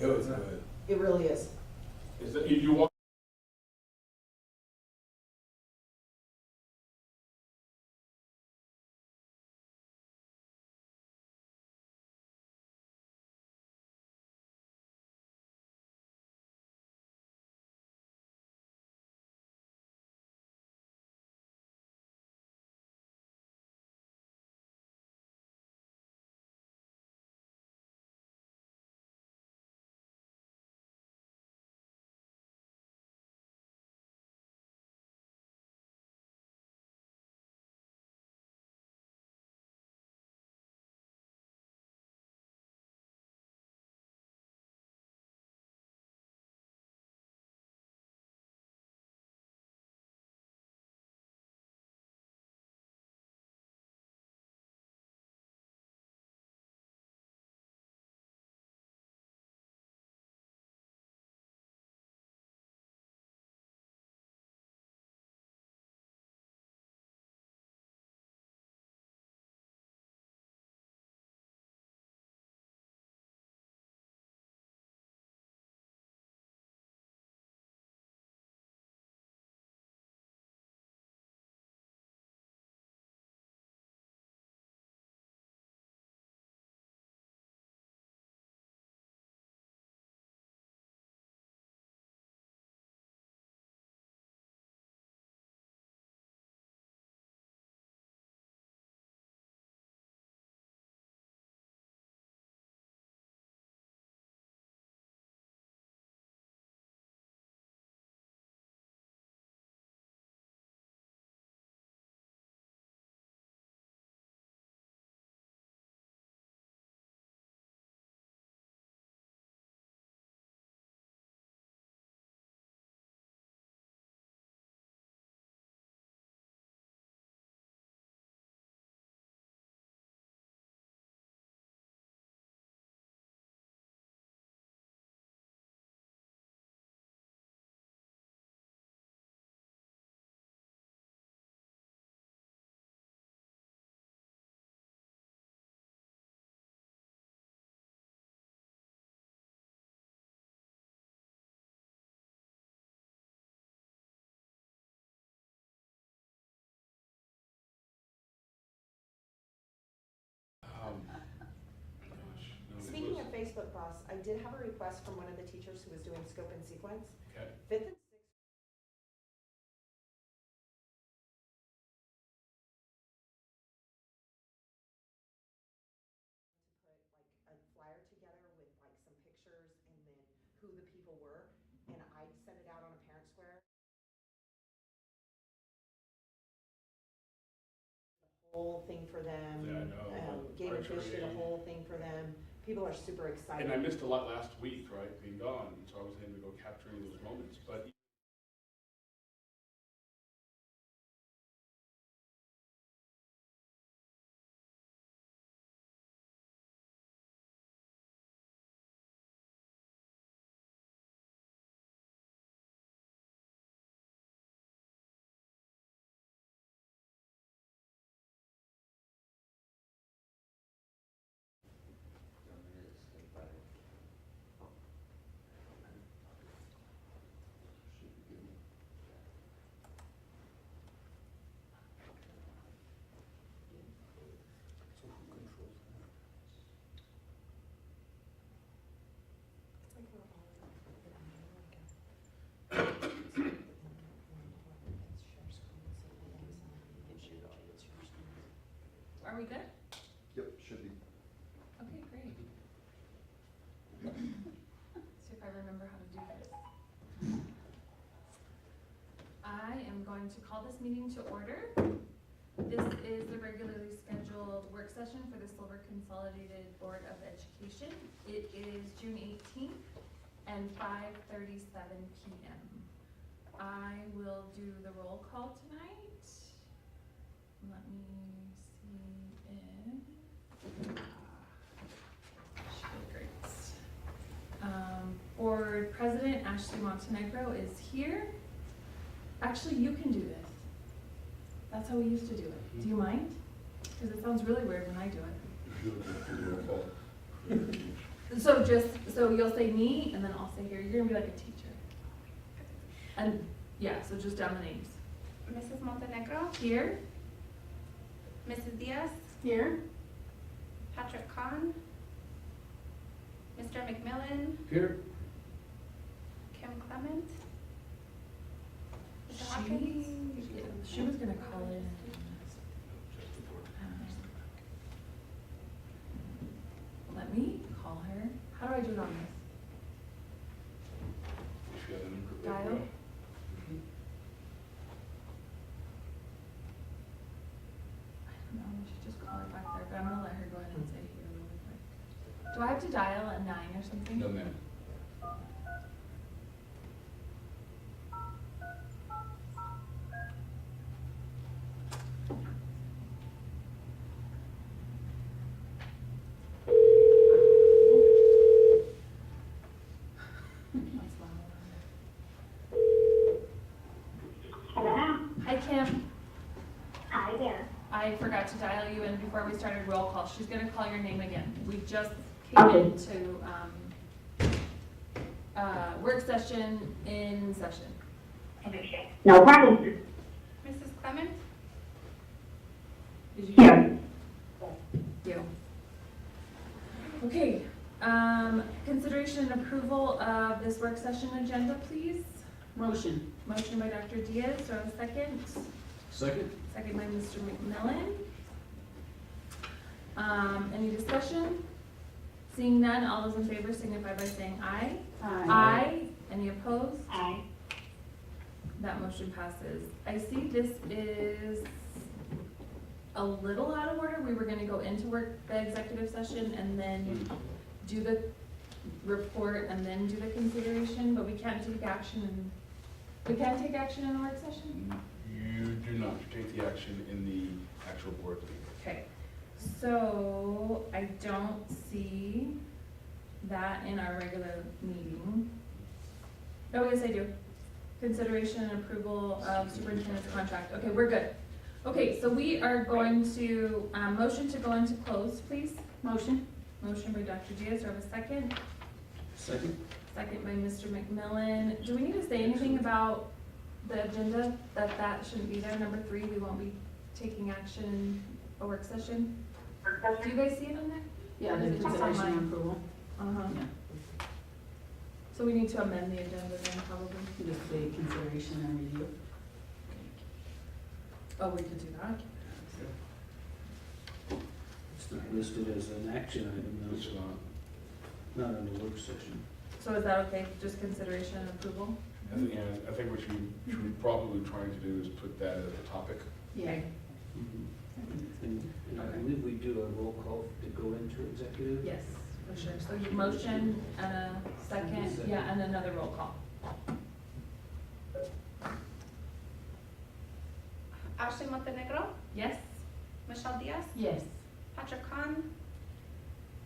It was good. It really is. Is that, you walk Speaking of Facebook boss, I did have a request from one of the teachers who was doing scope and sequence. Okay. Fifth and sixth. To put like a flyer together with like some pictures and then who the people were, and I sent it out on a parent square. The whole thing for them. Yeah, I know. Game and Fish did a Archery. whole thing for them. People are super excited. And I missed a lot last week, right, being gone, so I was able to go capturing those moments, but It's like we're all Are we good? Yep, should be. Okay, great. See if I remember how to do this. I am going to call this meeting to order. This is the regularly scheduled work session for the Silver Consolidated Board of Education. It is June 18th and 5:37 p.m. I will do the roll call tonight. Let me see if she did great. Board President Ashley Montenegro is here. Actually, you can do this. That's how we used to do it. Do you mind? Because it sounds really weird when I do it. So you'll say me, and then I'll say here, you're gonna be like a teacher. And, yeah, so just down the names. Mrs. Montenegro, Here, Mrs. Diaz, here, Patrick Kahn, Mr. McMillan, Here. Kim Clement, Mr. Hopkins. she was gonna call in. Let me call her. How do I do it on this? If you have the number, there you Dial. go. I don't know, we should just call her back there, but I'm gonna let her go ahead and say here really quick. Do I have to dial at 9 or something? No, ma'am. That's loud. Hello. Hi, Kim. Hi there. I forgot to dial you in before we started roll call. She's gonna call your name again. We just came Okay. into, work session in session. No problem. Mrs. Clement, Did you? Here. You. Okay, consideration and approval of this work session agenda, please. Motion. Motion by Dr. Diaz, do I have a second? Second? Second by Mr. McMillan. Any discussion? Seeing none, all those in favor signify by saying aye. Aye. Any opposed? Aye. That motion passes. I see this is a little out of order. We were gonna go into the executive session and then do the report and then do the consideration, but we can't take action in a work session? You do not take the action in the actual board meeting. Okay, so I don't see that in our regular meeting. Oh, yes, I do. Consideration and approval of superintendent's contract. Okay, we're good. Okay, so we are going to, motion to go into close, please. Motion. Motion by Dr. Diaz, do I have a second? Second? Second by Mr. McMillan. Do we need to say anything about the agenda, that shouldn't be there? Number 3, we won't be taking action in a work session. Do you guys see it in there? Yeah, Is the it just consideration online? and approval. Uh-huh. Yeah. So we need to amend the agenda then, probably. Just say consideration and review. Oh, we could do that. It's not listed as an action item, though. It's not. Not on the work session. So is that okay, just consideration and approval? I think what you should probably trying to do is put that as a topic. Okay. And I believe we do a roll call to go into executive. Yes, for sure. So you motion and a second, yeah, and another roll call. Ashley Montenegro, Yes? Michelle Diaz, Yes. Patrick Kahn,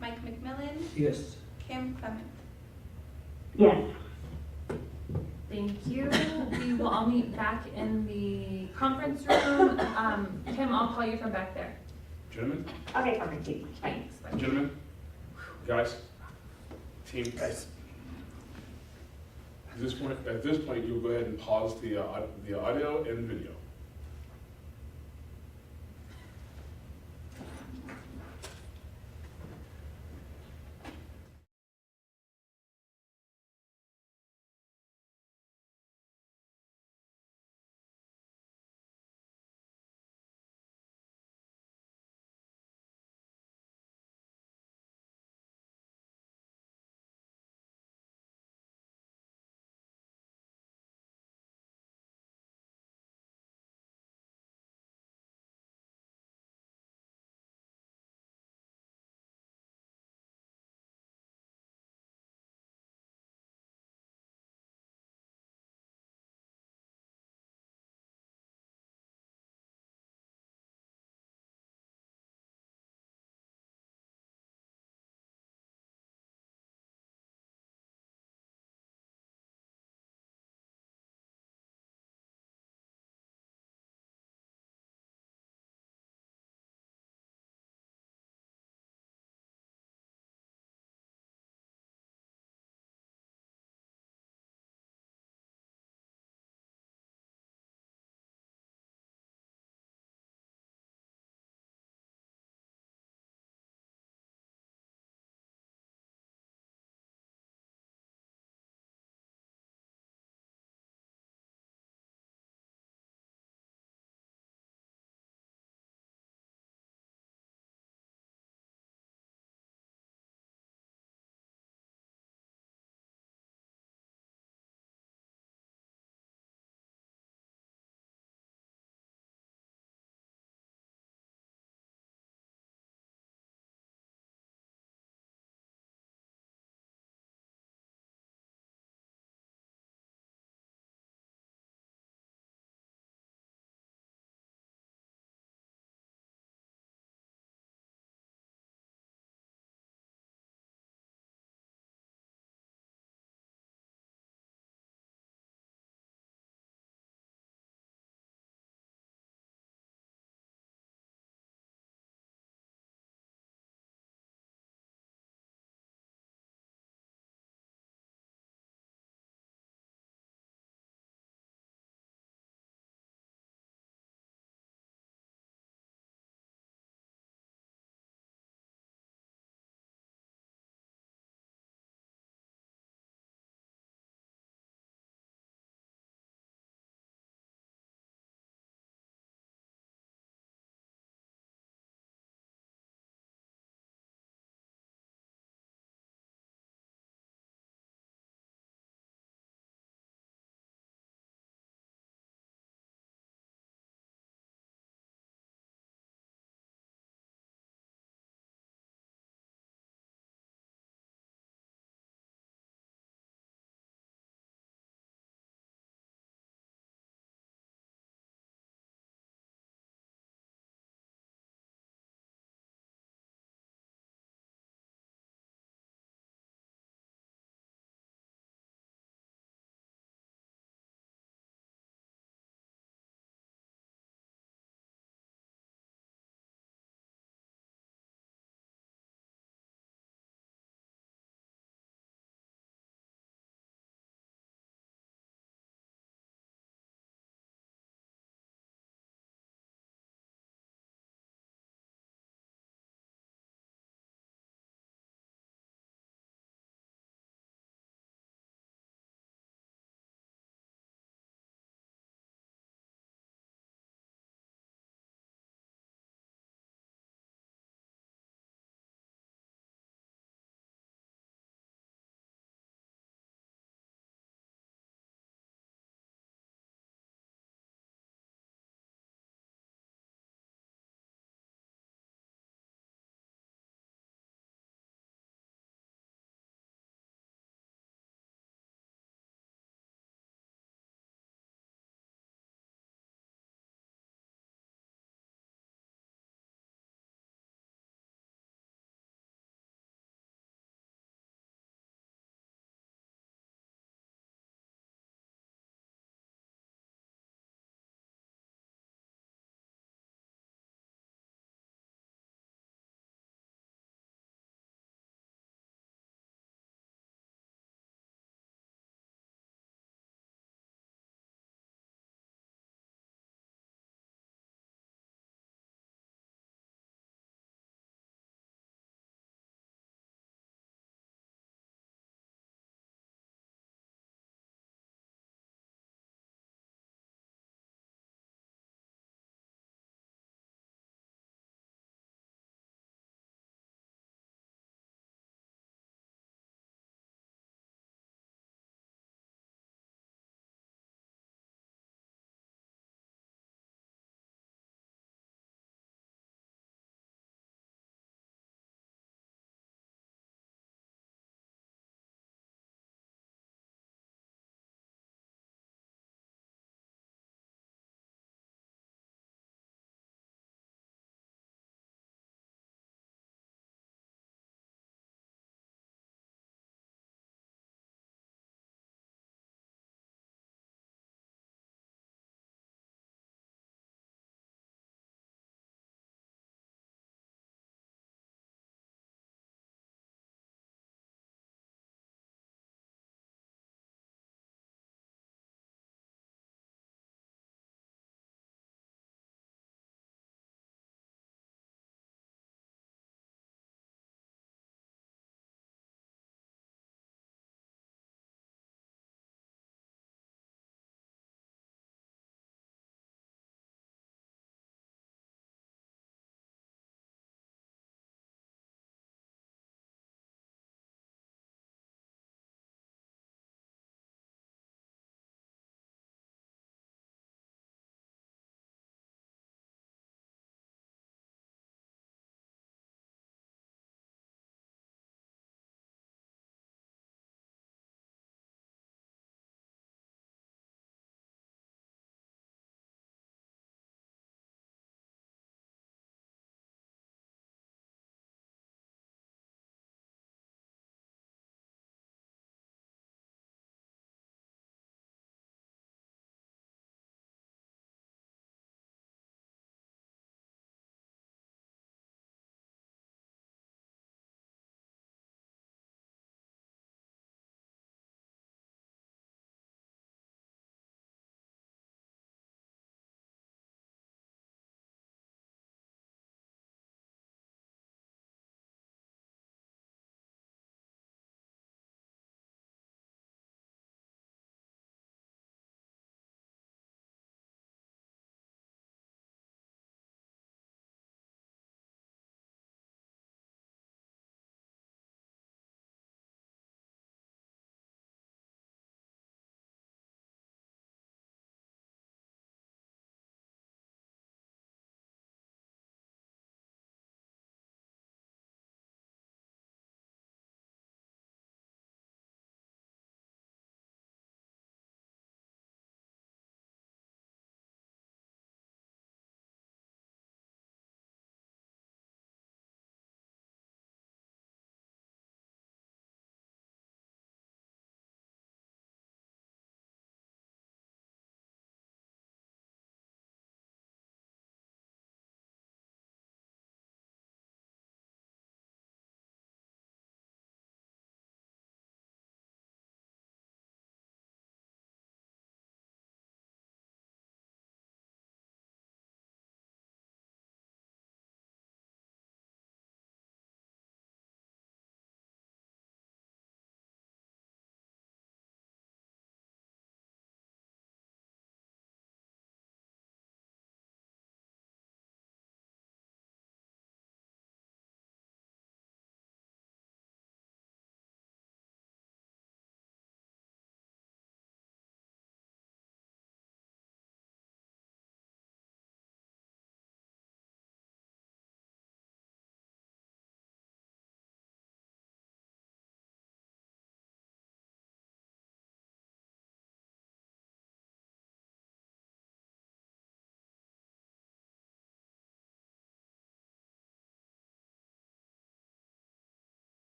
Mike McMillan, Yes. Kim Clement. Yes. Thank you. We will all meet back in the conference room. Kim, I'll call you from back there. Gentlemen, Okay, perfect. Thanks. Bye. gentlemen, guys, team. Guys. At this point, you'll go ahead and pause the audio and video.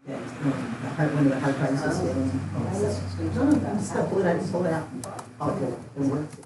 One of the hard drives is failing. No, I'm just gonna pull it out, just pull it out. Okay, it works.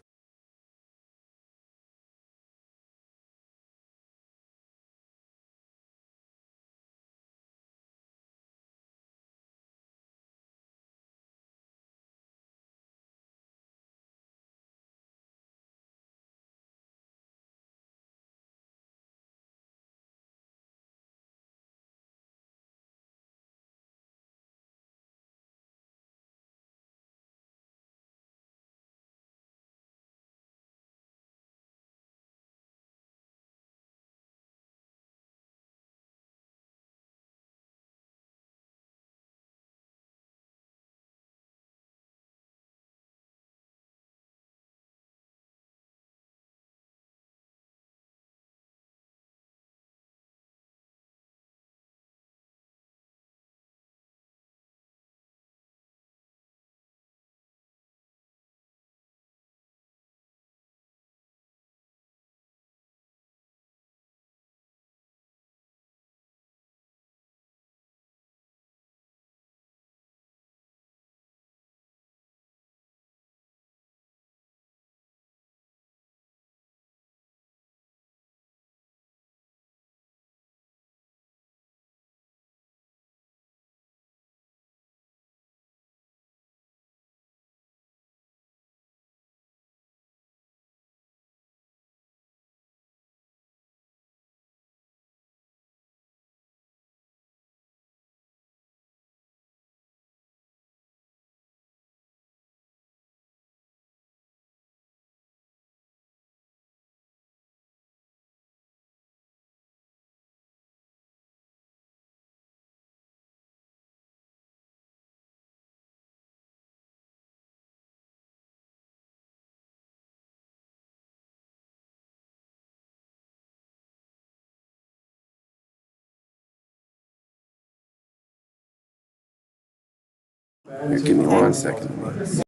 Give me 1 second.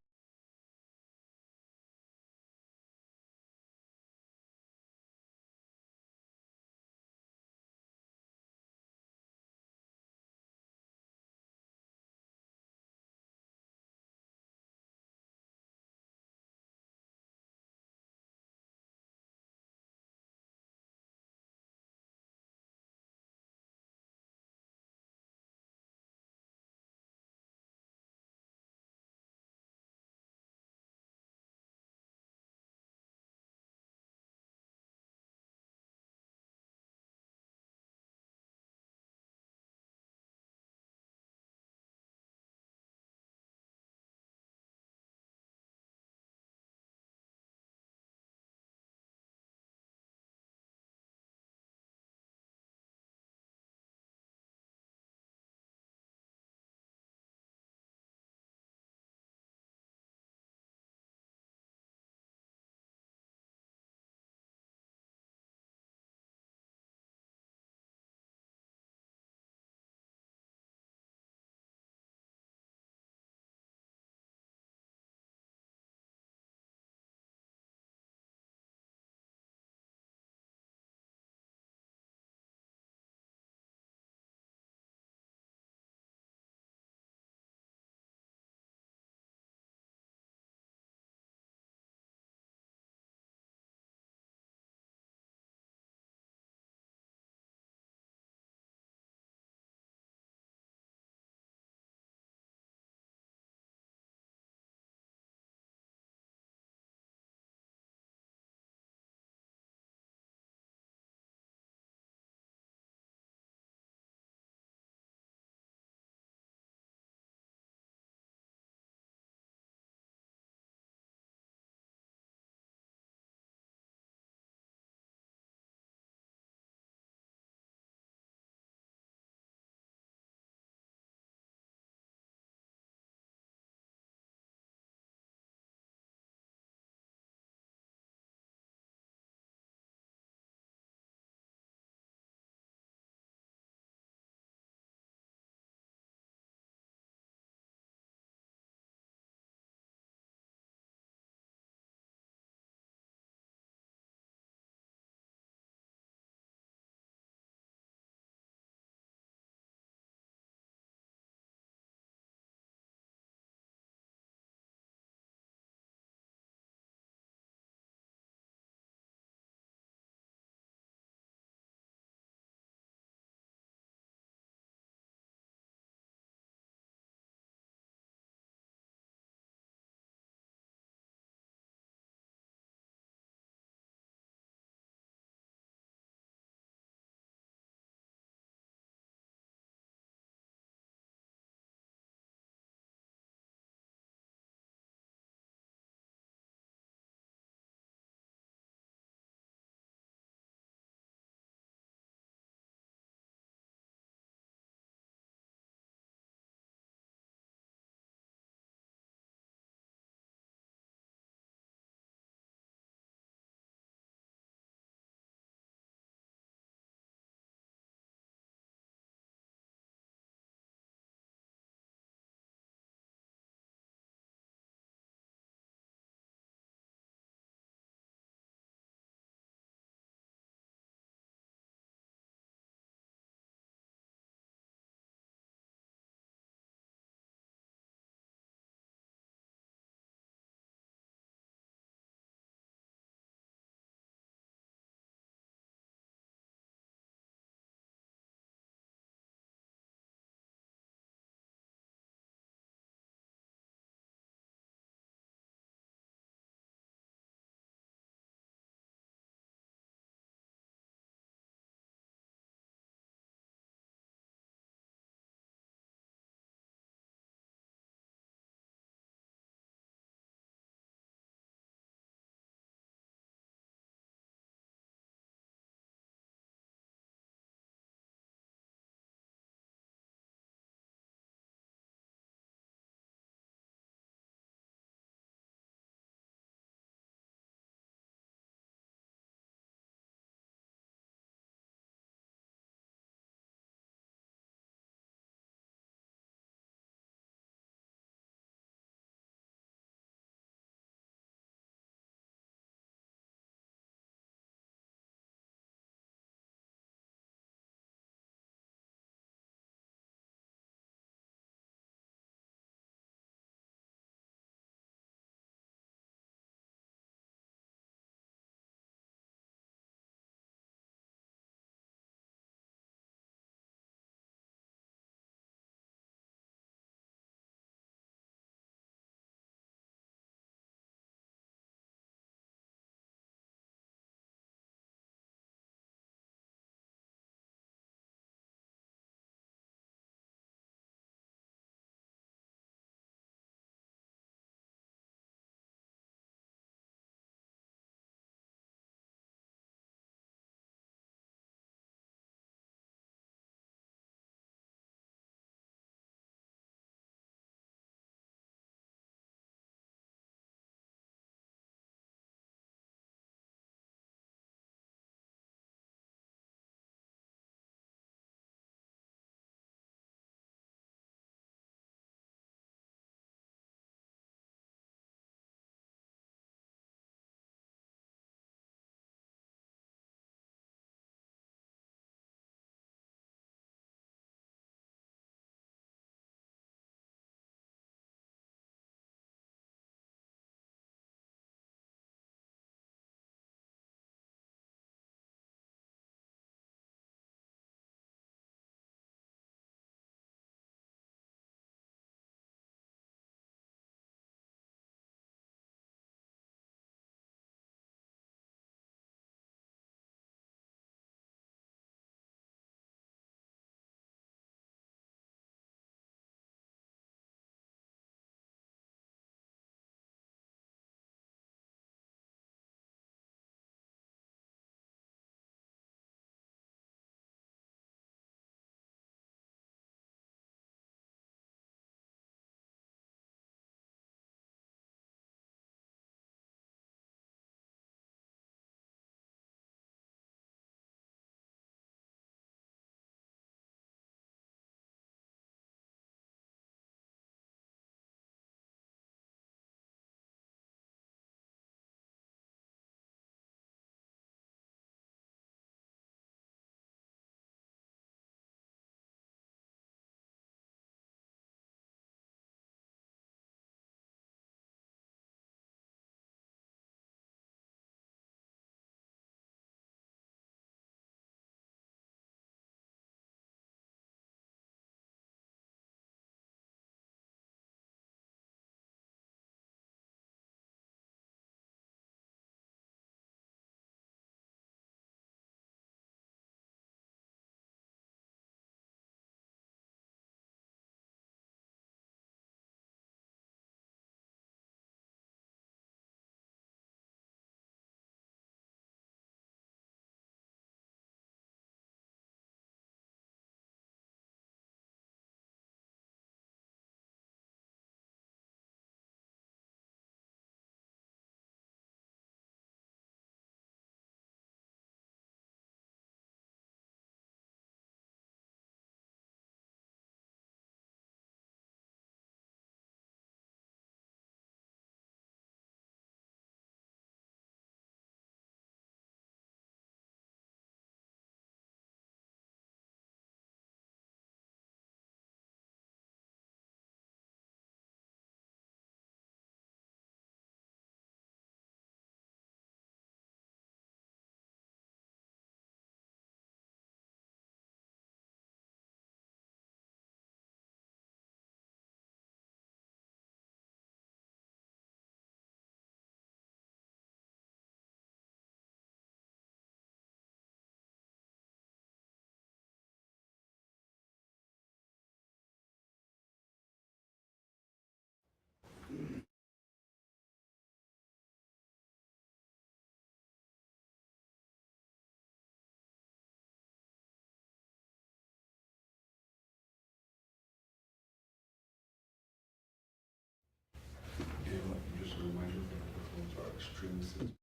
extremely sensitive.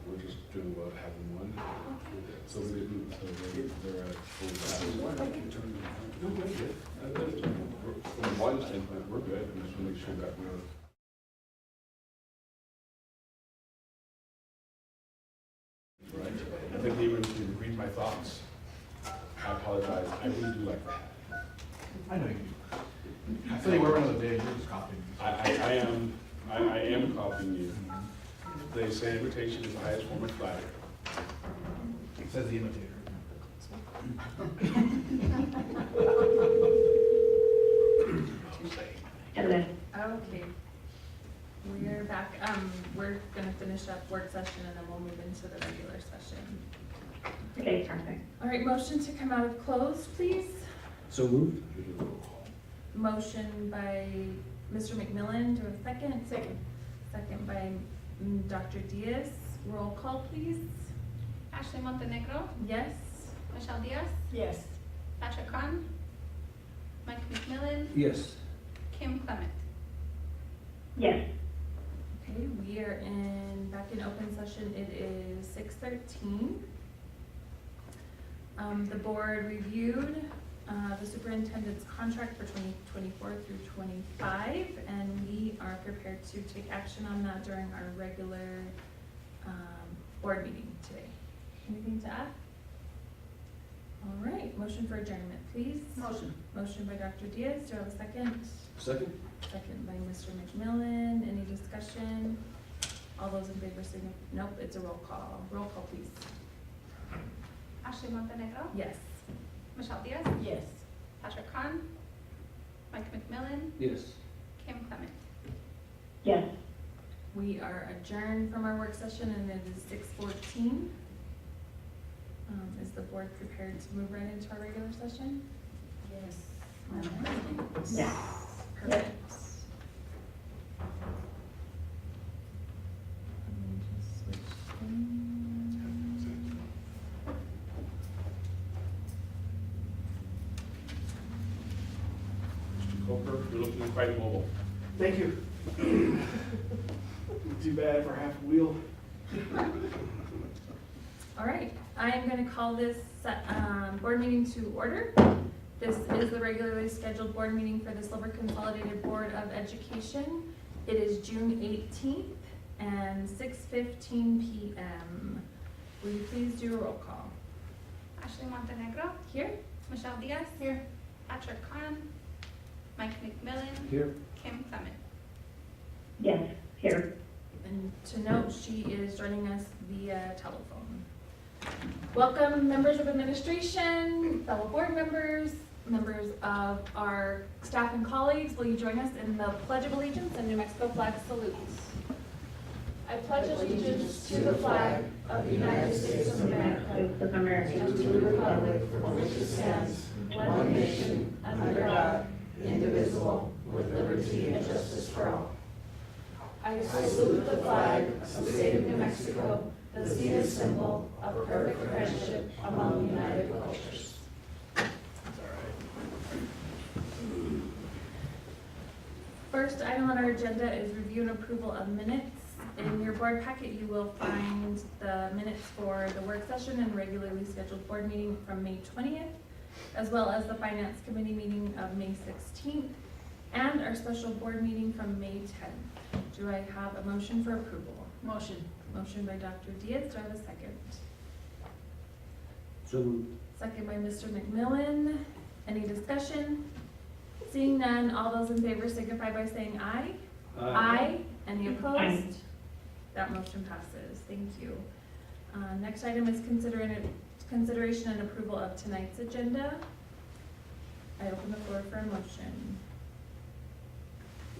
We're just doing about having one. So we didn't, so they're at full blast. From one standpoint, we're good. We just want to make sure that we're. Right. I think even if you read my thoughts, I apologize. I really do like that. I know you do. I feel like we're one of the days, you're just copying. I am copying you. They say imitation is the highest form of flattery. Says the imitator. Hello. Okay. We're back, we're gonna finish up work session and then we'll move into the regular session. Okay, perfect. All right, motion to come out of closed, please. So moved? Motion by Mr. McMillan, do I have a second? Second. Second by Dr. Diaz. Roll call, please. Ashley Montenegro, Yes? Michelle Diaz, Yes. Patrick Khan, Mike McMillan, Yes. Kim Clement. Yes. Okay, we are back in open session. It is 6:13. The board reviewed the superintendent's contract for 2024 through 25, and we are prepared to take action on that during our regular board meeting today. Anything to add? All right, motion for adjournment, please. Motion. Motion by Dr. Diaz, do I have a second? Second? Second by Mr. McMillan. Any discussion? All those in favor say no. Nope, it's a roll call. Roll call, please. Ashley Montenegro, Yes. Michelle Diaz, Yes. Patrick Khan, Mike McMillan, Yes. Kim Clement. Yes. We are adjourned from our work session and it is 6:14. Is the board prepared to move right into our regular session? Yes. Yes. Perfect. Let me just switch things. Mr. Coker, you're looking quite mobile. Thank you. Too bad for half a wheel. All right, I am going to call this board meeting to order. This is the regularly scheduled board meeting for the Silver Consolidated Board of Education. It is June 18th and 6:15 p.m. Will you please do a roll call? Ashley Montenegro, Here? Michelle Diaz. Here. Patrick Khan, Mike McMillan, Here? Kim Clement. Yes. Here. And to note, she is joining us via telephone. Welcome, members of administration, fellow board members, members of our staff and colleagues. Will you join us in the Pledge of Allegiance and New Mexico flag salute? I pledge allegiance to the flag of the United States of America Of America. and to the republic for which it stands, one nation, under God, indivisible, with liberty and justice for all. I salute the flag of the state of New Mexico, the seen symbol of perfect friendship among united cultures. First item on our agenda is review and approval of minutes. In your board packet, you will find the minutes for the work session and regularly scheduled board meeting from May 20th, as well as the Finance Committee meeting of May 16th, and our special board meeting from May 10th. Do I have a motion for approval? Motion. Motion by Dr. Diaz, do I have a second? So moved. Second by Mr. McMillan. Any discussion? Seeing none, all those in favor signify by saying aye. Any opposed? Aye. That motion passes. Thank you. Next item is consideration and approval of tonight's agenda. I open the floor for a motion.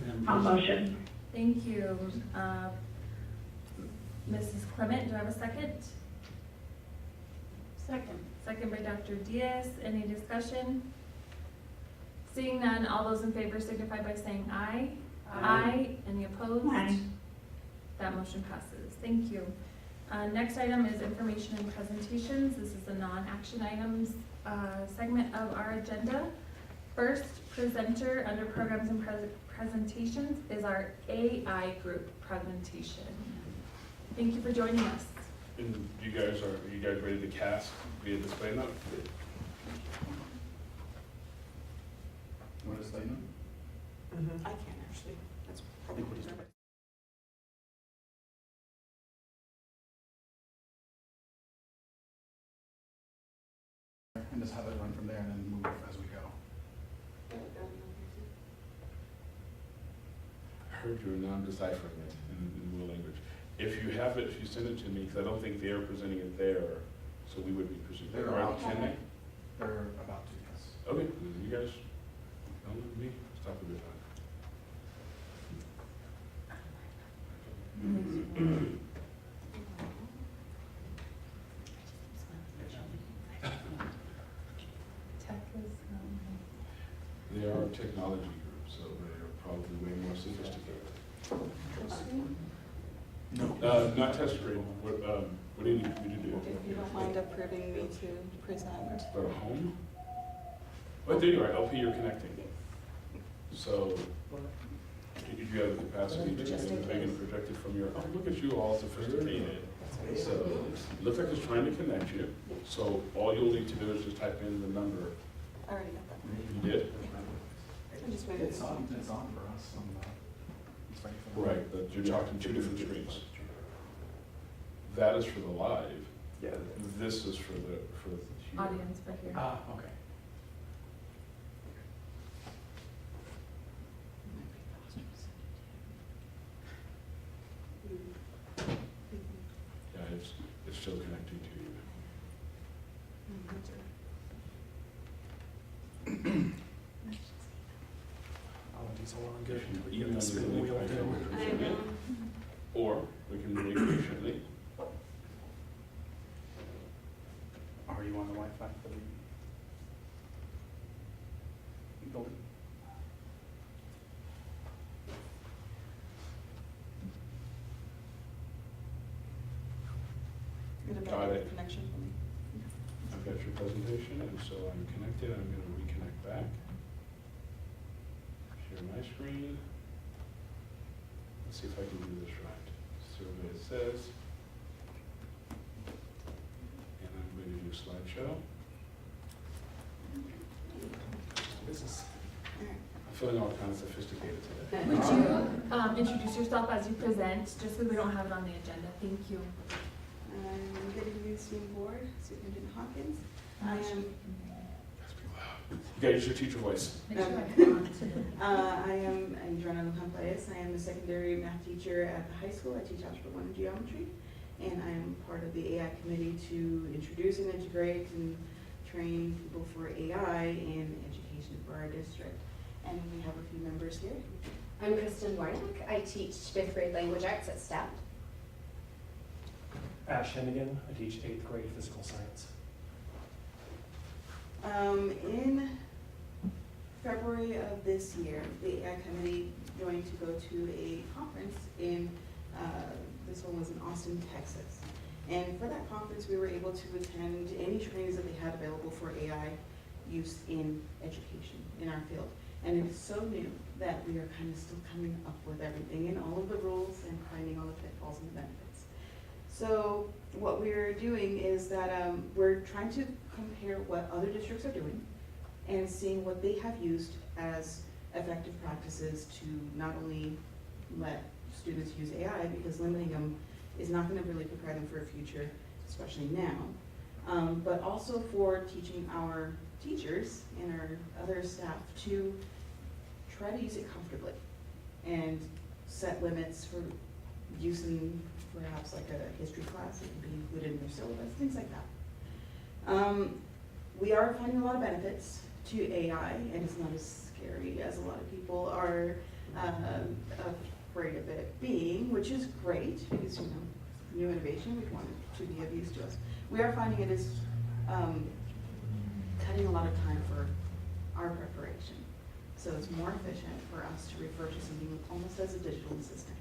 Madam I'll President. motion. Thank you. Mrs. Clement, do I have a second? Second. Second by Dr. Diaz. Any discussion? Seeing none, all those in favor signify by saying aye. Any opposed? Aye. That motion passes. Thank you. Next item is information and presentations. This is the non-action items segment of our agenda. First presenter under programs and presentations is our AI group presentation. Thank you for joining us. And are you guys ready to cast via display note? What is that? I can actually, that's probably what he's doing. And just have it run from there and then move as we go. I heard you were non-deciphering it in real language. If you have it, if you send it to me, because I don't think they're presenting it there, so we would be presenting. They're Right, about to. can they? They're about to, yes. Okay, then you guys, don't let me stop a good time. Tech is, They are a technology group, so they're probably way more sophisticated. No. Not test screen, what do you need me to do? If you don't mind approving me to present. Go to home? Oh, there you are, LP, you're connecting. So, do you have the capacity to Just in make it case. projected from your, oh, look at you all sophisticated. So, it looks like it's trying to connect you, so all you'll need to do is just type in the number. I already got that. You did? I just waited. It's on for us. It's ready for the. Right, but you're talking two different screens. That is for the live. Yeah. This is for the here. audience right here. Ah, okay. Yeah, it's still connecting to you. Oh, it takes a while to If get you it. email The me spin the link, wheel I can down. retrieve it. Or we can wait patiently. Are you on the Wi-Fi for the building? Get a Got better it. connection for me. I've got your presentation, and so I'm connected. I'm going to reconnect back. Share my screen. Let's see if I can do this right. Survey says. And I'm going to do slideshow. Business. I'm feeling all kind of sophisticated today. Would you introduce yourself as you present, just so we don't have it on the agenda? Thank you. I'm Deputy Municipal Board, Superintendent Hawkins. I am, That's pretty loud. You got your teacher voice. Make sure Okay. I come on to- I am Adriana Lujan-Paez. I am a secondary math teacher at the high school. I teach Algebra 1 and Geometry. And I am part of the AI committee to introduce and integrate and train people for AI in education for our district. And we have a few members here. I'm Kristen Warnick. I teach 5th grade language arts at STEP. Ash Hennigan, I teach 8th grade physical science. In February of this year, the AI committee joined to go to a conference in, this one was in Austin, Texas. And for that conference, we were able to attend any trainings that they had available for AI use in education in our field. And it is so new that we are kind of still coming up with everything and all of the rules and finding all the pitfalls and the benefits. So what we're doing is that we're trying to compare what other districts are doing and seeing what they have used as effective practices to not only let students use AI, because limiting them is not going to really prepare them for a future, especially now, but also for teaching our teachers and our other staff to try to use it comfortably and set limits for use in perhaps like a history class. It can be included in their syllabus, things like that. We are finding a lot of benefits to AI, and it's not as scary as a lot of people are afraid of it being, which is great because, you know, new innovation, we want it to be of use to us. We are finding it is cutting a lot of time for our preparation. So it's more efficient for us to refer to something almost as a digital assistant.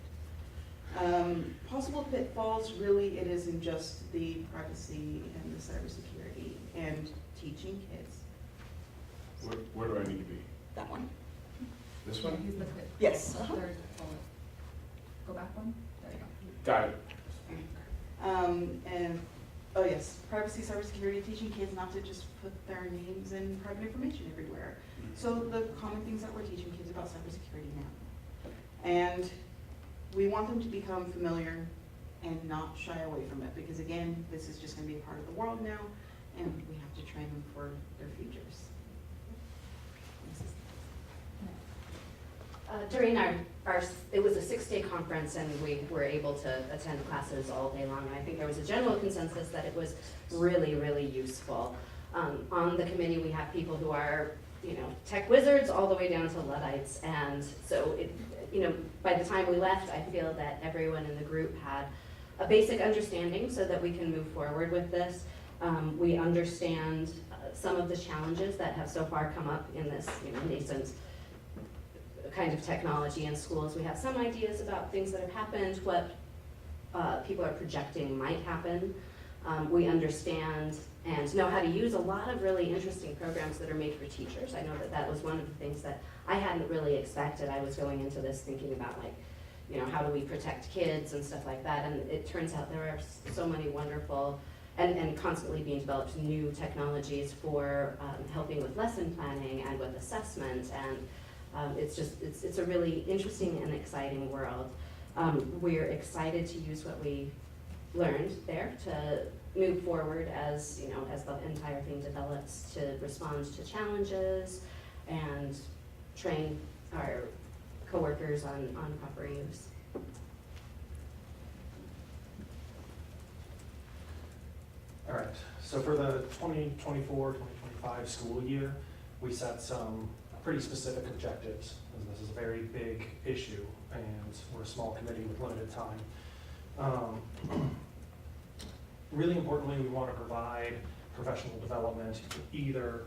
Possible pitfalls, really, it is in just the privacy and the cybersecurity and teaching kids. Where do I need to be? That one. This one? He's the fifth. Yes. The third bullet. Go back one. There you go. Got it. And, oh yes, privacy, cybersecurity, teaching kids not to just put their names and private information everywhere. So the common things that we're teaching kids about cybersecurity now. And we want them to become familiar and not shy away from it, because again, this is just gonna be a part of the world now, and we have to train them for their futures. During our, it was a 6-day conference and we were able to attend classes all day long. And I think there was a general consensus that it was really, really useful. On the committee, we have people who are, tech wizards all the way down to Luddites. And so, by the time we left, I feel that everyone in the group had a basic understanding so that we can move forward with this. We understand some of the challenges that have so far come up in this, nascent kind of technology in schools. We have some ideas about things that have happened, what people are projecting might happen. We understand and know how to use a lot of really interesting programs that are made for teachers. I know that that was one of the things that I hadn't really expected. I was going into this thinking about how do we protect kids and stuff like that, and it turns out there are so many wonderful and constantly being developed new technologies for helping with lesson planning and with assessment, and it's a really interesting and exciting world. We're excited to use what we learned there to move forward as as the entire thing develops, to respond to challenges and train our coworkers on proper use. All right, so for the 2024-2025 school year, we set some pretty specific objectives. This is a very big issue, and we're a small committee with limited time. Really importantly, we want to provide professional development, either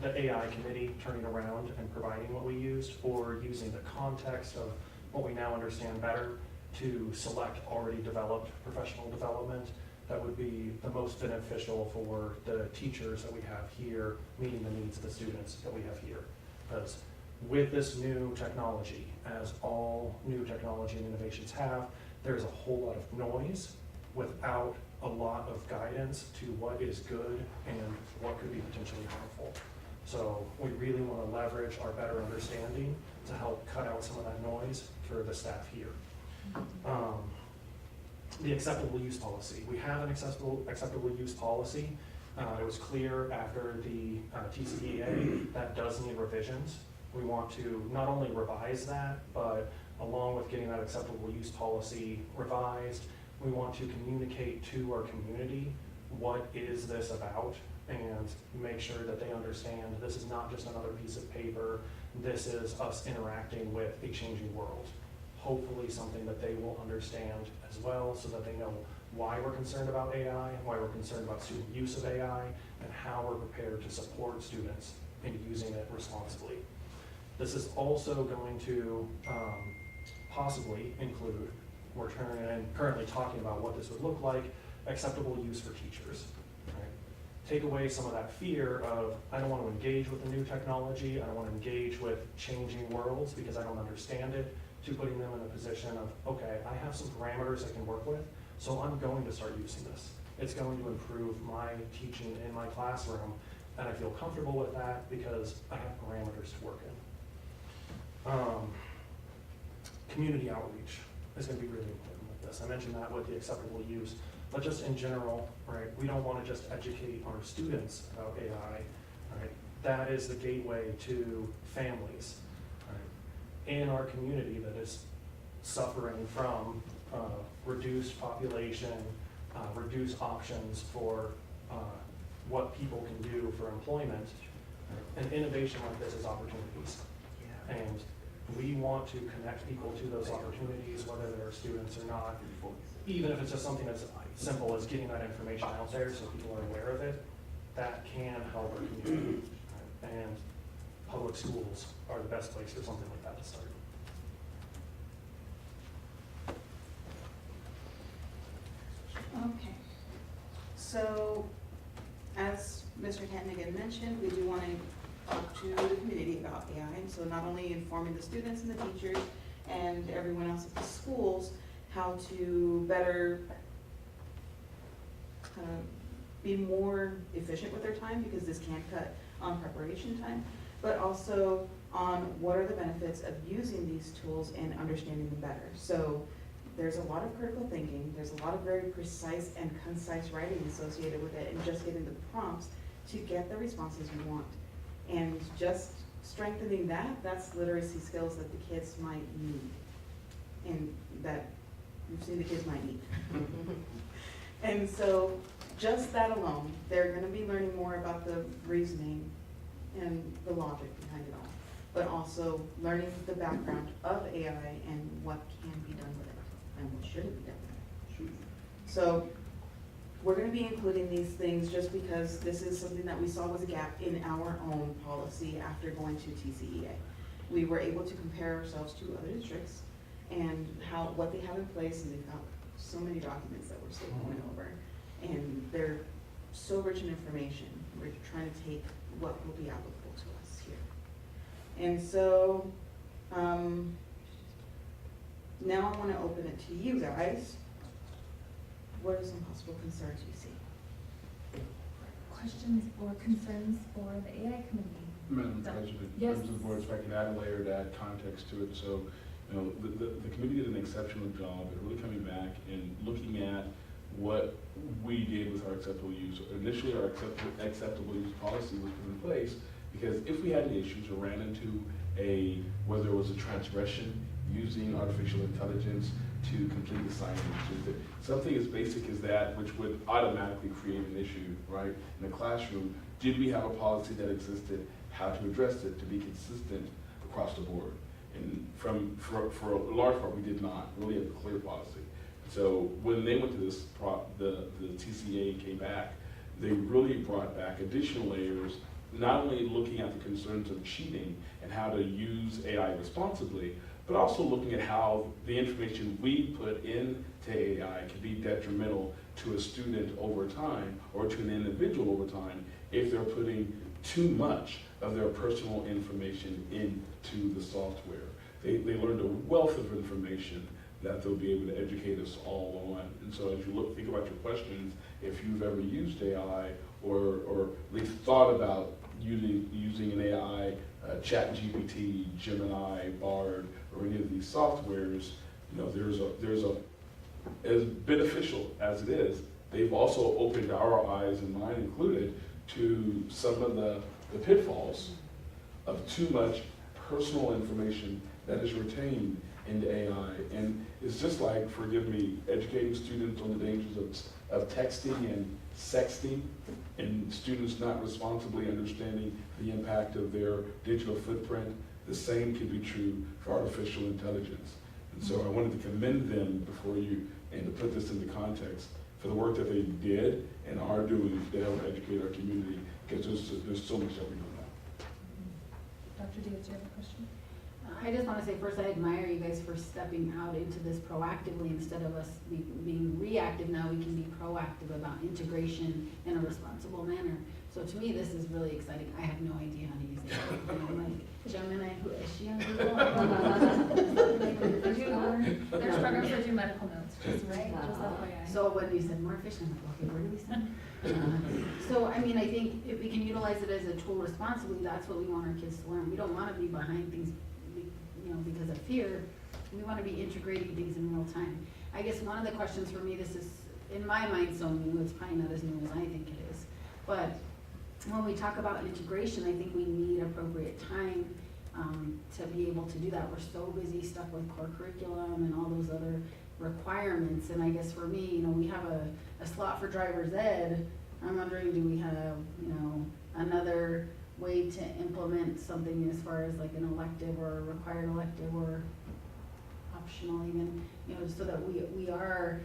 the AI committee turning around and providing what we used, or using the context of what we now understand better to select already developed professional development that would be the most beneficial for the teachers that we have here, meeting the needs of the students that we have here. Because with this new technology, as all new technology and innovations have, there's a whole lot of noise without a lot of guidance to what is good and what could be potentially harmful. So we really want to leverage our better understanding to help cut out some of that noise for the staff here. The acceptable use policy. We have an acceptable use policy. It was clear after the TCEA that does need revisions. We want to not only revise that, but along with getting that acceptable use policy revised, we want to communicate to our community what is this about and make sure that they understand this is not just another piece of paper. This is us interacting with a changing world. Hopefully something that they will understand as well, so that they know why we're concerned about AI, why we're concerned about student use of AI, and how we're prepared to support students in using it responsibly. This is also going to possibly include, we're currently talking about what this would look like, acceptable use for teachers. Right? Take away some of that fear of, I don't want to engage with the new technology, I don't want to engage with changing worlds because I don't understand it, to putting them in a position of, okay, I have some parameters I can work with, so I'm going to start using this. It's going to improve my teaching in my classroom, and I feel comfortable with that because I have parameters to work in. Community outreach is going to be really important with this. I mentioned that with the acceptable use, but just in general, right? We don't want to just educate our students about AI, right? That is the gateway to families, right? In our community that is suffering from reduced population, reduced options for what people can do for employment, right? And innovation like this is opportunities. And we want to connect people to those opportunities, whether they're students or not, even if it's just something as simple as getting that information out there so people are aware of it. That can help our community. And public schools are the best place for something like that to start. Okay, so as Mr. Hannigan mentioned, we do want to talk to the community about AI. And so not only informing the students and the teachers and everyone else at the schools how to better be more efficient with their time, because this can cut on preparation time, but also on what are the benefits of using these tools and understanding them better. So there's a lot of critical thinking, there's a lot of very precise and concise writing associated with it, and just getting the prompts to get the responses you want. And just strengthening that, that's literacy skills that the kids might need, and that we've seen the kids might need. And so just that alone, they're gonna be learning more about the reasoning and the logic behind it all, but also learning the background of AI and what can be done with it and what shouldn't be done with it. So we're gonna be including these things just because this is something that we saw was a gap in our own policy after going to TCEA. We were able to compare ourselves to other districts and what they have in place, and they've got so many documents that we're still going over. And they're so rich in information. We're trying to take what will be applicable to us here. And so, now I want to open it to you guys. What are some possible concerns you see? Questions or concerns for the AI committee? Madam President, Yes. members of the board, if I can add a layer to add context to it. So, the committee did an exceptional job at really coming back and looking at what we did with our acceptable use. Initially, our acceptable use policy was put in place because if we had any issues or ran into whether it was a transgression using artificial intelligence to complete assignments, something as basic as that, which would automatically create an issue, right, in the classroom, did we have a policy that existed, how to address it to be consistent across the board? And for a large part, we did not really have a clear policy. So when they went to this, the TCA came back, they really brought back additional layers, not only looking at the concerns of cheating and how to use AI responsibly, but also looking at how the information we put into AI can be detrimental to a student over time or to an individual over time if they're putting too much of their personal information into the software. They learned a wealth of information that they'll be able to educate us all on. And so as you think about your questions, if you've ever used AI or at least thought about using an AI, ChatGPT, Gemini, Bard, or any of these softwares, there's as beneficial as it is, they've also opened our eyes, and mine included, to some of the pitfalls of too much personal information that is retained into AI. And it's just like, forgive me, educating students on the dangers of texting and sexting, and students not responsibly understanding the impact of their digital footprint. The same can be true for artificial intelligence. And so I wanted to commend them before you, and to put this into context, for the work that they did and are doing to help educate our community, because there's so much that we don't know. Dr. Diaz, do you have a question? I just want to say first, I admire you guys for stepping out into this proactively instead of us being reactive. Now we can be proactive about integration in a responsible manner. So to me, this is really exciting. I have no idea how to use it. I'm like, Gemini, who is she on Google? There's programs that do medical notes, just right, just FYI. So when you said more efficient, I'm like, okay, where do we send? So, I mean, I think if we can utilize it as a tool responsibly, that's what we want our kids to learn. We don't want to be behind things, because of fear. We want to be integrating things in real time. I guess one of the questions for me, this is, in my mind, so new, it's probably not as new as I think it is. But when we talk about integration, I think we need appropriate time to be able to do that. We're so busy stuck with core curriculum and all those other requirements. And I guess for me, we have a slot for driver's ed. I'm wondering, do we have, another way to implement something as far as like an elective or a required elective or optional even, so that we are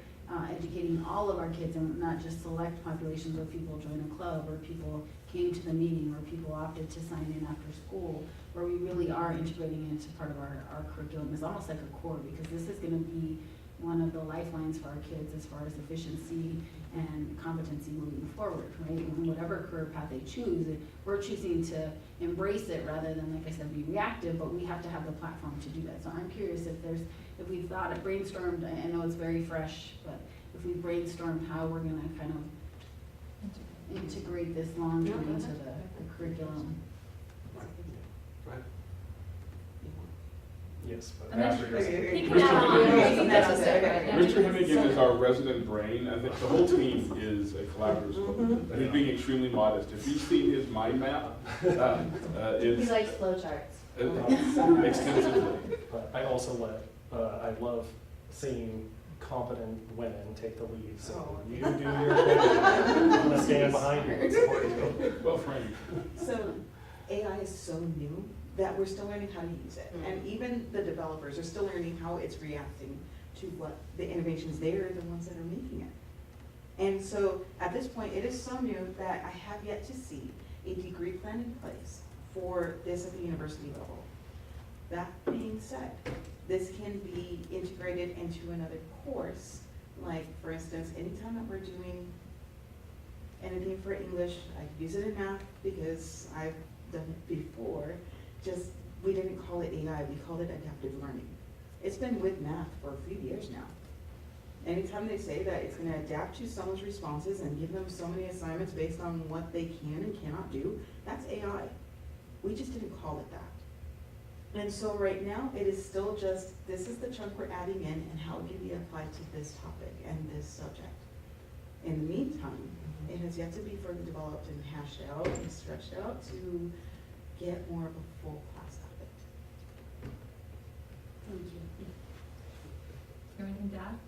educating all of our kids and not just select populations where people join a club or people came to the meeting or people opted to sign in after school, where we really are integrating it into part of our curriculum. It's almost like a core, because this is going to be one of the lifelines for our kids as far as efficiency and competency moving forward, right? And whatever career path they choose, we're choosing to embrace it rather than, like I said, be reactive, but we have to have the platform to do that. So I'm curious if we've thought it, brainstormed, I know it's very fresh, but if we brainstormed how we're gonna kind of integrate this long-term into the curriculum. Yes, but And then- after your. He can add on, maybe that's it, right? Yeah. Mr. Hennigan is our resident brain. I think the whole team is a collaborative. And he's being extremely modest. If you've seen his mind map, He it's likes flowcharts. extensively. But I also I love seeing competent women take the lead, so you do your thing. I'm gonna stand behind you and support you. Well framed. So AI is so new that we're still learning how to use it. And even the developers are still learning how it's reacting to what the innovations, they're the ones that are making it. And so at this point, it is so new that I have yet to see a degree plan in place for this at the university level. That being said, this can be integrated into another course. Like, for instance, anytime that we're doing anything for English, I use it in math because I've done it before. Just, we didn't call it AI, we called it adaptive learning. It's been with math for a few years now. Anytime they say that it's gonna adapt to someone's responses and give them so many assignments based on what they can and cannot do, that's AI. We just didn't call it that. And so right now, it is still just, this is the chunk we're adding in and how it can be applied to this topic and this subject. In the meantime, it has yet to be further developed and hashed out and stretched out to get more of a full class out of it. Thank you. Anything to add?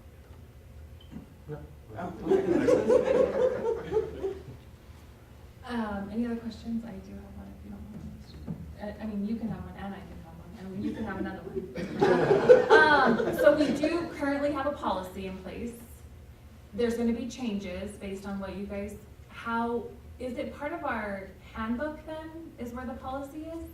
Any other questions? I do have one if you don't mind. I mean, you can have one and I can have one, and you can have another one. So we do currently have a policy in place. There's gonna be changes based on what you guys, how, is it part of our handbook then, is where the policy is?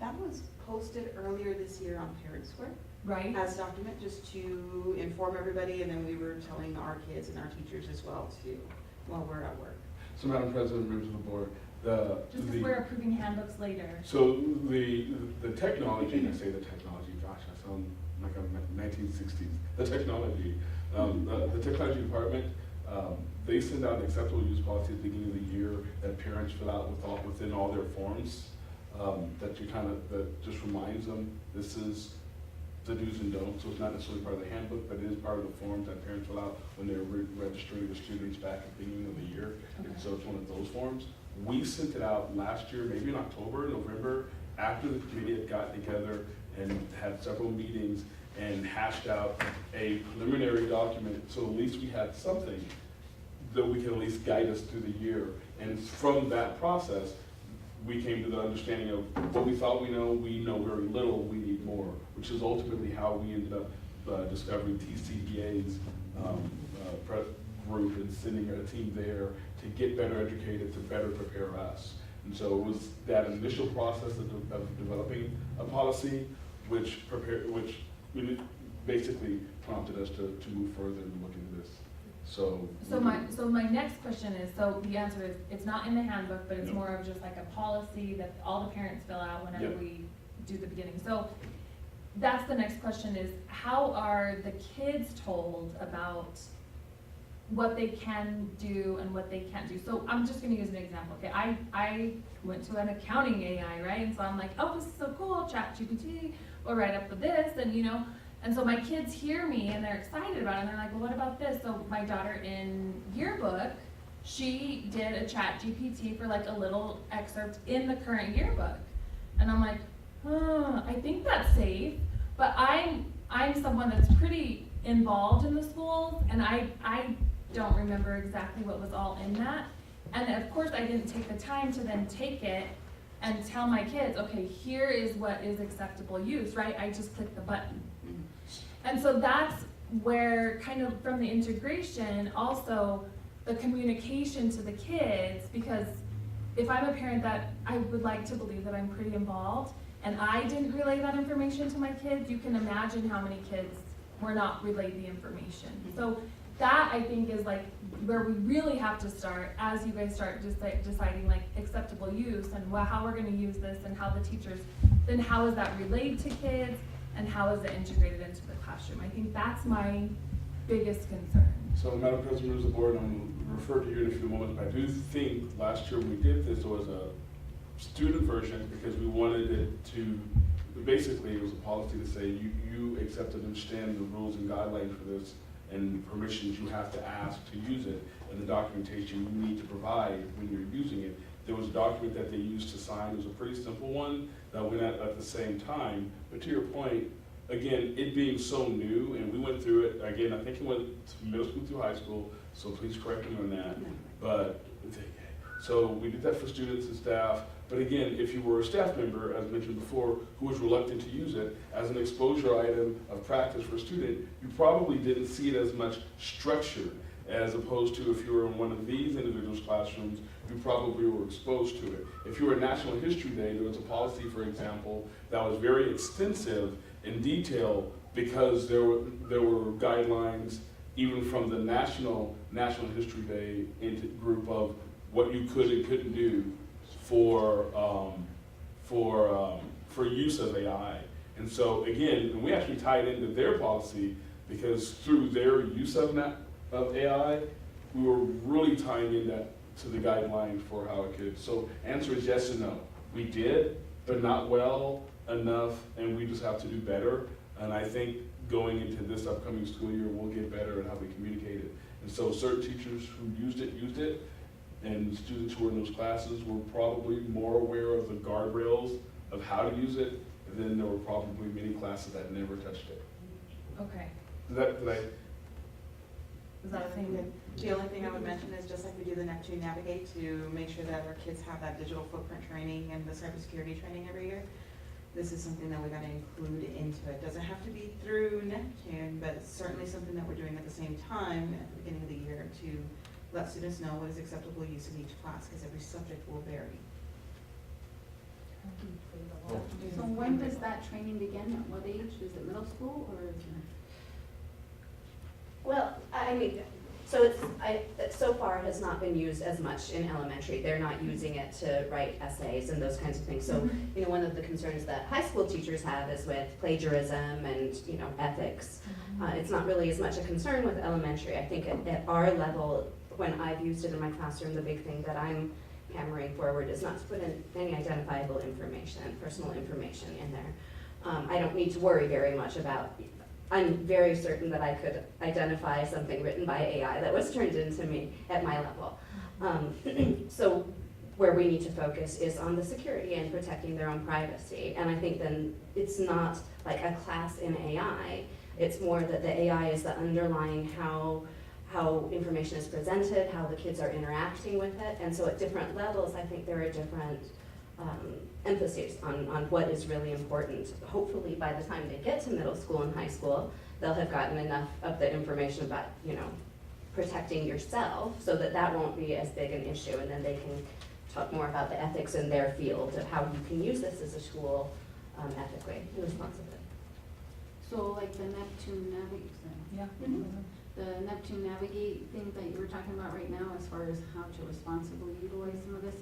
That was posted earlier this year on Parent Square. Right. As a document, just to inform everybody, and then we were telling our kids and our teachers as well too, while we're at work. So Madam President, members of the board, Just because we're approving handbooks later. so the technology, and I say the technology, gosh, I sound like I'm 1960s, the technology department, they send out an acceptable use policy at the beginning of the year that parents fill out within all their forms, that just reminds them, this is the do's and don'ts. So it's not necessarily part of the handbook, but it is part of the forms that parents fill out when they're registering the students back at the beginning of the year. Okay. And so it's one of those forms. We sent it out last year, maybe in October, November, after the committee had gotten together and had several meetings and hashed out a preliminary document, so at least we had something that we can at least guide us through the year. And from that process, we came to the understanding of what we thought we know very little, we need more, which is ultimately how we ended up discovering TCEA's group and sending a team there to get better educated, to better prepare us. And so it was that initial process of developing a policy, which really basically prompted us to move further and look into this. So my next question is, so the answer is, it's not in the handbook, but it's Yep. more of just like a policy that all the parents fill out whenever Yep. we do the beginning. So that's the next question is, how are the kids told about what they can do and what they can't do? So I'm just gonna use an example, okay? I went to an accounting AI, right? And so I'm like, oh, this is so cool, ChatGPT, we'll write up with this, and you know, and so my kids hear me and they're excited about it, and they're like, well, what about this? So my daughter in yearbook, she did a ChatGPT for like a little excerpt in the current yearbook. And I'm like, I think that's safe, but I'm someone that's pretty involved in the schools, and I don't remember exactly what was all in that. And of course, I didn't take the time to then take it and tell my kids, okay, here is what is acceptable use, right? I just clicked the button. And so that's where kind of from the integration, also the communication to the kids, because if I'm a parent that I would like to believe that I'm pretty involved, and I didn't relay that information to my kids, you can imagine how many kids we're not relayed the information. So that, I think, is like where we really have to start as you guys start deciding like acceptable use and how we're gonna use this and how the teachers, then how is that relayed to kids and how is it integrated into the classroom? I think that's my biggest concern. So, Madam President, members of the board, I'm going to refer to you in a few moments, but I do think last year when we did this, there was a student version because we wanted it to, basically it was a policy to say you accept and understand the rules and guidelines for this and permissions you have to ask to use it and the documentation you need to provide when you're using it. There was a document that they used to sign. It was a pretty simple one that went out at the same time. But to your point, again, it being so new, and we went through it, again, I think it went to middle school through high school, so please correct me on that. But, so we did that for students and staff. But again, if you were a staff member, as mentioned before, who was reluctant to use it as an exposure item of practice for a student, you probably didn't see it as much structured as opposed to if you were in one of these individuals' classrooms, you probably were exposed to it. If you were at National History Day, there was a policy, for example, that was very extensive in detail because there were guidelines even from the National History Day group of what you could and couldn't do for use of AI. And so again, we actually tied into their policy because through their use of AI, we were really tying in that to the guideline for how it could. So answer is yes and no. We did, but not well enough, and we just have to do better. And I think going into this upcoming school year, we'll get better at how we communicate it. And so certain teachers who used it, and students who were in those classes were probably more aware of the guardrails of how to use it, and then there were probably many classes that never touched it. Okay. Is that a thing? The only thing I would mention is just like we do the Neptune Navigate to make sure that our kids have that digital footprint training and the cybersecurity training every year. This is something that we gotta include into it. Doesn't have to be through Neptune, but it's certainly something that we're doing at the same time at the beginning of the year to let students know what is acceptable use in each class, because every subject will vary. So when does that training begin? At what age? Is it middle school or is it? Well, I mean, so so far has not been used as much in elementary. They're not using it to write essays and those kinds of things. So, you know, one of the concerns that high school teachers have is with plagiarism and, you know, ethics. It's not really as much a concern with elementary. I think at our level, when I've used it in my classroom, the big thing that I'm hammering forward is not to put in any identifiable information, personal information in there. I don't need to worry very much about, I'm very certain that I could identify something written by AI that was turned into me at my level. So where we need to focus is on the security and protecting their own privacy. And I think then it's not like a class in AI, it's more that the AI is the underlying how information is presented, how the kids are interacting with it. And so at different levels, I think there are different emphasis on what is really important. Hopefully by the time they get to middle school and high school, they'll have gotten enough of the information about, you know, protecting yourself so that that won't be as big an issue, and then they can talk more about the ethics in their field of how you can use this as a tool ethically and responsibly. So like the Neptune Navigate, the Neptune Navigate thing that you were talking about right now as far as how to responsibly utilize some of this,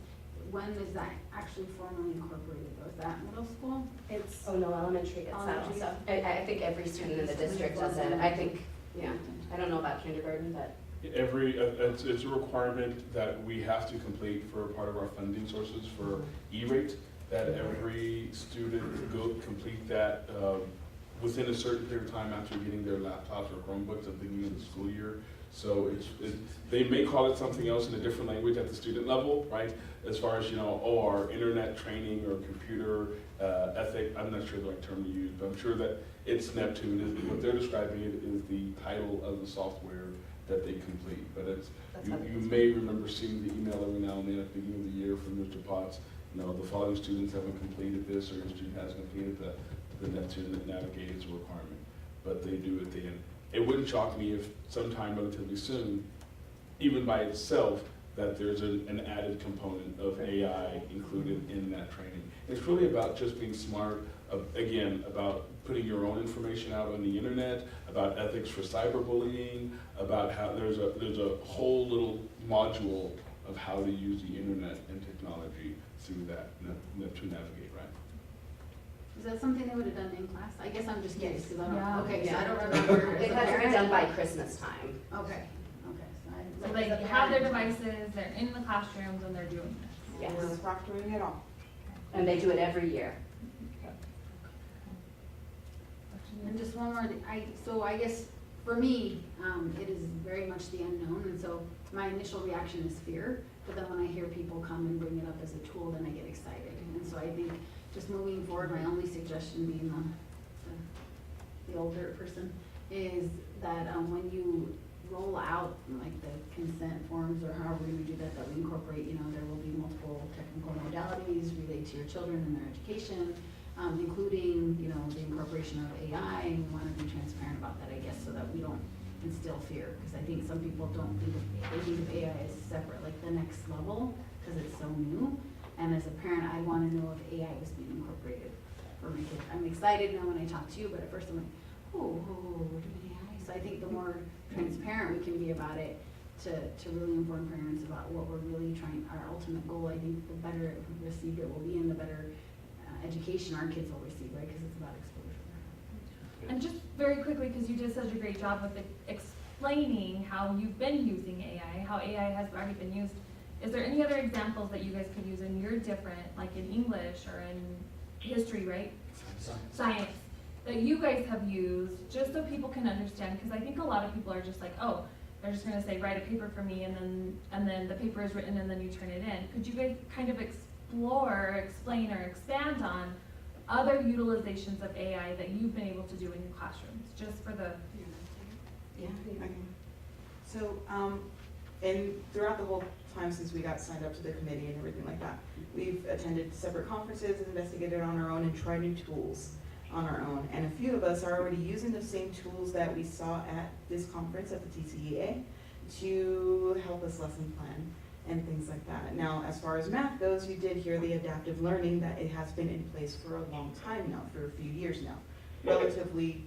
when is that actually formally incorporated? Was that middle school? It's, oh no, elementary itself. Elementary. So I think every student in the district does it. I think, yeah, I don't know about kindergarten, but. It's a requirement that we have to complete for part of our funding sources for E-rate, that every student complete that within a certain period of time after getting their laptops or Chromebooks at the beginning of the school year. So they may call it something else in a different language at the student level, right? As far as, you know, our internet training or computer ethic, I'm not sure the right term to use, but I'm sure that it's Neptune. What they're describing it is the title of the software that they complete. But you may remember seeing the email every now and then at the beginning of the year from Mr. Potts. You know, the following students haven't completed this, or your student hasn't completed the Neptune Navigate is a requirement, but they do it then. It wouldn't shock me if sometime relatively soon, even by itself, that there's an added component of AI included in that training. It's really about just being smart, again, about putting your own information out on the internet, about ethics for cyberbullying, about how there's a whole little module of how to use the internet and technology through that to navigate, right? Is that something they would have done in class? I guess I'm just curious, because I don't, Yeah. okay, so I don't remember. as It a has to be parent. done by Christmas time. Okay. So they have their devices, they're in the classrooms, and they're doing this. Yes. We're proctoring it all. And they do it every year. And just one more, so I guess for me, it is very much the unknown, and so my initial reaction is fear, but then when I hear people come and bring it up as a tool, then I get excited. And so I think just moving forward, my only suggestion being the older person, is that when you roll out like the consent forms or however we do that we incorporate, there will be multiple technical modalities related to your children and their education, including, the incorporation of AI, and we want to be transparent about that, I guess, so that we don't instill fear, because I think some people don't think of AI as separate, like the next level, because it's so new. And as a parent, I want to know if AI was being incorporated for my kids. I'm excited now when I talk to you, but at first I'm like, oh, we're doing AI. So I think the more transparent we can be about it, to really inform parents about what we're really trying, our ultimate goal, I think the better received it will be, and the better education our kids will receive, right? Because it's about exposure. And just very quickly, because you did such a great job with explaining how you've been using AI, how AI has already been used, is there any other examples that you guys could use in your different, like in English or in history, right? Science, that you guys have used, just so people can understand, because I think a lot of people are just like, oh, they're just gonna say, write a paper for me, and then the paper is written and then you turn it in. Could you guys kind of explore, explain, or expand on other utilizations of AI that you've been able to do in your classrooms, just for the... Yeah. Okay. So, and throughout the whole time since we got signed up to the committee and everything like that, we've attended separate conferences, investigated on our own, and tried new tools on our own. And a few of us are already using the same tools that we saw at this conference at the TCEA to help us lesson plan and things like that. Now, as far as math goes, you did hear the adaptive learning, that it has been in place for a long time now, for a few years now, relatively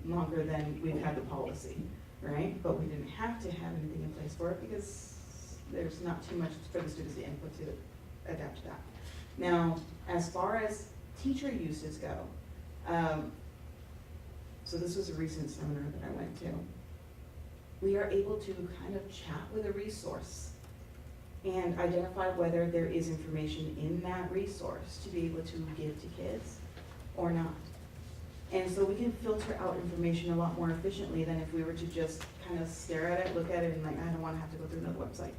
longer than we've had the policy, right? But we didn't have to have anything in place for it because there's not too much for the students to input to adapt to that. Now, as far as teacher uses go, so this was a recent seminar that I went to. We are able to kind of chat with a resource and identify whether there is information in that resource to be able to give to kids or not. And so we can filter out information a lot more efficiently than if we were to just kind of stare at it, look at it, and like, I don't want to have to go through another website,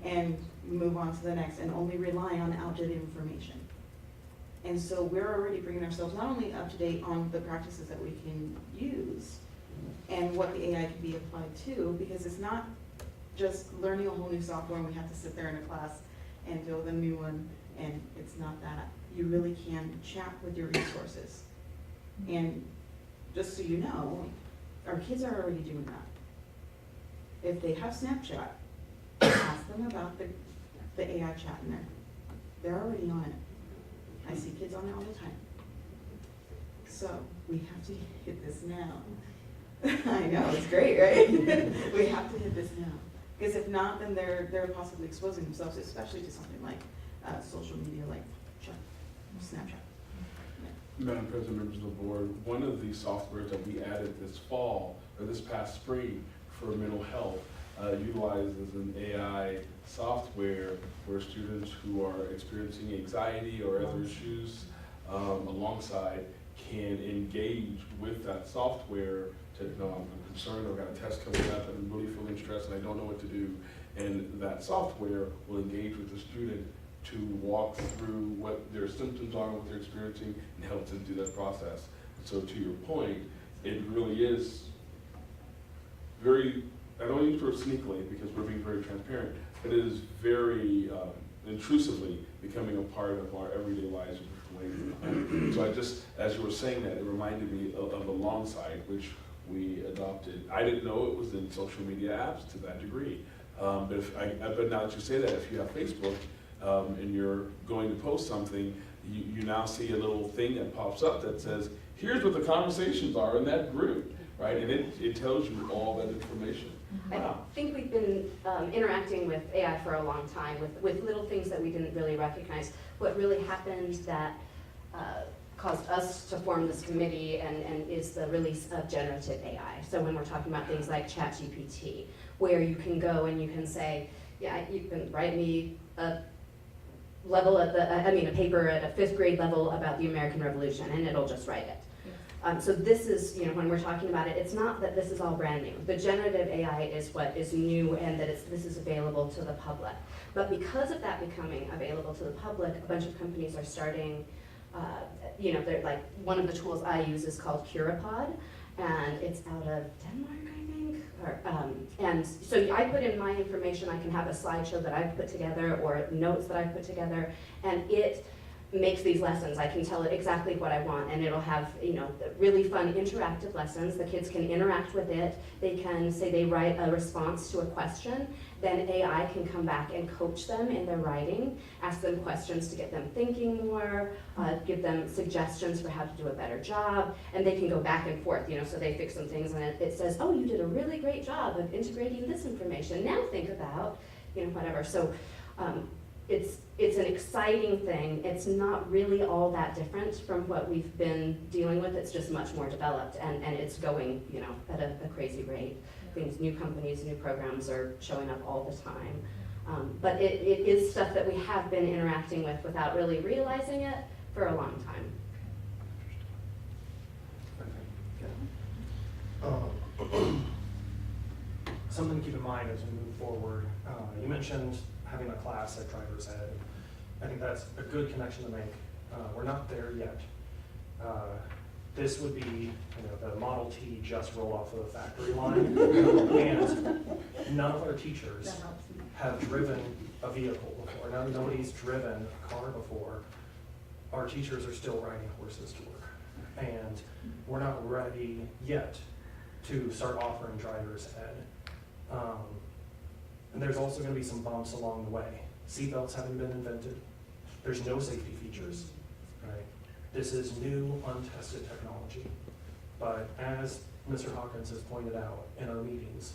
and move on to the next and only rely on outdated information. And so we're already bringing ourselves not only up to date on the practices that we can use and what the AI can be applied to, because it's not just learning a whole new software and we have to sit there in a class and build a new one, and it's not that. You really can chat with your resources. And just so you know, our kids are already doing that. If they have Snapchat, ask them about the AI chat in there. They're already on it. I see kids on it all the time. So we have to hit this now. I know, it's great, right? We have to hit this now. Because if not, then they're possibly exposing themselves, especially to something like social media, like Snapchat. Madam President, members of the board, one of the softwares that we added this fall, or this past spring, for mental health, utilizes an AI software where students who are experiencing anxiety or other issues alongside can engage with that software to, I'm concerned, I've got a test coming up, and I'm really feeling stressed and I don't know what to do. And that software will engage with the student to walk through what their symptoms are, what they're experiencing, and help them through that process. So to your point, it really is very, I don't use the word sneakily because we're being very transparent, but it is very intrusively becoming a part of our everyday lives in different ways. So I just, as you were saying that, it reminded me of Alongside, which we adopted. I didn't know it was in social media apps to that degree. But now that you say that, if you have Facebook, and you're going to post something, you now see a little thing that pops up that says, here's what the conversations are in that group, right? And it tells you all that information. I think we've been interacting with AI for a long time, with little things that we didn't really recognize. What really happened that caused us to form this committee and is the release of generative AI. So when we're talking about things like ChatGPT, where you can go and you can say, yeah, you can write me a paper at a 5th grade level about the American Revolution, and it'll just write it. So this is, when we're talking about it, it's not that this is all brand new. The generative AI is what is new, and that this is available to the public. But because of that becoming available to the public, a bunch of companies are starting, they're like, one of the tools I use is called Curipod, and it's out of Denmark, I think. And so I put in my information. I can have a slideshow that I've put together or notes that I've put together, and it makes these lessons. I can tell it exactly what I want, and it'll have, really fun interactive lessons. The kids can interact with it. They can say they write a response to a question. Then AI can come back and coach them in their writing, ask them questions to get them thinking more, give them suggestions for how to do a better job, and they can go back and forth, so they fix some things and it says, oh, you did a really great job of integrating this information. Now think about, whatever. So it's an exciting thing. It's not really all that different from what we've been dealing with. It's just much more developed, and it's going, at a crazy rate. Things, new companies, new programs are showing up all the time. But it is stuff that we have been interacting with without really realizing it for a long time. Something to keep in mind as we move forward. You mentioned having a class at driver's ed. I think that's a good connection to make. We're not there yet. This would be, the Model T just rolled off of the factory line, and none of our teachers have driven a vehicle before. Nobody's driven a car before. Our teachers are still riding horses to work, and we're not ready yet to start offering driver's ed. And there's also going to be some bumps along the way. Seatbelts haven't been invented. There's no safety features, right? This is new, untested technology. But as Mr. Hawkins has pointed out in our meetings,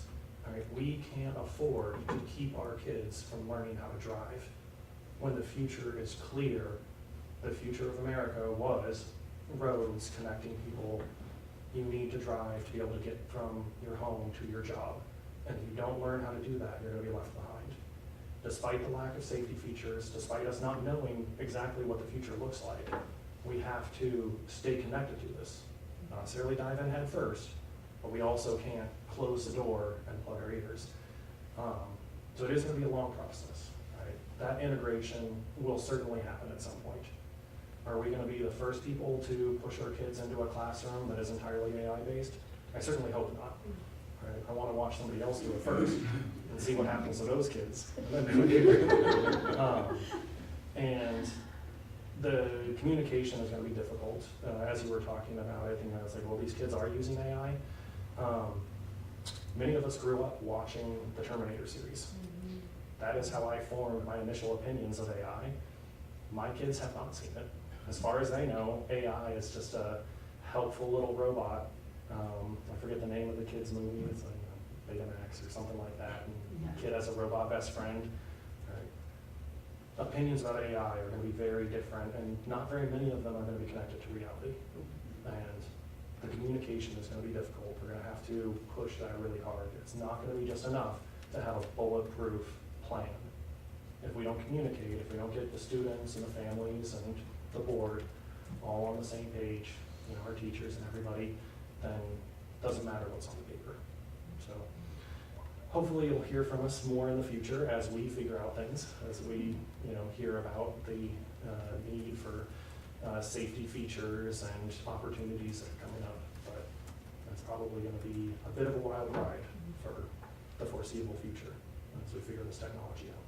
right, we can't afford to keep our kids from learning how to drive when the future is clear. The future of America was roads connecting people. You need to drive to be able to get from your home to your job. And if you don't learn how to do that, you're going to be left behind. Despite the lack of safety features, despite us not knowing exactly what the future looks like, we have to stay connected to this. Not necessarily dive in head first, but we also can't close the door and plug our ears. So it is going to be a long process, right? That integration will certainly happen at some point. Are we going to be the first people to push our kids into a classroom that is entirely AI-based? I certainly hope not. Right? I want to watch somebody else do it first and see what happens to those kids. And then do it. And the communication is going to be difficult. As you were talking about, I think I was like, well, these kids are using AI. Many of us grew up watching the Terminator series. That is how I formed my initial opinions of AI. My kids have not seen it. As far as they know, AI is just a helpful little robot. I forget the name of the kid's movie. It's like Betamax or something like that. And the kid has a robot best friend. Right? Opinions about AI are going to be very different, and not very many of them are going to be connected to reality. And the communication is going to be difficult. We're going to have to push that really hard. It's not going to be just enough to have a bulletproof plan. If we don't communicate, if we don't get the students and the families and the board all on the same page, our teachers and everybody, then it doesn't matter what's on the paper. So hopefully you'll hear from us more in the future as we figure out things, as we hear about the need for safety features and opportunities that are coming up. But that's probably going to be a bit of a wild ride for the foreseeable future as we figure this technology out.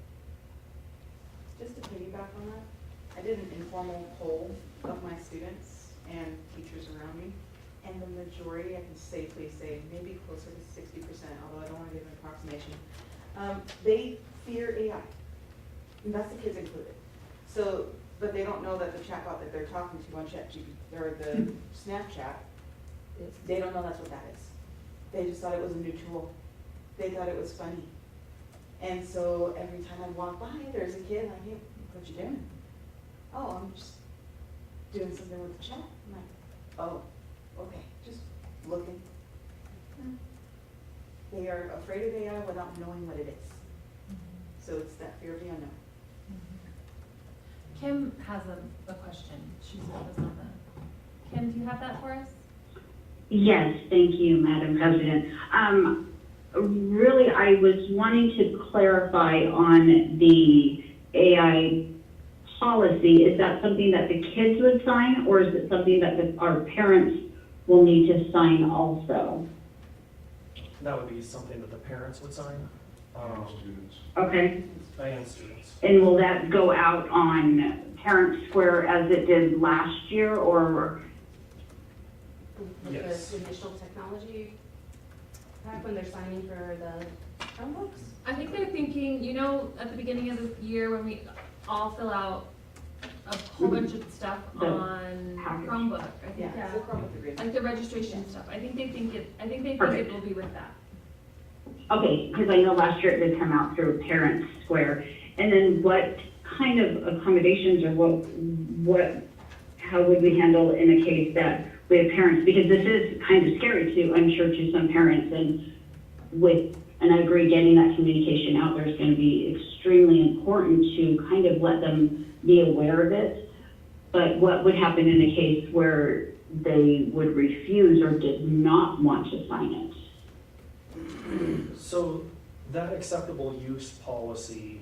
Just to piggyback on that, I did an informal poll of my students and teachers around me, and the majority, I can safely say, maybe closer to 60%, although I don't want to give an approximation, They fear AI, and that's the kids included. So, but they don't know that the chatbot that they're talking to on ChatGPT, or the Snapchat, they don't know that's what that is. They just thought it was a new tool. They thought it was funny. And so every time I walk by, there's a kid like, hey, what you doing? Oh, I'm just doing something with the chat. I'm like, oh, okay, just looking. They are afraid of AI without knowing what it is. So it's that fear of the unknown. Kim has a question. She's with us on that. Kim, do you have that for us? Yes, thank you, Madam President. Really, I was wanting to clarify on the AI policy. Is that something that the kids would sign, or is it something that our parents will need to sign also? That would be something that the parents would sign. Students. Okay. And students. And will that go out on Parent Square as it did last year, or? With Yes. the initial technology, back when they're signing for the Chromebooks? I think they're thinking, you know, at the beginning of the year when we all fill out a whole bunch of stuff on Chromebook. I think, Yeah, it's a Chromebook agreement. like the registration stuff. I think they think it Perfect. will be with that. Okay, because I know last year it did come out through Parent Square. And then what kind of accommodations or how would we handle in a case that we have parents, because this is kind of scary to, I'm sure, to some parents, and I agree, getting that communication out there is going to be extremely important to kind of let them be aware of it. But what would happen in a case where they would refuse or did not want to sign it? So that acceptable use policy,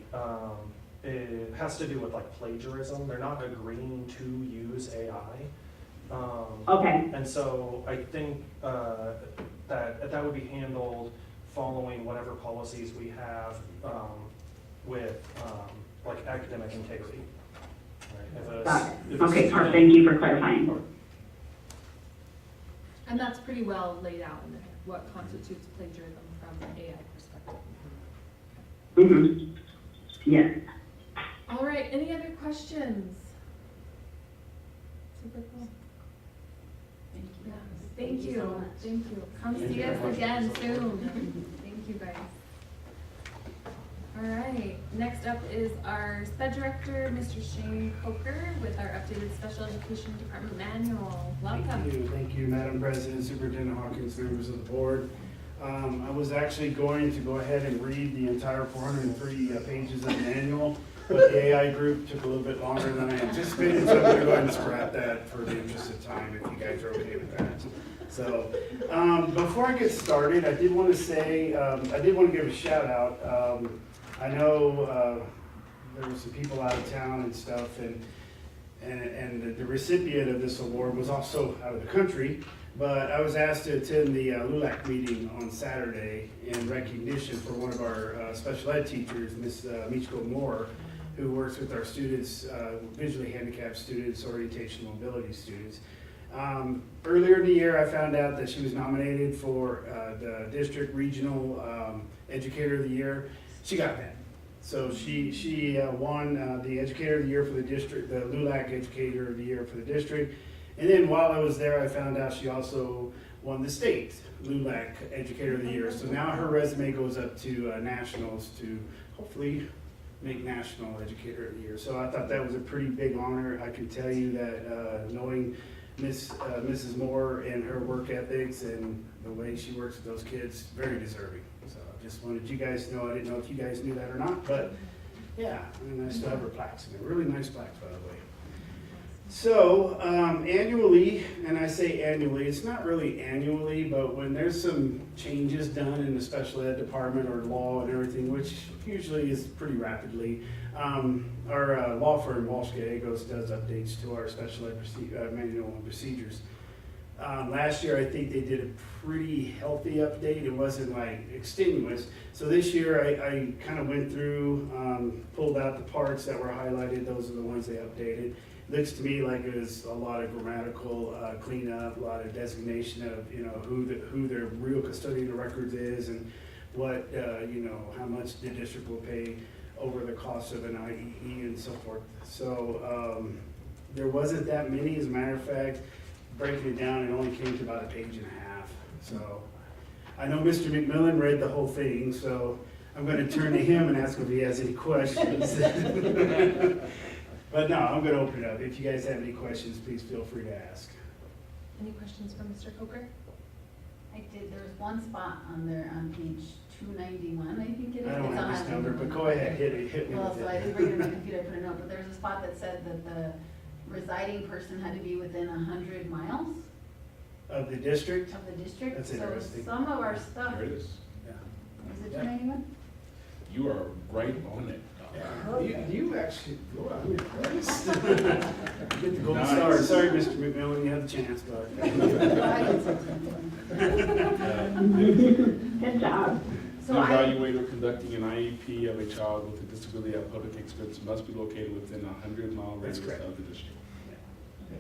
it has to do with like plagiarism. They're not agreeing to use AI. Okay. And so I think that would be handled following whatever policies we have with like academic integrity. Right? Got it. Okay, perfect. Thank you for clarifying. And that's pretty well laid out in there, what constitutes plagiarism from an AI perspective. Mm-hmm. Yes. All right, any other questions? Super cool. Yeah, thank you, so much. thank you. Come see us again soon. Thank you, guys. All right, next up is our SPED director, Mr. Shane Coker, with our updated special education department manual. Welcome. Thank you, Madam President, Superintendent Hawkins, members of the board. I was actually going to go ahead and read the entire 403 pages of the manual, but the AI group took a little bit longer than I anticipated, so I'm going to go ahead and scrap that for the interest of time, if you guys are okay with that. So, before I get started, I did want to say, I did want to give a shout out. I know there were some people out of town and stuff, and the recipient of this award was also out of the country, but I was asked to attend the LULAC meeting on Saturday in recognition for one of our special ed teachers, Ms. Michiko Moore, who works with our students, visually handicapped students, orientation mobility students. Earlier in the year, I found out that she was nominated for the district regional educator of the year. She got that. So she won the educator of the year for the district, the LULAC educator of the year for the district. And then while I was there, I found out she also won the state LULAC educator of the year. So now her resume goes up to nationals to hopefully make national educator of the year. So I thought that was a pretty big honor. I can tell you that knowing Mrs. Moore and her work ethics and the way she works with those kids, very deserving. So I just wanted you guys to know. I didn't know if you guys knew that or not, but yeah, and I still have her plaques. And they're really nice plaques, by the way. So annually, and I say annually, it's not really annually, but when there's some changes done in the special ed department or law and everything, which usually is pretty rapidly, our law firm, Walsh Gallegos, does updates to our special ed manual and procedures. Last year, I think they did a pretty healthy update. It wasn't like extenuous. So this year, I kind of went through, pulled out the parts that were highlighted. Those are the ones they updated. Looks to me like it was a lot of grammatical cleanup, a lot of designation of who their real custodian of records is, and what, how much the district will pay over the cost of an IEE and so forth. So, there wasn't that many, as a matter of fact, breaking it down, it only came to about a page and a half. So, I know Mr. McMillan read the whole thing, so I'm gonna turn to him and ask if he has any questions. But no, I'm gonna open it up. If you guys have any questions, please feel free to ask. Any questions for Mr. Coker? There was one spot on there on page 291, I think it is. I don't It's have on this number, but go ahead, hit me Well, with so I it. didn't bring it in my computer, I put a note, but there's a spot that said that the residing person had to be within 100 miles Of the district? of the district. That's interesting. So some of our stuff, There it is is. it 291? You are right on it. You actually, go on, you're nice. Get the gold Nice. star. Sorry, Mr. McMillan, you had the chance, but. Good job. The evaluator conducting an IEP of a child with a disability at public expense must be located within a 100-mile That's radius correct. of the district.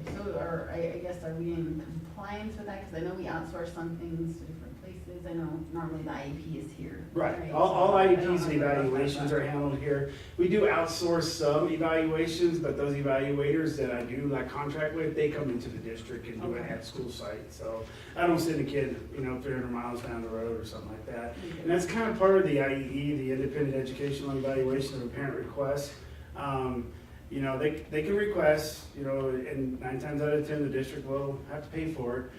Okay, so I guess are we in compliance with that? Because I know we outsource some things to different places. I know normally the IEP is here. Right, So all I don't IEPs know and if we're evaluations are handled here. We do outsource some evaluations, but those evaluators that I do like contract with, they come into the district and do it at school site. So I don't send a kid, 300 miles down the road or something like that. And that's kind of part of the IEE, the Independent Educational Evaluation of a Parent Request. They can request, and 9 times out of 10, the district will have to pay for it.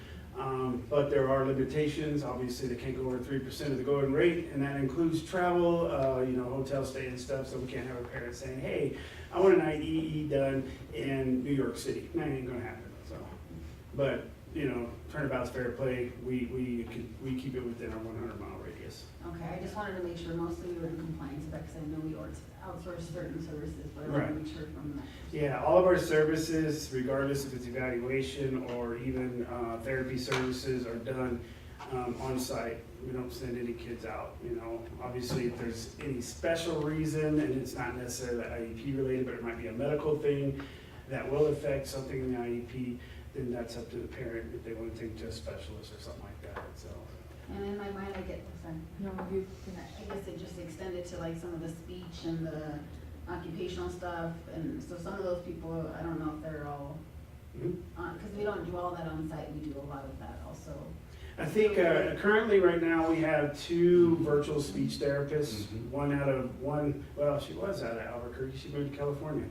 But there are limitations. Obviously, they can't go over 3% of the going rate, and that includes travel, hotel stay and stuff. So we can't have a parent saying, "Hey, I want an IEE done in New York City." That ain't gonna happen. So, but turnabout's fair play. We keep it within our 100-mile radius. Okay, I just wanted to make sure mostly we were in compliance with that because I know we outsource certain services, but I wanted to Right. make sure from that. Yeah, all of our services, regardless if it's evaluation or even therapy services, are done on site. We don't send any kids out, Obviously, if there's any special reason, and it's not necessarily IEP related, but it might be a medical thing that will affect something in the IEP, then that's up to the parent if they want to take to a specialist or something like that, so. And in my mind, I get, sorry, No, you can. I guess it just extended to like some of the speech and the occupational stuff, and so some of those people, I don't know if they're all, because we don't do all that on site, we do a lot of that also. I think currently, right now, we have 2 virtual speech therapists. Well, she was out of Albuquerque, she moved to California.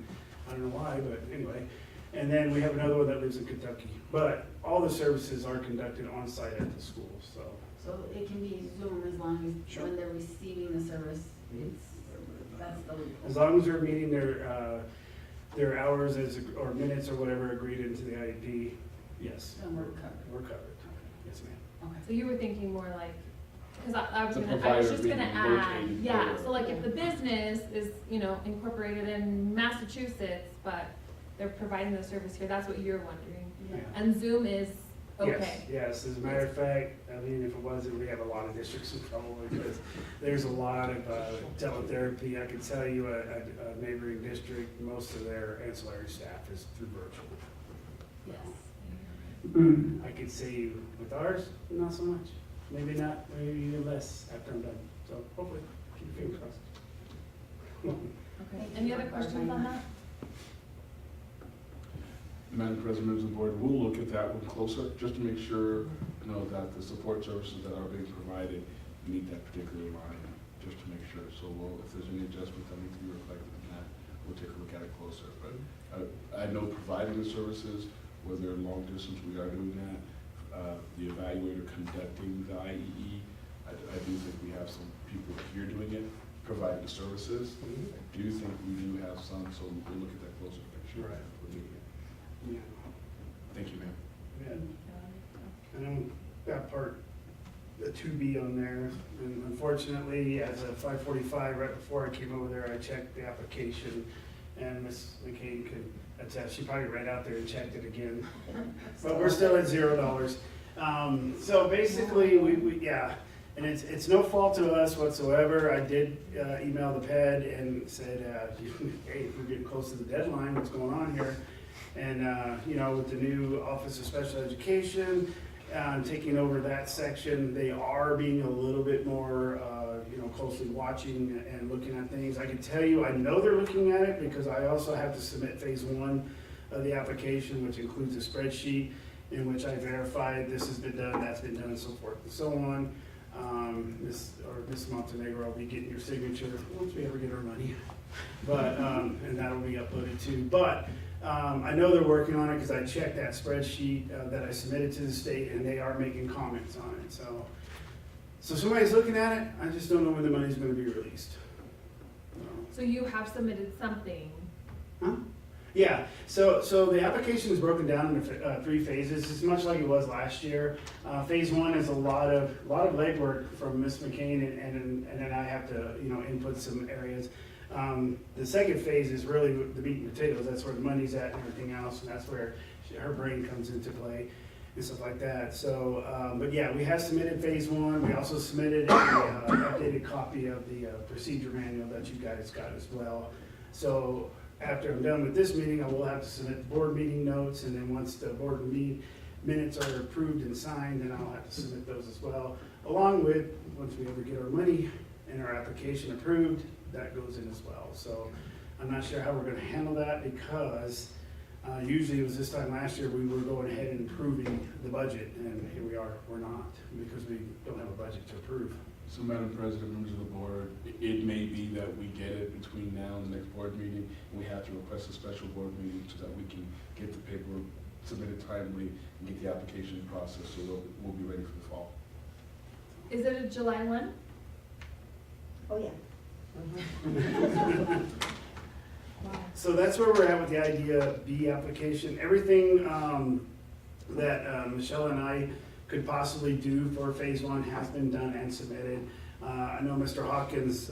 I don't know why, but anyway. And then we have another one that lives in Kentucky. But all the services are conducted on site at the school, so. So it can be Zoom as long as when they're receiving the service, that's the loophole. As long as they're meeting their hours or minutes or whatever agreed into the IEP, yes. Then we're covered. We're covered. Yes, ma'am. Okay. So you were thinking more like, because I was The gonna, I provider was just being gonna add, located yeah, there. so like if the business is, incorporated in Massachusetts, but they're providing the service here, that's what you're wondering. Yeah. And Zoom is okay. Yes, as a matter of fact, if it wasn't, we have a lot of districts in trouble because there's a lot of teletherapy. I can tell you a neighboring district, most of their ancillary staff is through virtual. Yes. I could say with ours, not so much. Maybe not, maybe even less after I'm done. So hopefully, keep your fingers crossed. Okay, any other questions on that? Madam President, members of the board, we'll look at that one closer, just to make sure, that the support services that are being provided meet that particular line, just to make sure. So if there's any adjustments that need to be reflected in that, we'll take a look at it closer. But I know providing the services, whether they're long distance, we are doing that. The evaluator conducting the IEE, I do think we have some people here doing it, providing the services. I do think we do have some, so we'll look at that closer to make sure. Right. We're doing it. Yeah. Thank you, ma'am. And that part, the 2B on there, and unfortunately, as of 5:45, right before I came over there, I checked the application, and Ms. McCain could attest, she probably ran out there and checked it again, but we're still at $0. So basically, and it's no fault to us whatsoever. I did email the PED and said, hey, we're getting close to the deadline, what's going on here? And, with the new Office of Special Education, taking over that section, they are being a little bit more closely watching and looking at things. I can tell you, I know they're looking at it because I also have to submit phase 1 of the application, which includes a spreadsheet in which I verified this has been done, that's been done, so forth and so on. Miss Montenegro, I'll be getting your signature once we ever get our money. But, and that'll be uploaded too. But I know they're working on it because I checked that spreadsheet that I submitted to the state, and they are making comments on it. So somebody's looking at it. I just don't know when the money's going to be released. So you have submitted something. Huh? Yeah, so the application is broken down into 3 phases. It's much like it was last year. Phase 1 is a lot of legwork from Ms. McCain, and then I have to, input some areas. The second phase is really the meat and potatoes. That's where the money's at and everything else, and that's where her brain comes into play and stuff like that. So, but yeah, we have submitted phase 1. We also submitted an updated copy of the procedure manual that you guys got as well. So after I'm done with this meeting, I will have to submit the board meeting notes, and then once the board minutes are approved and signed, then I'll have to submit those as well, along with, once we ever get our money and our application approved, that goes in as well. So I'm not sure how we're gonna handle that because usually it was this time last year, we were going ahead and approving the budget, and here we are, we're not, because we don't have a budget to approve. So Madam President, members of the board, it may be that we get it between now and the next board meeting, and we have to request a special board meeting so that we can get the paperwork submitted timely and get the application processed, so we'll be ready for the fall. Is it a July 1? Oh, yeah. So that's where we're at with the Idea B application. Everything that Michelle and I could possibly do for phase 1 has been done and submitted. I know Mr. Hawkins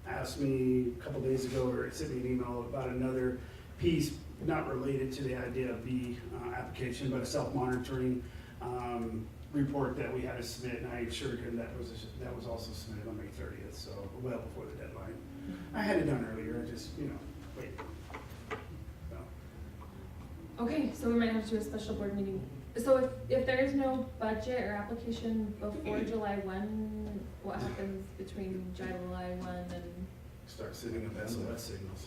asked me a couple days ago, or sent me an email about another piece not related to the Idea B application, but a self-monitoring report that we had to submit, and I assured him that was also submitted on May 30th, so well before the deadline. I had it done earlier, I just, wait. So. Okay, so we might have to do a special board meeting. So if there is no budget or application before July 1, what happens between July 1 and? Start sending up SOS signals.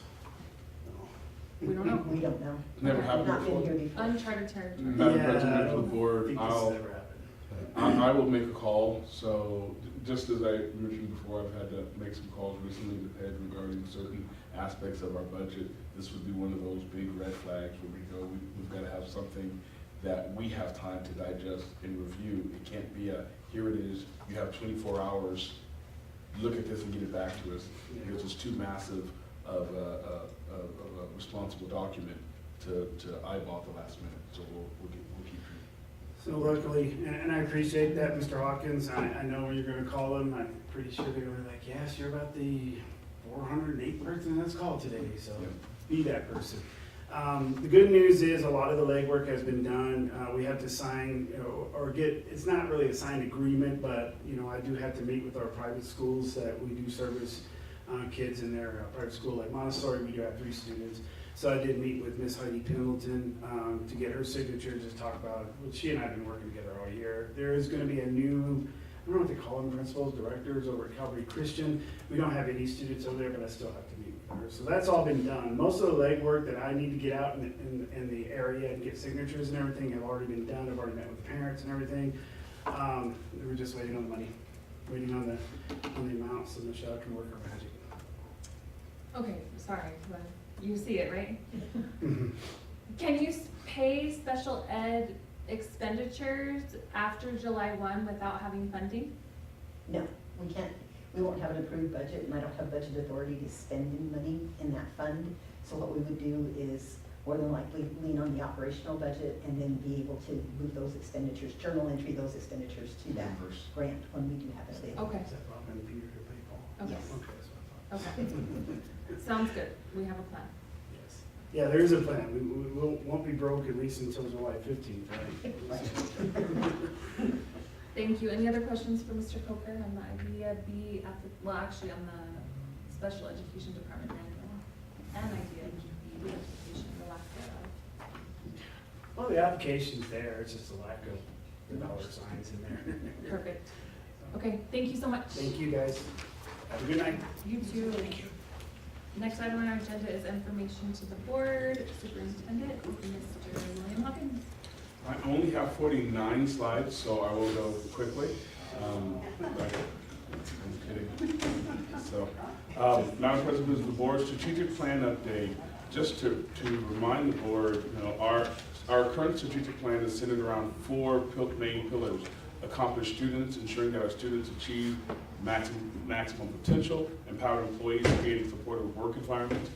We don't know. We don't know. Never happened Not been before. here before. Uncharted territory. Madam Yeah, President, I members of the don't board, think this has ever happened. I will make a call. So just as I mentioned before, I've had to make some calls recently to Ed regarding certain aspects of our budget. This would be one of those big red flags where we go, we've got to have something that we have time to digest and review. It can't be here it is, you have 24 hours, look at this and get it back to us. Because it's too massive of a responsible document to eyeball at the last minute. So we'll keep So luckily, and I appreciate that, Mr. Hawkins, I know when you're gonna call him, I'm pretty sure they're gonna be like, yes, you're about the 408th person that's called today, so be that person. The good news is a lot of the legwork has been done. We have to sign, or get, it's not really a signed agreement, but, I do have to meet with our private schools that we do service kids in their private school. Like Montessori, we do have 3 students. So I did meet with Miss Heidi Pendleton to get her signature, just talk about, she and I have been working together all year. There is gonna be a new, I don't know what they call them, principals, directors over at Calvary Christian. We don't have any students over there, but I still have to meet with her. So that's all been done. Most of the legwork that I need to get out in the area and get signatures and everything have already been done. I've already met with the parents and everything. We were just waiting on the money, waiting on the amount so Michelle can work her magic. Okay, sorry, but you see it, right? Can you pay special ed expenditures after July 1 without having funding? No, we can't. We won't have an approved budget, and I don't have budget authority to spend any money in that fund. So what we would do is more than likely lean on the operational budget and then be able to move those expenditures, journal entry those expenditures to that grant when we do have it available. Okay. Is that Bob and Peter to pay Paul? Okay. Yes. Okay, that's what I thought. Okay. Sounds good. We have a plan. Yes. Yeah, there is a plan. We won't be broke at least until July 15th, right? Thank you. Any other questions for Mr. Coker on the Idea B, actually on the Special Education Department manual and Idea B application, the lack thereof? Well, the application's there. It's just a lack of the dollar signs in there. Perfect. Okay, thank you so much. Thank you, guys. Have a good night. You too. Thank you. Next item on our agenda is information to the board. Superintendent, Mr. William Hawkins. I only have 49 slides, so I will go quickly. But I'm kidding. So, Madam President, members of the board, strategic plan update. Just to remind the board, our current strategic plan is centered around four main pillars: accomplish students, ensuring that our students achieve maximum potential; empower employees, creating supportive work environment;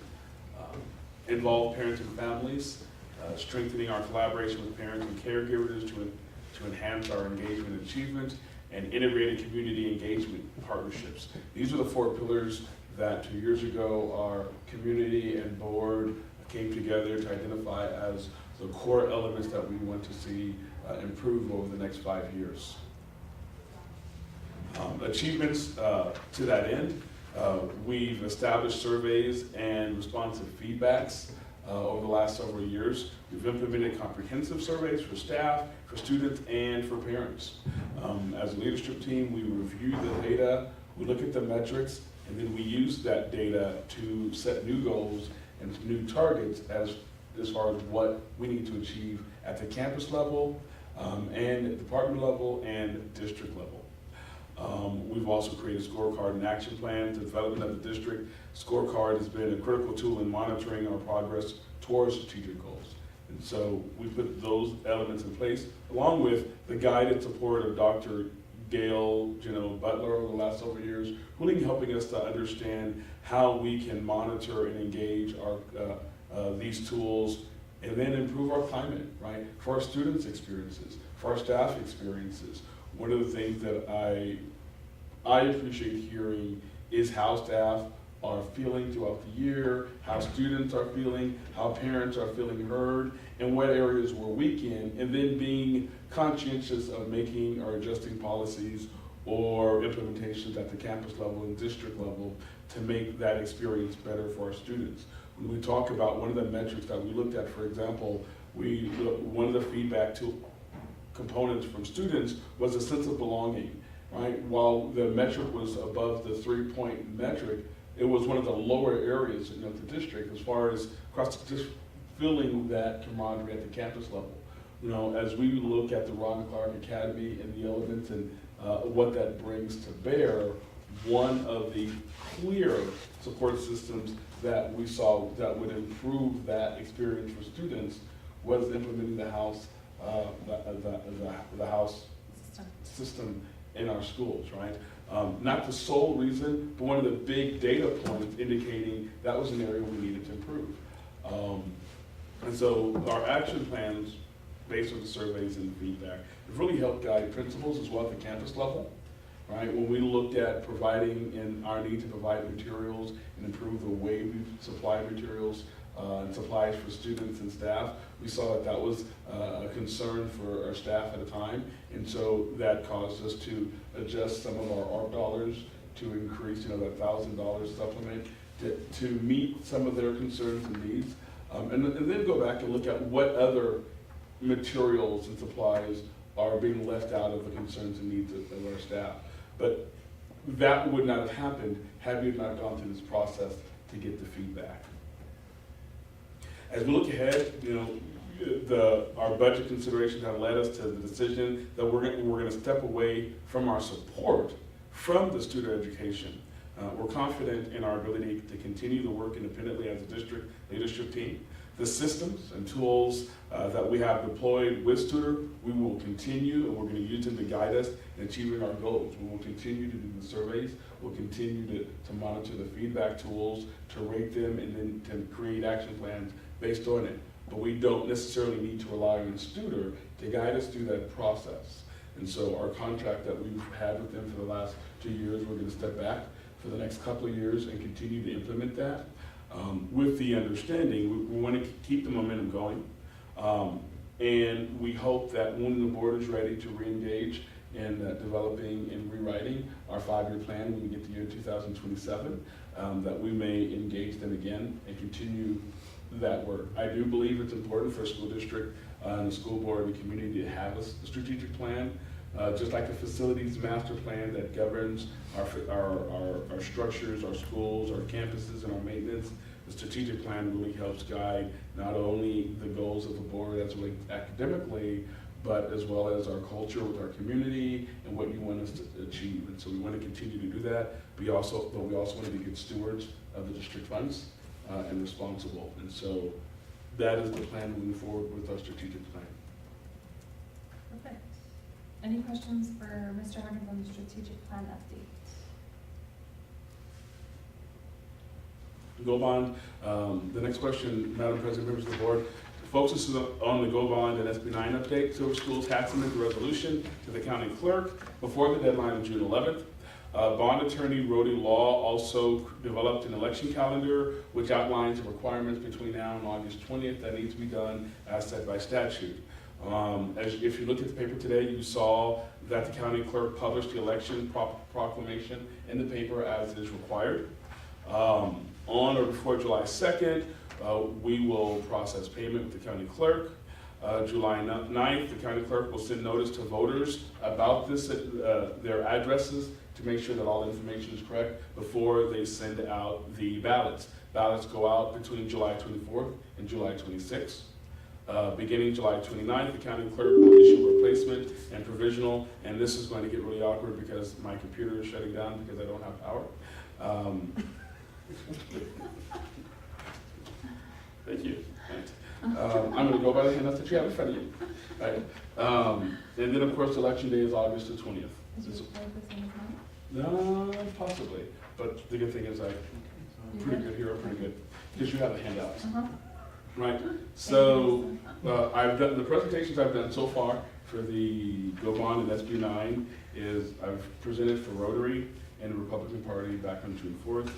involve parents and families, strengthening our collaboration with parents and caregivers to enhance our engagement and achievement; and integrated community engagement partnerships. These are the four pillars that 2 years ago our community and board came together to identify as the core elements that we want to see improve over the next 5 years. Achievements to that end, we've established surveys and responsive feedbacks over the last several years. We've implemented comprehensive surveys for staff, for students, and for parents. As a leadership team, we review the data, we look at the metrics, and then we use that data to set new goals and new targets as far as what we need to achieve at the campus level, and department level, and district level. We've also created a scorecard and action plan. The development of the district scorecard has been a critical tool in monitoring our progress towards strategic goals. And so we put those elements in place, along with the guided support of Dr. Gail Butler over the last several years, really helping us to understand how we can monitor and engage these tools and then improve our climate, right? For our students' experiences, for our staff experiences. One of the things that I appreciate hearing is how staff are feeling throughout the year, how students are feeling, how parents are feeling heard, and what areas we're weak in, and then being conscientious of making or adjusting policies or implementations at the campus level and district level to make that experience better for our students. When we talk about one of the metrics that we looked at, for example, one of the feedback components from students was a sense of belonging, right? While the metric was above the 3-point metric, it was one of the lower areas in the district as far as just feeling that camaraderie at the campus level. As we look at the Ron Clark Academy and the elements and what that brings to bear, one of the clear support systems that we saw that would improve that experience for students was implementing the house system in our schools, right? Not the sole reason, but one of the big data points indicating that was an area we needed to improve. And so our action plans, based on the surveys and the feedback, have really helped guide principals as well at the campus level, right? When we looked at providing and our need to provide materials and improve the way we supply materials and supplies for students and staff, we saw that was a concern for our staff at a time, and so that caused us to adjust some of our ARP dollars to increase, that $1,000 supplement to meet some of their concerns and needs, and then go back and look at what other materials and supplies are being left out of the concerns and needs of our staff. But that would not have happened had we not gone through this process to get the feedback. As we look ahead, our budget considerations have led us to the decision that we're going to step away from our support from the student education. We're confident in our ability to continue to work independently as a district leadership team. The systems and tools that we have deployed with Studer, we will continue, and we're going to use them to guide us in achieving our goals. We will continue to do the surveys. We'll continue to monitor the feedback tools, to rate them, and then to create action plans based on it. But we don't necessarily need to rely on Studer to guide us through that process. And so our contract that we've had with them for the last 2 years, we're going to step back for the next couple of years and continue to implement that. With the understanding, we want to keep the momentum going. And we hope that when the board is ready to reengage in developing and rewriting our 5-year plan when we get to year 2027, that we may engage them again and continue that work. I do believe it's important for a school district and the school board and the community to have a strategic plan, Just like the facilities master plan that governs our structures, our schools, our campuses, and our maintenance, the strategic plan really helps guide not only the goals of the board as well academically, but as well as our culture with our community and what you want us to achieve. And so we want to continue to do that. But we also want to be good stewards of the district funds and responsible. And so that is the plan moving forward with our strategic plan. Perfect. Any questions for Mr. Huggins on the strategic plan update? Go bond. The next question, Madam President, members of the board, focuses on the Go Bond and SB 9 update. Silver Schools has submitted the resolution to the county clerk before the deadline of June 11th. Bond attorney Rody Law also developed an election calendar which outlines the requirements between now and August 20th that need to be done as set by statute. If you looked at the paper today, you saw that the county clerk published the election proclamation in the paper as is required. On or before July 2nd, we will process payment with the county clerk. July 9th, the county clerk will send notice to voters about this, their addresses, to make sure that all information is correct before they send out the ballots. Ballots go out between July 24th and July 26th. Beginning July 29th, the county clerk will issue replacement and provisional, and this is going to get really awkward because my computer is shutting down because I don't have power. Thank you. Right. I'm going to go by the handouts that you have in front of you. Right. And then, of course, election day is August the 20th. Is your report the same as mine? No, possibly. But the good thing is I'm pretty good here, pretty good. Because you have the handouts. Right. So I've done the presentations I've done so far for the Go Bond and SB 9 is I've presented for Rotary and the Republican Party back on June 4th.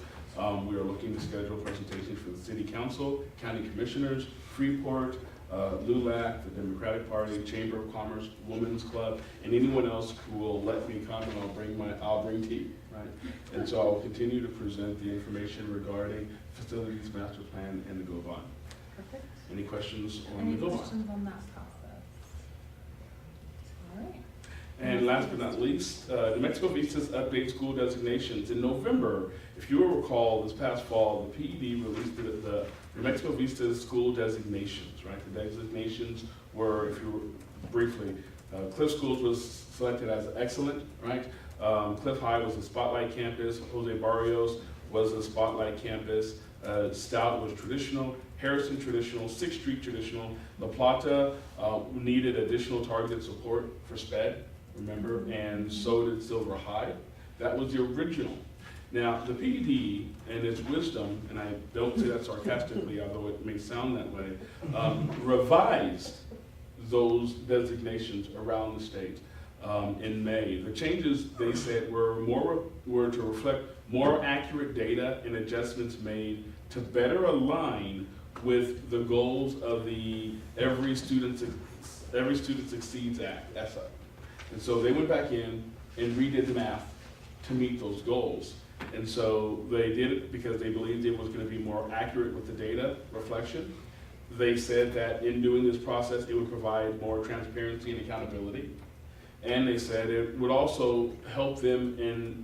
We are looking to schedule presentations for the City Council, County Commissioners, Freeport, LULAC, the Democratic Party, Chamber of Commerce, Women's Club, and anyone else who will let me come, and I'll bring tea, right? And so I will continue to present the information regarding facilities master plan and the Go Bond. Perfect. Any questions on Any the Go Bond? questions on that process? All right. And last but not least, New Mexico Vistas update school designations. In November, if you will recall, this past fall, the PED released the New Mexico Vistas school designations, right? The designations were, if you were briefly, Cliff Schools was selected as excellent, right? Cliff High was a spotlight campus. Jose Barrios was a spotlight campus. Stout was traditional. Harrison traditional. 6th Street traditional. La Plata needed additional targeted support for SPED. Remember, and so did Silver High. That was the original. Now, the PED and its wisdom, and I don't say that sarcastically, although it may sound that way, revised those designations around the state in May. The changes, they said, were to reflect more accurate data and adjustments made to better align with the goals of the Every Student Succeeds Act, ESSA. And so they went back in and redid the math to meet those goals. And so they did it because they believed it was going to be more accurate with the data reflection. They said that in doing this process, it would provide more transparency and accountability. And they said it would also help them in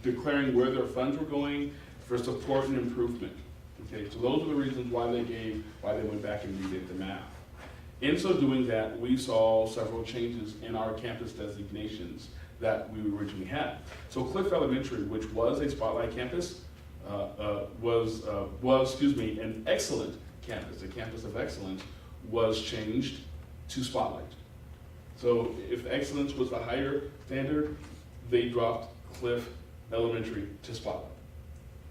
declaring where their funds were going for support and improvement. Okay, so those are the reasons why they went back and redid the math. In so doing that, we saw several changes in our campus designations that we originally had. So Cliff Elementary, which was a spotlight campus, was an excellent campus, a campus of excellence, was changed to spotlight. So if excellence was the higher standard, they dropped Cliff Elementary to spotlight.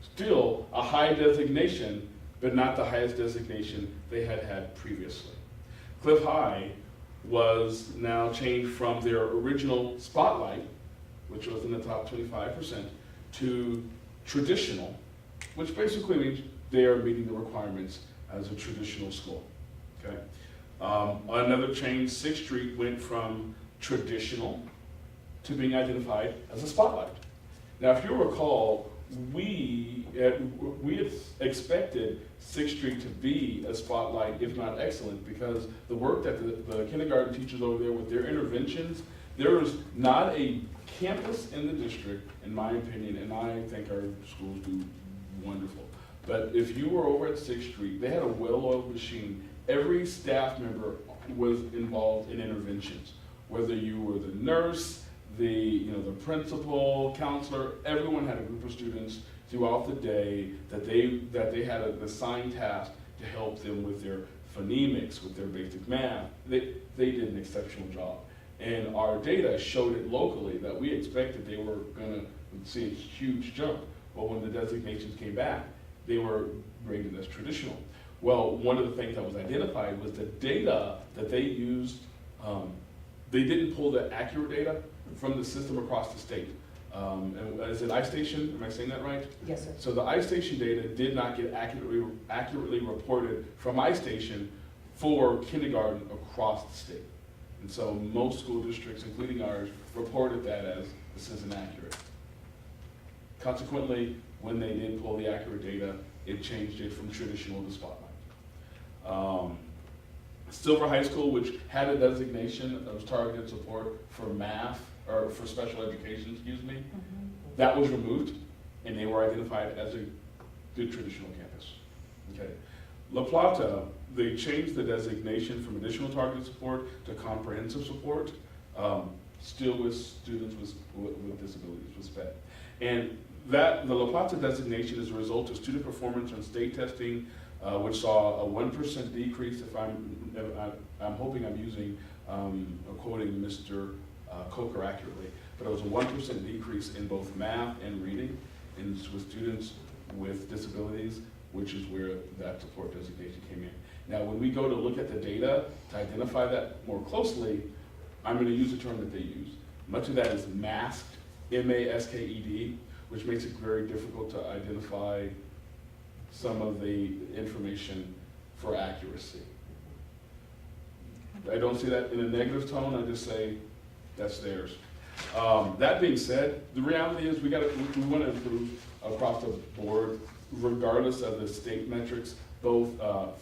Still a high designation, but not the highest designation they had had previously. Cliff High was now changed from their original spotlight, which was in the top 25%, to traditional, which basically means they are meeting the requirements as a traditional school. Okay. Another change, 6th Street went from traditional to being identified as a spotlight. Now, if you recall, we had expected 6th Street to be a spotlight, if not excellent, because the work that the kindergarten teachers over there with their interventions, There is not a campus in the district, in my opinion, and I think our schools do wonderful. But if you were over at 6th Street, they had a well-oiled machine. Every staff member was involved in interventions. Whether you were the nurse, the principal, counselor, everyone had a group of students throughout the day that they had an assigned task to help them with their phonemics, with their basic math. They did an exceptional job. And our data showed it locally that we expected they were gonna see a huge jump. But when the designations came back, they were rated as traditional. Well, one of the things that was identified was the data that they used, they didn't pull the accurate data from the system across the state. And is it iStation? Am I saying that right? Yes, sir. So the iStation data did not get accurately reported from iStation for kindergarten across the state. And so most school districts, including ours, reported that as this isn't accurate. Consequently, when they did pull the accurate data, it changed it from traditional to Spotlight. Silver High School, which had a designation of targeted support for math, or for special education, excuse me, that was removed, and they were identified as a good traditional campus. Okay. La Plata, they changed the designation from additional targeted support to comprehensive support, still with students with disabilities, with SPED. And the La Plata designation is a result of student performance on state testing, which saw a 1% decrease, if I'm hoping I'm using, quoting Mr. Coker accurately, but it was a 1% decrease in both math and reading with students with disabilities, which is where that support designation came in. Now, when we go to look at the data to identify that more closely, I'm going to use the term that they use. Much of that is masked, M-A-S-K-E-D, which makes it very difficult to identify some of the information for accuracy. I don't see that in a negative tone, I just say that's theirs. That being said, the reality is we want to improve across the board, regardless of the state metrics, both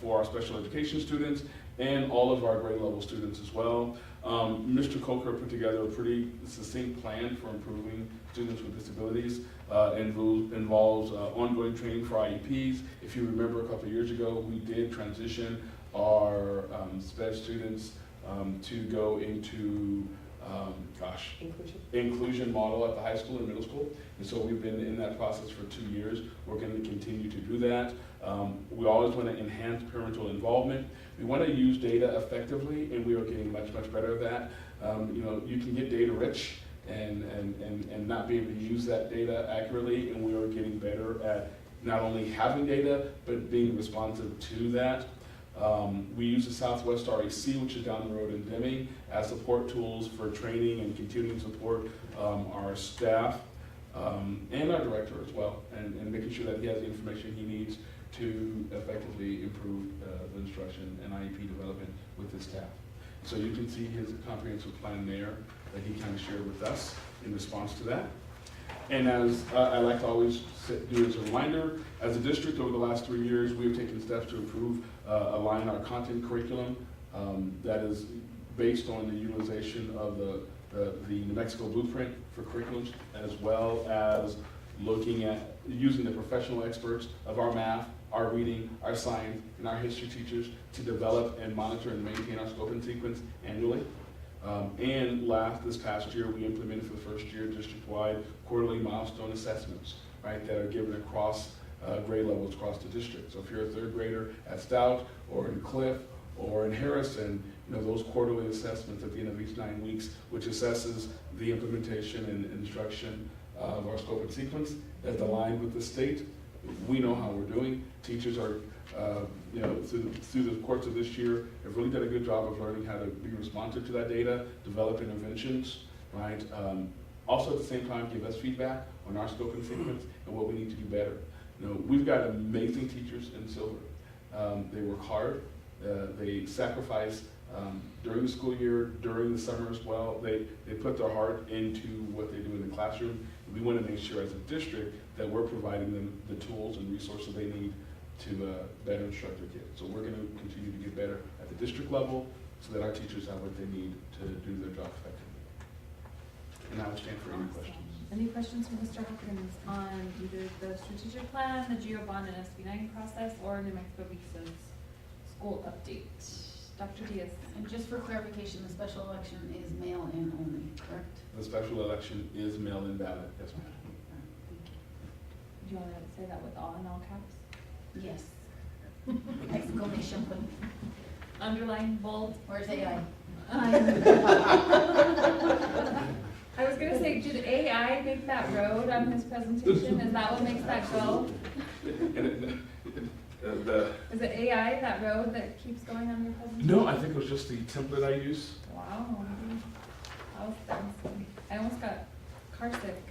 for our special education students and all of our grade level students as well. Mr. Coker put together a pretty succinct plan for improving students with disabilities. Involves ongoing training for IEPs. If you remember a couple of years ago, we did transition our SPED students to go into inclusion model at the high school and middle school. And so we've been in that process for 2 years. We're going to continue to do that. We always want to enhance parental involvement. We want to use data effectively, and we are getting much, much better at that. You can get data rich and not be able to use that data accurately, and we are getting better at not only having data, but being responsive to that. We use the Southwest REC, which is down the road in Deming, as support tools for training and continuing to support our staff and our director as well, and making sure that he has the information he needs to effectively improve the instruction and IEP development with his staff. So you can see his comprehensive plan there that he kind of shared with us in response to that. And as I like to always do as a reminder, as a district over the last 3 years, we have taken steps to improve, align our content curriculum that is based on the utilization of the New Mexico blueprint for curriculums, as well as looking at using the professional experts of our math, our reading, our science, and our history teachers to develop and monitor and maintain our scope and sequence annually. And this past year, we implemented for the first year district-wide quarterly milestone assessments, right, that are given across grade levels across the district. So if you're a third grader at Stout or in Cliff or in Harrison, those quarterly assessments at the end of each 9 weeks, which assesses the implementation and instruction of our scope and sequence that's aligned with the state. We know how we're doing. Teachers are, through the course of this year, have really done a good job of learning how to be responsive to that data, develop interventions, right? Also at the same time, give us feedback on our scope and sequence and what we need to do better. We've got amazing teachers in Silver. They work hard. They sacrifice during the school year, during the summer as well. They put their heart into what they do in the classroom. We want to make sure as a district that we're providing them the tools and resources they need to better instruct their kids. So we're going to continue to get better at the district level so that our teachers have what they need to do their job effectively. and I will stand for any questions. Any questions from Mr. Hawkins on either the strategic plan, the GEO bond and SB9 process, or New Mexico Visa's school update? Dr. Diaz? And just for clarification, the special election is mail-in only, correct? The special election is mail-in ballot, yes, ma'am. Do you want to say that with all in all caps? Yes. Exclamation point. Underline, bold? Where's AI? I was gonna say, did AI make that road on his presentation? Is that what makes that go? Is it AI, that road that keeps going on your presentation? No, I think it was just the template I use. Wow. That was fancy. I almost got car sick.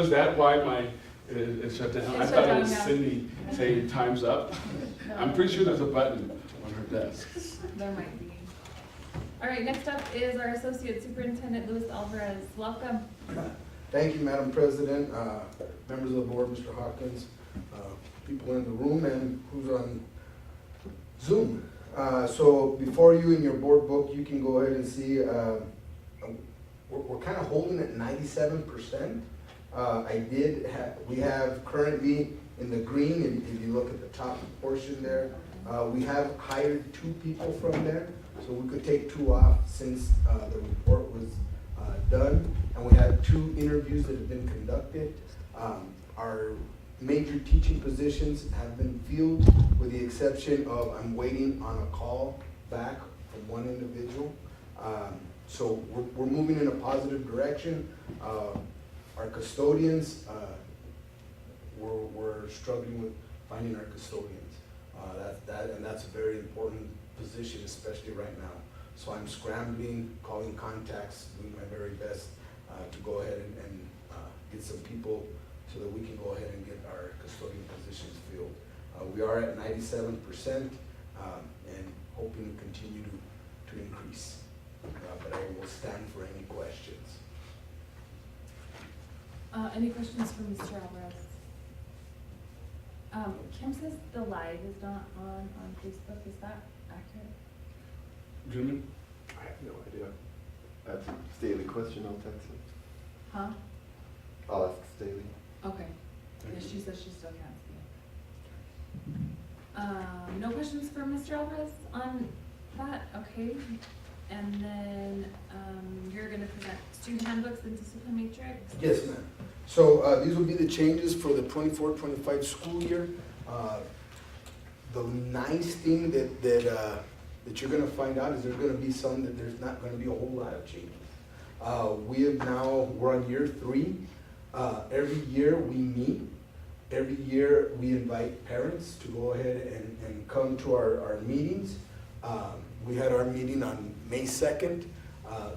Is that why it shut down? I thought it was Cindy saying time's up. I'm pretty sure there's a button on her desk. There might be. All right, next up is our Associate Superintendent, Luis Alvarez. Welcome. Thank you, Madam President, members of the board, Mr. Hawkins, people in the room and who's on Zoom. So before you in your board book, you can go ahead and see we're kind of holding at 97%. We have currently in the green, and if you look at the top portion there, we have hired 2 people from there. So we could take 2 off since the report was done. And we had 2 interviews that have been conducted. Our major teaching positions have been filled with the exception of I'm waiting on a call back from one individual. So we're moving in a positive direction. Our custodians, we're struggling with finding our custodians. That's a very important position, especially right now. So I'm scrambling, calling contacts, doing my very best to go ahead and get some people so that we can go ahead and get our custodian positions filled. We are at 97% and hoping to continue to increase. But I will stand for any questions. Any questions for Mr. Alvarez? Kim says the live is not on Facebook. Is that accurate? Gentlemen? I have no idea. That's Staley question, I'll text him. Huh? I'll ask Staley. Okay. Yeah, she says she still can't see it. No questions for Mr. Alvarez on that? Okay. And then you're going to present student handbooks and discipline matrix? Yes, ma'am. So these will be the changes for the 24-25 school year. The nice thing that you're going to find out is there's going to be some that there's not going to be a whole lot of changes. We're on year 3. Every year we meet. Every year we invite parents to go ahead and come to our meetings. We had our meeting on May 2nd.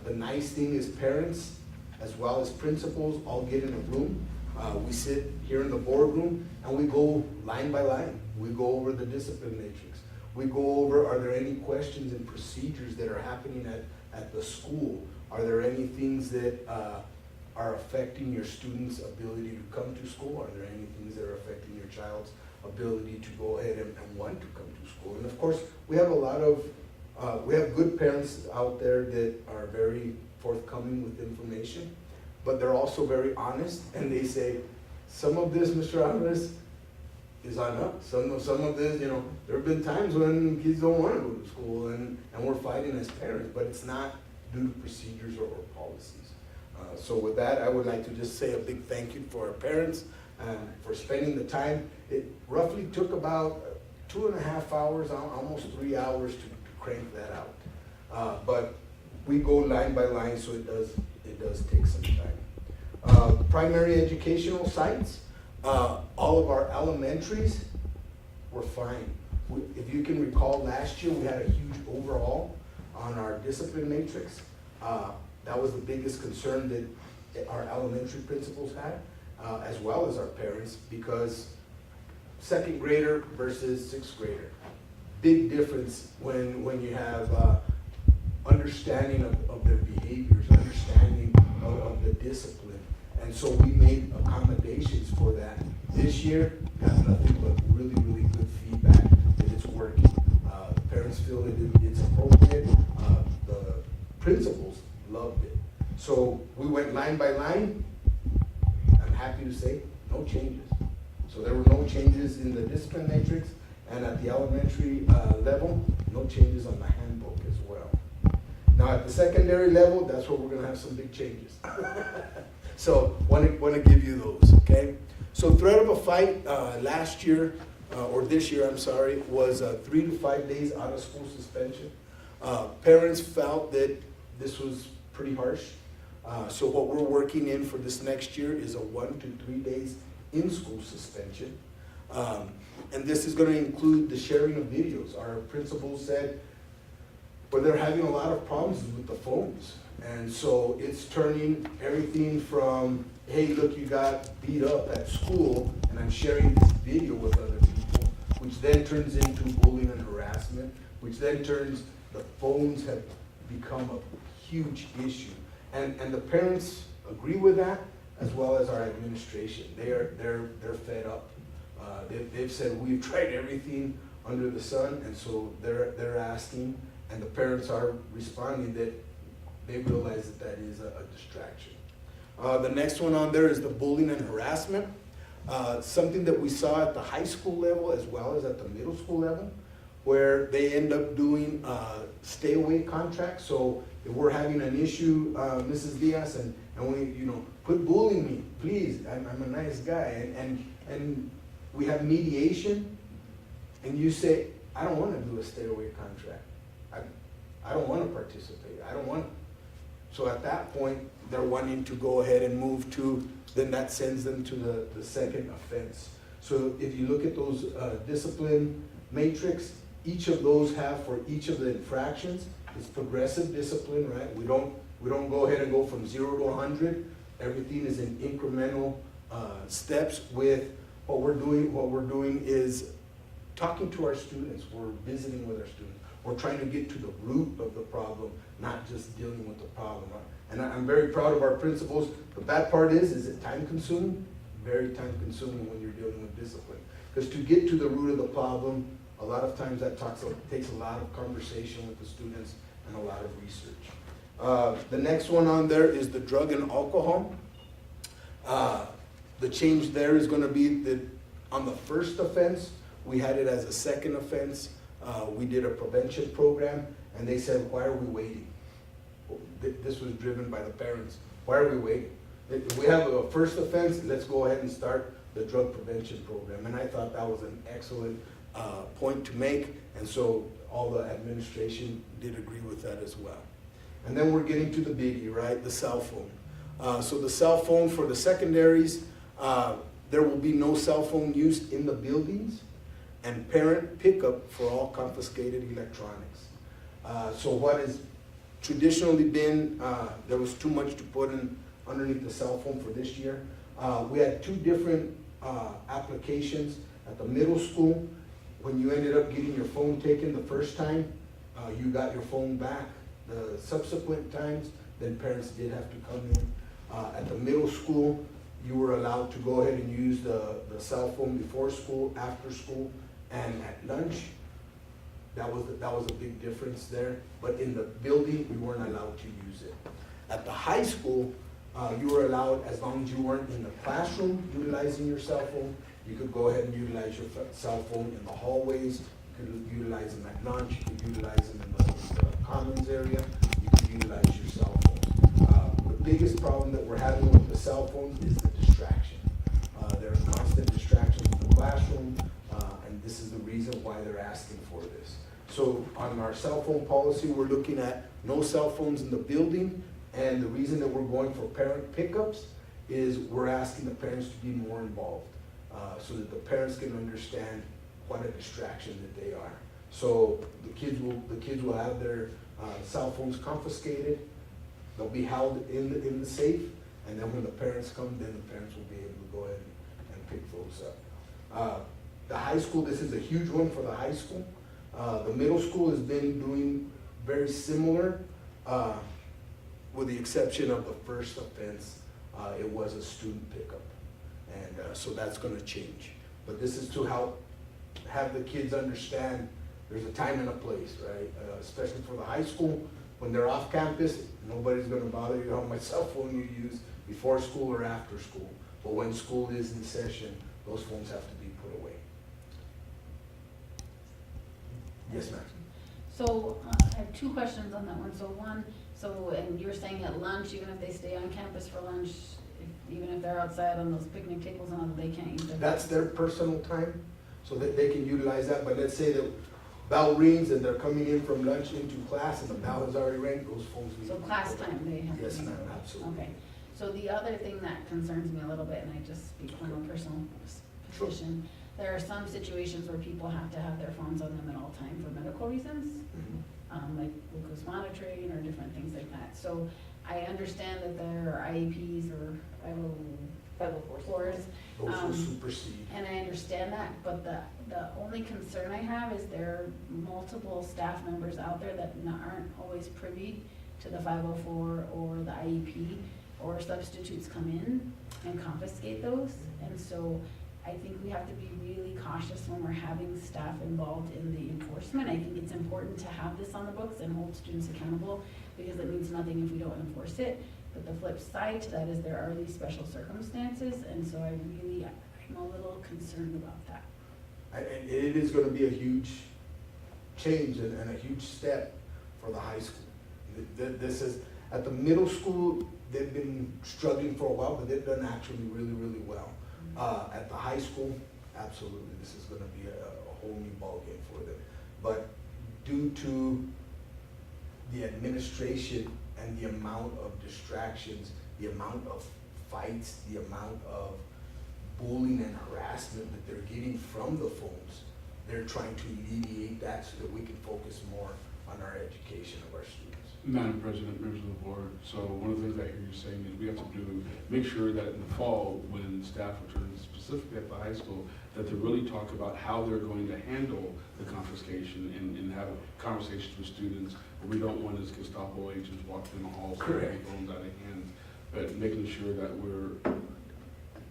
The nice thing is parents as well as principals all get in a room. We sit here in the boardroom and we go line by line. We go over the discipline matrix. We go over, are there any questions and procedures that are happening at the school? Are there any things that are affecting your students' ability to come to school? Are there any things that are affecting your child's ability to go ahead and want to come to school? And of course, we have we have good parents out there that are very forthcoming with information, but they're also very honest, and they say, some of this, Mr. Alvarez, is on us. Some of this, there have been times when kids don't want to go to school, and we're fighting as parents, but it's not due to procedures or policies. So with that, I would like to just say a big thank you for our parents for spending the time. It roughly took about 2.5 hours, almost 3 hours to crank that out. But we go line by line, so it does take some time. Primary educational sites, all of our elementaries were fine. If you can recall, last year we had a huge overhaul on our discipline matrix. That was the biggest concern that our elementary principals had, as well as our parents, because 2nd grader versus 6th grader. Big difference when you have understanding of their behaviors, understanding of the discipline. And so we made accommodations for that. This year, got nothing but really, really good feedback that it's working. Parents feel that it's appropriate. The principals loved it. So we went line by line. I'm happy to say, no changes. So there were no changes in the discipline matrix, and at the elementary level, no changes on the handbook as well. Now at the secondary level, that's where we're gonna have some big changes. So wanna give you those, okay? So threat of a fight last year, or this year, I'm sorry, was 3 to 5 days out of school suspension. Parents felt that this was pretty harsh. So what we're working in for this next year is a 1 to 3 days in-school suspension. And this is gonna include the sharing of videos. Our principal said, but they're having a lot of problems with the phones. And so it's turning everything from, hey, look, you got beat up at school, and I'm sharing this video with other people, which then turns into bullying and harassment, which then turns, the phones have become a huge issue. And the parents agree with that, as well as our administration. They're fed up. They've said, we've tried everything under the sun, and so they're asking, and the parents are responding that they realize that that is a distraction. The next one on there is the bullying and harassment. Something that we saw at the high school level as well as at the middle school level, where they end up doing stay away contracts. So if we're having an issue, Mrs. Diaz, and we, quit bullying me, please, I'm a nice guy, and we have mediation, and you say, I don't want to do a stay away contract. I don't want to participate. I don't want to. So at that point, they're wanting to go ahead and move to, then that sends them to the second offense. So if you look at those discipline matrix, each of those have for each of the infractions, it's progressive discipline, right? We don't go ahead and go from 0 to 100. Everything is in incremental steps. With what we're doing is talking to our students. We're visiting with our students. We're trying to get to the root of the problem, not just dealing with the problem. And I'm very proud of our principals. The bad part is it time consuming? Very time consuming when you're dealing with discipline. Because to get to the root of the problem, a lot of times that takes a lot of conversation with the students and a lot of research. The next one on there is the drug and alcohol. The change there is going to be that on the first offense, we had it as a second offense. We did a prevention program, and they said, why are we waiting? This was driven by the parents. Why are we waiting? If we have a first offense, let's go ahead and start the drug prevention program. And I thought that was an excellent point to make, and so all the administration did agree with that as well. And then we're getting to the biggie, right? The cell phone. So the cell phone for the secondaries, there will be no cell phone use in the buildings, and parent pickup for all confiscated electronics. So what has traditionally been, there was too much to put in underneath the cell phone for this year. We had 2 different applications at the middle school. When you ended up getting your phone taken the first time, you got your phone back. The subsequent times, then parents did have to come in. At the middle school, you were allowed to go ahead and use the cell phone before school, after school, and at lunch. That was a big difference there. But in the building, we weren't allowed to use it. At the high school, you were allowed, as long as you weren't in the classroom utilizing your cell phone, you could go ahead and utilize your cell phone in the hallways. You could utilize them at lunch. You could utilize them in the commons area. You could utilize your cell phone. The biggest problem that we're having with the cell phones is the distraction. There are constant distractions in the classroom, and this is the reason why they're asking for this. So on our cell phone policy, we're looking at no cell phones in the building, and the reason that we're going for parent pickups is we're asking the parents to be more involved, so that the parents can understand what a distraction that they are. So the kids will have their cell phones confiscated. They'll be held in the safe, and then when the parents come, then the parents will be able to go ahead and pick those up. The high school, this is a huge one for the high school. The middle school has been doing very similar, with the exception of the first offense. It was a student pickup, and so that's going to change. But this is to help have the kids understand there's a time and a place, right? Especially for the high school, when they're off campus, nobody's gonna bother you how much cell phone you use before school or after school. But when school is in session, those phones have to be put away. Yes, ma'am. So, I have two questions on that one. So one, and you were saying at lunch, even if they stay on campus for lunch, even if they're outside on those picnic tables and all, they can't use their. That's their personal time, so that they can utilize that, but let's say the bell rings and they're coming in from lunch into class and the bell has already rang, those phones need to So be class put away. time, they have to. Yes, be- ma'am, absolutely. Okay, so the other thing that concerns me a little bit, and I just speak from a personal position, there are some situations where people have to have their phones on them at all time for medical reasons, like glucose monitoring or different things like that. So I understand that there are IEPs or 504s. Those will supersede. And I understand that, but the only concern I have is there are multiple staff members out there that aren't always privy to the 504 or the IEP, or substitutes come in and confiscate those. And so I think we have to be really cautious when we're having staff involved in the enforcement. I think it's important to have this on the books and hold students accountable, because it means nothing if we don't enforce it. But the flip side to that is there are these special circumstances, and so I'm a little concerned about that. And it is gonna be a huge change and a huge step for the high school. This is, at the middle school, they've been struggling for a while, but they've done actually really, really well. At the high school, absolutely, this is gonna be a whole new ballgame for them. But due to the administration and the amount of distractions, the amount of fights, the amount of bullying and harassment that they're getting from the phones, they're trying to alleviate that so that we can focus more on our education of our students. Madam President, members of the board, so one of the things I hear you saying is we have to make sure that in the fall, when staff returns specifically at the high school, that they really talk about how they're going to handle the confiscation and have conversations with students. What we don't want is Gestapo agents walking in the halls with their phones out of hand, but making sure that we're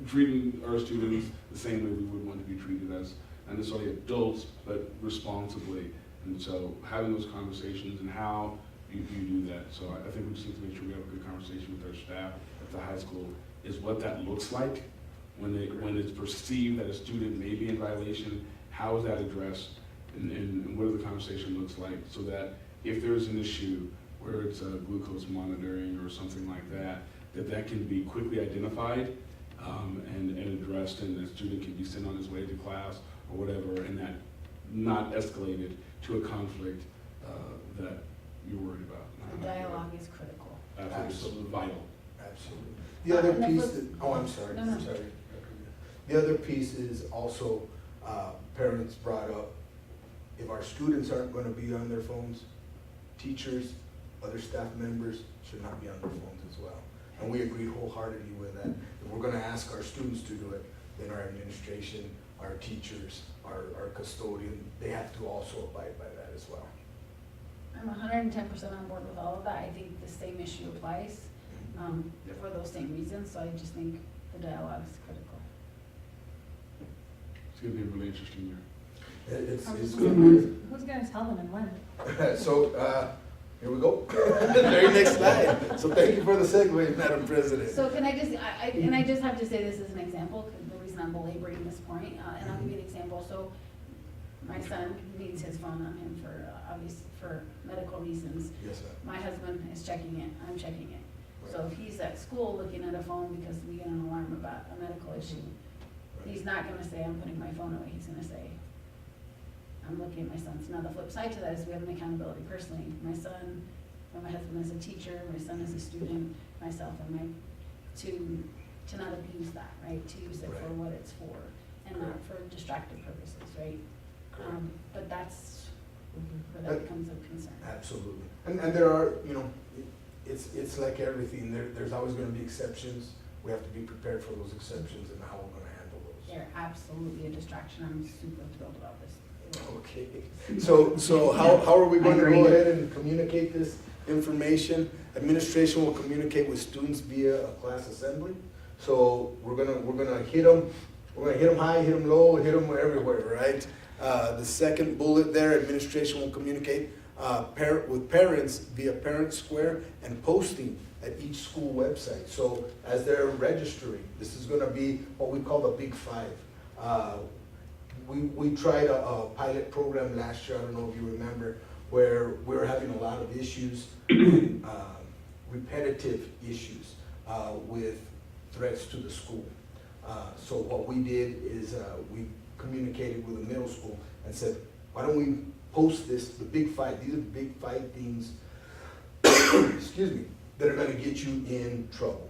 treating our students the same way we would want to be treated as, not necessarily adults, but responsibly. And so having those conversations and how you do that. So I think we just need to make sure we have a good conversation with our staff at the high school, is what that looks like when it's perceived that a student may be in violation, how is that addressed, and what the conversation looks like, so that if there's an issue where it's a glucose monitoring or something like that, that can be quickly identified and addressed, and the student can be sent on his way to class or whatever, and that not escalated to a conflict that you're worried about. The dialogue is critical. Absolutely vital. Absolutely. The other And the piece, flip- oh, I'm sorry, No, I'm no. sorry. The other piece is also, parents brought up, if our students aren't gonna be on their phones, teachers, other staff members should not be on their phones as well. And we agreed wholeheartedly with that. If we're gonna ask our students to do it, then our administration, our teachers, our custodian, they have to also abide by that as well. I'm 110% on board with all of that. I think the same issue applies for those same reasons, so I just think the dialogue is critical. It's gonna be a really interesting year. It's Who's gonna be, gonna tell them and when? so, here we go. Very next slide. So thank you for the segue, Madam President. So can I just, I just have to say this as an example, because the reason I'm belaboring this point, and I'll give you an example. So my son needs his phone on him for medical reasons. Yes, ma'am. My husband is checking it, I'm checking it. So if he's at school looking at a phone because we get an alarm about a medical issue, he's not gonna say, I'm putting my phone away, he's gonna say, I'm looking at my son's. Now, the flip side to that is we have an accountability personally. My son, or my husband is a teacher, my son is a student, myself and to not abuse that, right? To use it for what it's for and not for distracted purposes, right? But that's where that becomes a concern. Absolutely. And there are, it's like everything. There's always gonna be exceptions. We have to be prepared for those exceptions and how we're gonna handle those. They're absolutely a distraction. I'm super thrilled about this. Okay, so how are we going to go ahead and communicate this information? Administration will communicate with students via a class assembly. So we're gonna hit them high, hit them low, hit them everywhere, right? The second bullet there, administration will communicate with parents via Parent Square and posting at each school website. So as they're registering, this is gonna be what we call the Big Five. We tried a pilot program last year, I don't know if you remember, where we were having a lot of issues, repetitive issues with threats to the school. So what we did is we communicated with the middle school and said, why don't we post this, the Big Five, these are the Big Five things, excuse me, that are gonna get you in trouble.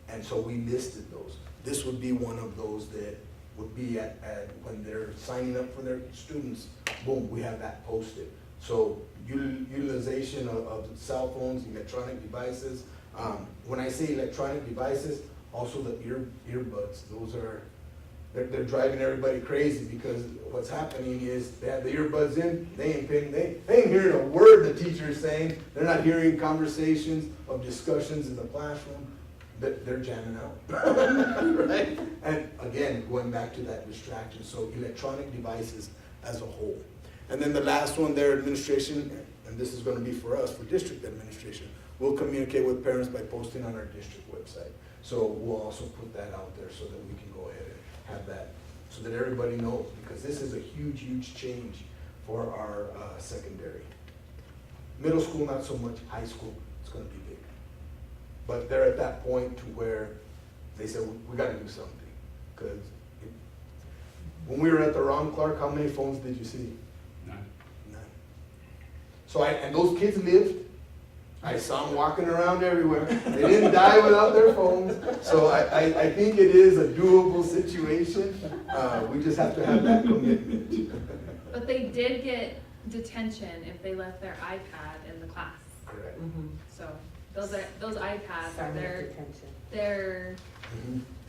And so we listed those. This would be one of those that would be at when they're signing up for their students, boom, we have that posted. So utilization of cell phones, electronic devices. When I say electronic devices, also the earbuds, those are, they're driving everybody crazy because what's happening is they have the earbuds in, they ain't hearing a word the teacher is saying, they're not hearing conversations of discussions in the classroom, they're jamming out, right? And again, going back to that distraction, so electronic devices as a whole. And then the last one there, administration, and this is gonna be for us, for district administration, we'll communicate with parents by posting on our district website. So we'll also put that out there so that we can go ahead and have that, so that everybody knows, because this is a huge, huge change for our secondary. Middle school, not so much. High school, it's gonna be big. But they're at that point to where they said, we gotta do something. Because when we were at the Ron Clark, how many phones did you see? None. So and those kids lived. I saw them walking around everywhere. They didn't die without their phones. So I think it is a doable situation. We just have to have that commitment. But they did get detention if they left their iPad in the class. Correct. So those iPads, Silent their detention.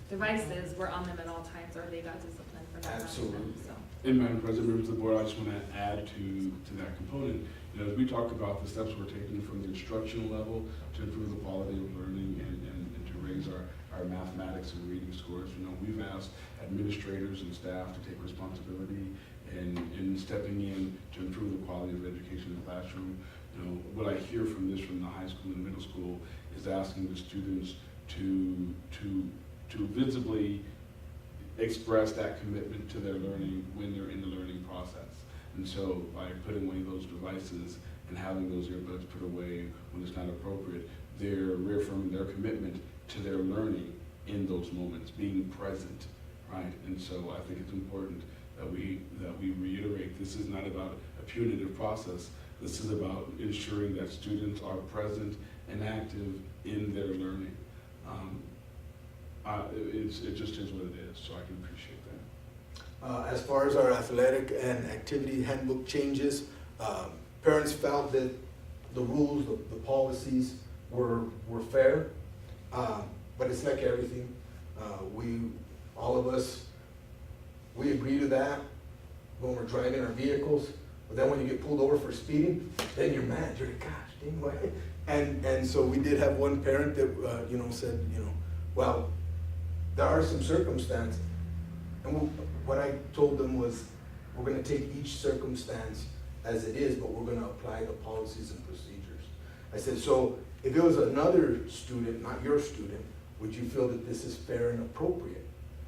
devices were on them at all times, or they got disciplined for not having them, so. And Madam President, members of the board, I just want to add to that component. You know, as we talk about the steps we're taking from the instructional level to improve the quality of learning and to raise our mathematics and reading scores, you know, we've asked administrators and staff to take responsibility in stepping in to improve the quality of education in the classroom. You know, what I hear from this from the high school and middle school is asking the students to visibly express that commitment to their learning when they're in the learning process. And so by putting away those devices and having those earbuds put away when it's not appropriate, they're reaffirming their commitment to their learning in those moments, being present, right? And so I think it's important that we reiterate, this is not about a punitive process. This is about ensuring that students are present and active in their learning. It just is what it is, so I can appreciate that. As far as our athletic and activity handbook changes, parents felt that the rules, the policies were fair, but it's like everything. All of us, we agree to that when we're driving our vehicles, but then when you get pulled over for speeding, then you're mad. You're like, gosh, dang, why? And so we did have one parent that said, well, there are some circumstances. And what I told them was, we're going to take each circumstance as it is, but we're going to apply the policies and procedures. I said, so if it was another student, not your student, would you feel that this is fair and appropriate?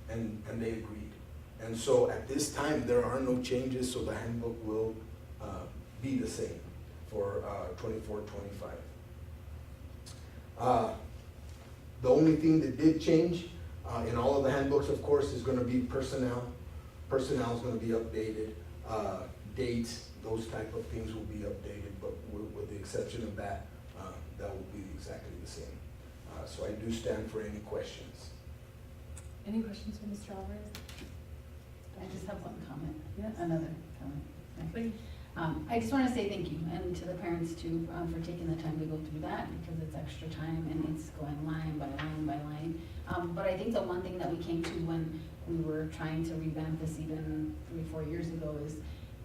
And they agreed. And so at this time, there are no changes, so the handbook will be the same for 24-25. The only thing that did change in all of the handbooks, of course, is going to be personnel. Personnel is going to be updated. Dates, those type of things will be updated, but with the exception of that, that will be exactly the same. So I do stand for any questions. Any questions for Mr. Alvarez? I just have one comment. Yes. Another comment. Please. I just want to say thank you, and to the parents too, for taking the time to go through that, because it's extra time and it's going line by line by line. But I think the one thing that we came to when we were trying to revamp this even 3-4 years ago is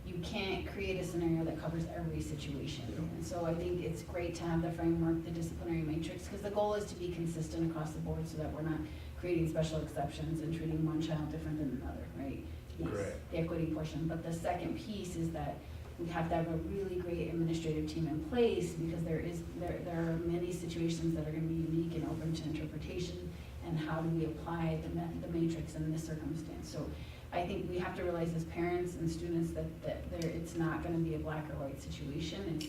you can't create a scenario that covers every situation. And so I think it's great to have the framework, the disciplinary matrix, because the goal is to be consistent across the board so that we're not creating special exceptions and treating one child different than another, right? Yes, Correct. the equity portion. But the second piece is that we have to have a really great administrative team in place because there are many situations that are gonna be unique and open to interpretation, and how do we apply the matrix in this circumstance? So I think we have to realize as parents and students that it's not gonna be a black or white situation.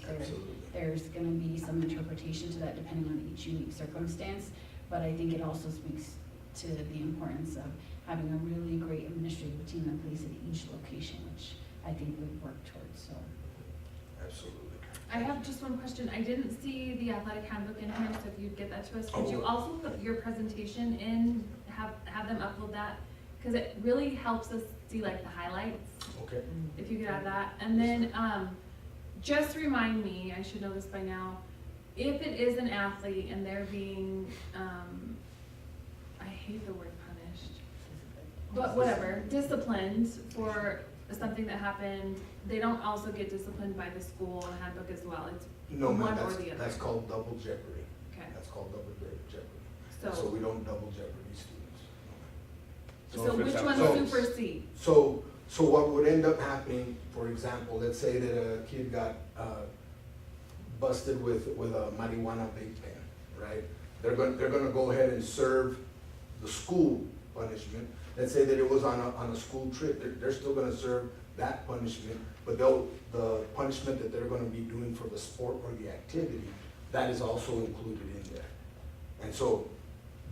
There's gonna be some interpretation to that depending on each unique circumstance, but I think it also speaks to the importance of having a really great administrative team in place at each location, which I think we've worked towards, so. Absolutely. I have just one question. I didn't see the athletic handbook in here, so if you'd get that to us, could you also put your presentation in, have them upload that? Because it really helps us see like the highlights. Okay. If you could add that. And then, just remind me, I should know this by now, if it is an athlete and they're being, I hate the word punished, but whatever, disciplined for something that happened, they don't also get disciplined by the school and handbook as well. It's No, ma'am, one or the other. that's called double jeopardy. Okay. That's called double jeopardy. So- So we don't double jeopardy students. So which one supersedes? So what would end up happening, for example, let's say that a kid got busted with a marijuana vape pen, right? They're gonna go ahead and serve the school punishment. Let's say that it was on a school trip, they're still gonna serve that punishment, but the punishment that they're gonna be doing for the sport or the activity, that is also included in there. And so